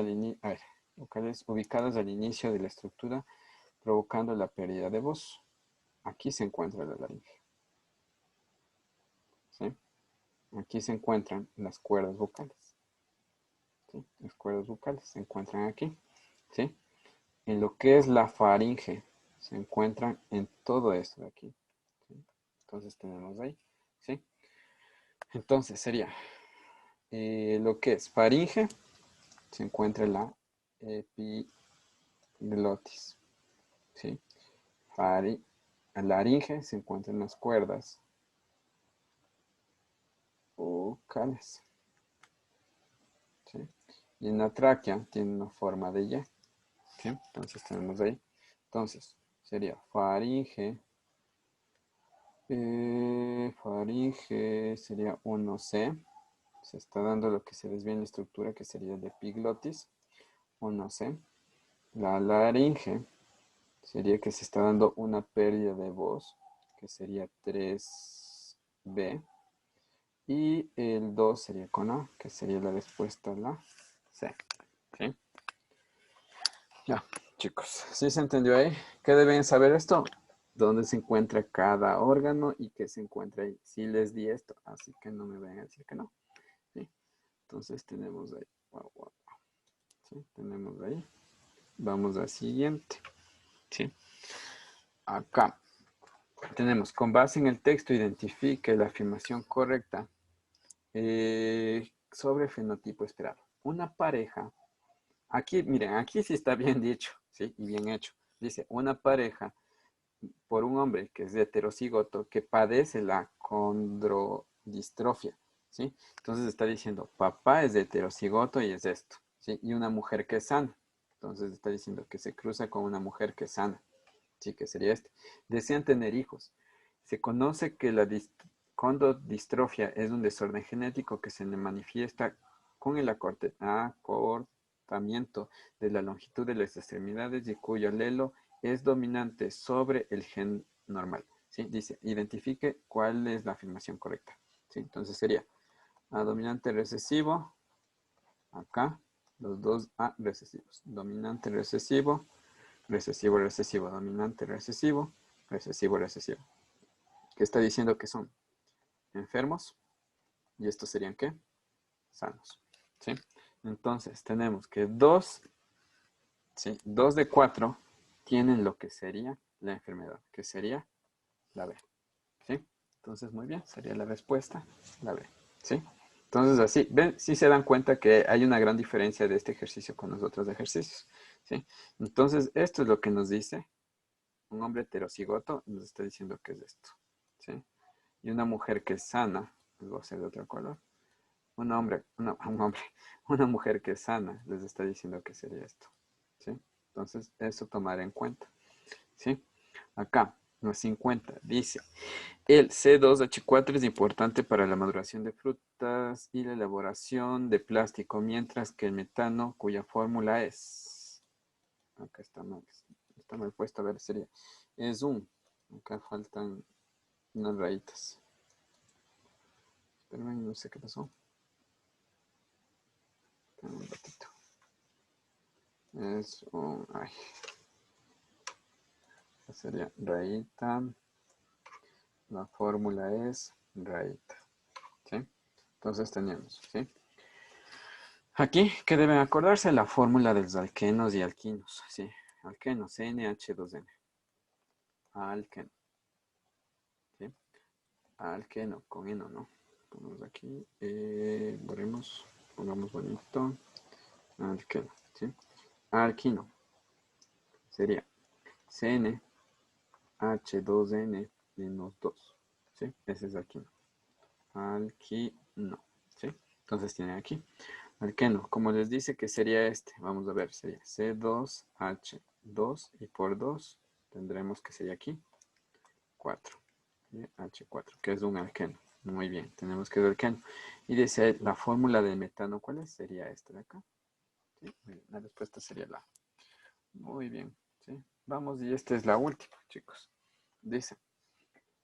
vocales ubicadas al inicio de la estructura, provocando la pérdida de voz. Aquí se encuentra la laringe. ¿Sí? Aquí se encuentran las cuerdas vocales. ¿Sí? Las cuerdas vocales se encuentran aquí. ¿Sí? En lo que es la faringe, se encuentran en todo esto de aquí. ¿Sí? Entonces tenemos ahí. ¿Sí? Entonces sería lo que es faringe, se encuentra en la epiglotis. ¿Sí? Laringe se encuentra en las cuerdas vocales. ¿Sí? Y en la tráquea tiene una forma de Y. ¿Sí? Entonces tenemos ahí. Entonces sería faringe. Faringe sería 1C. Se está dando lo que se desvía en la estructura, que sería el epiglotis. 1C. La laringe sería que se está dando una pérdida de voz, que sería 3B. Y el 2 sería con A, que sería la respuesta a la C. ¿Sí? Ya, chicos, ¿sí se entendió ahí? ¿Qué deben saber esto? Dónde se encuentra cada órgano y qué se encuentra ahí. Sí les di esto, así que no me vayan a decir que no. ¿Sí? Entonces tenemos ahí. Wow, wow. ¿Sí? Tenemos ahí. Vamos al siguiente. ¿Sí? Acá tenemos, con base en el texto, identifique la afirmación correcta sobre fenotipo esperado. Una pareja, aquí, miren, aquí sí está bien dicho, ¿sí? Y bien hecho. Dice, una pareja por un hombre que es heterocigoto que padece la condrodistrofia, ¿sí? Entonces está diciendo, papá es de heterocigoto y es esto, ¿sí? Y una mujer que es sana. Entonces está diciendo que se cruza con una mujer que es sana, ¿sí? Que sería este. Desean tener hijos. Se conoce que la condrodistrofia es un desorden genético que se manifiesta con el acortamiento de la longitud de las extremidades y cuyo alelo es dominante sobre el gen normal. ¿Sí? Dice, identifique cuál es la afirmación correcta. ¿Sí? Entonces sería A dominante recesivo, acá, los dos A recesivos. Dominante recesivo, recesivo, recesivo, dominante recesivo, recesivo, recesivo. ¿Qué está diciendo que son? Enfermos. ¿Y estos serían qué? Sanos. ¿Sí? Entonces tenemos que 2, ¿sí? 2 de 4 tienen lo que sería la enfermedad, que sería la B. ¿Sí? Entonces, muy bien, sería la respuesta, la B. ¿Sí? Entonces, así, ven, sí se dan cuenta que hay una gran diferencia de este ejercicio con los otros ejercicios. ¿Sí? Entonces, esto es lo que nos dice un hombre heterocigoto, nos está diciendo que es esto. ¿Sí? Y una mujer que es sana, les voy a hacer de otro color. Una mujer que es sana, les está diciendo que sería esto. ¿Sí? Entonces, eso tomar en cuenta. ¿Sí? Acá, los 50, dice, el C2H4 es importante para la maduración de frutas y la elaboración de plástico, mientras que el metano, cuya fórmula es, acá está mal puesto, a ver, sería, es acá faltan unas rayitas. Espérame, no sé qué pasó. Un ratito. Es un, ay, sería rayita, la fórmula es rayita, ¿sí? Entonces tenemos, ¿sí? Aquí, ¿qué deben acordarse? La fórmula de los alquenos y alquinos, ¿sí? Alquenos, NH2N. Alqueno, ¿sí? Alqueno, con eno, ¿no? Ponemos aquí, borremos, pongamos bonito. Alqueno, ¿sí? Alquino sería CnH2n menos 2, ¿sí? Ese es alquino. Alquino, ¿sí? Entonces tiene aquí. Alqueno, como les dice que sería este, vamos a ver, sería C2H2 y por 2 tendremos que sería aquí 4, H4, que es un alqueno. Muy bien, tenemos que es alqueno. Y dice la fórmula de metano, ¿cuál es? Sería esta de acá. ¿Sí? La respuesta sería la. Muy bien, ¿sí? Vamos, y esta es la última, chicos. Dice,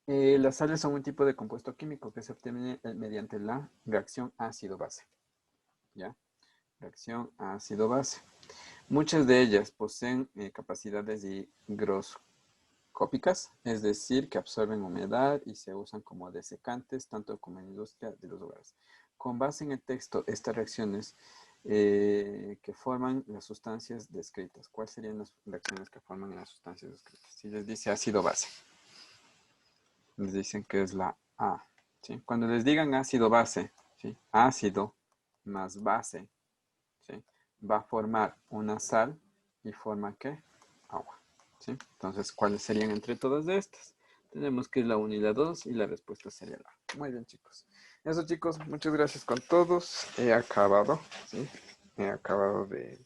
las sales son un tipo de compuesto químico que se obtiene mediante la reacción ácido-base. ¿Ya? Reacción ácido-base. Muchas de ellas poseen capacidades higroscópicas, es decir, que absorben humedad y se usan como desecantes, tanto como en la industria de los hogares. Con base en el texto, estas reacciones que forman las sustancias descritas. ¿Cuáles serían las reacciones que forman las sustancias descritas? Si les dice ácido-base, les dicen que es la A. ¿Sí? Cuando les digan ácido-base, ¿sí? Ácido más base, ¿sí? Va a formar una sal y forma ¿qué? Agua. ¿Sí? Entonces, ¿cuáles serían entre todas estas? Tenemos que es la 1 y la 2 y la respuesta sería la A. Muy bien, chicos. Eso, chicos, muchas gracias con todos. He acabado, ¿sí? He acabado de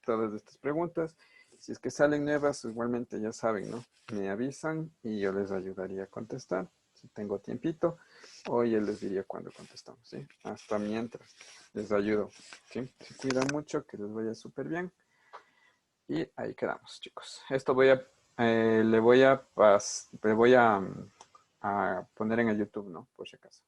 todas estas preguntas. Si es que salen nuevas, igualmente ya saben, ¿no? Me avisan y yo les ayudaría a contestar. Si tengo tiempito, o ya les diría cuándo contestamos, ¿sí? Hasta mientras les ayudo, ¿sí? Se cuidan mucho, que les vaya súper bien. Y ahí quedamos, chicos. Esto le voy a poner en el YouTube, ¿no? Por si acaso.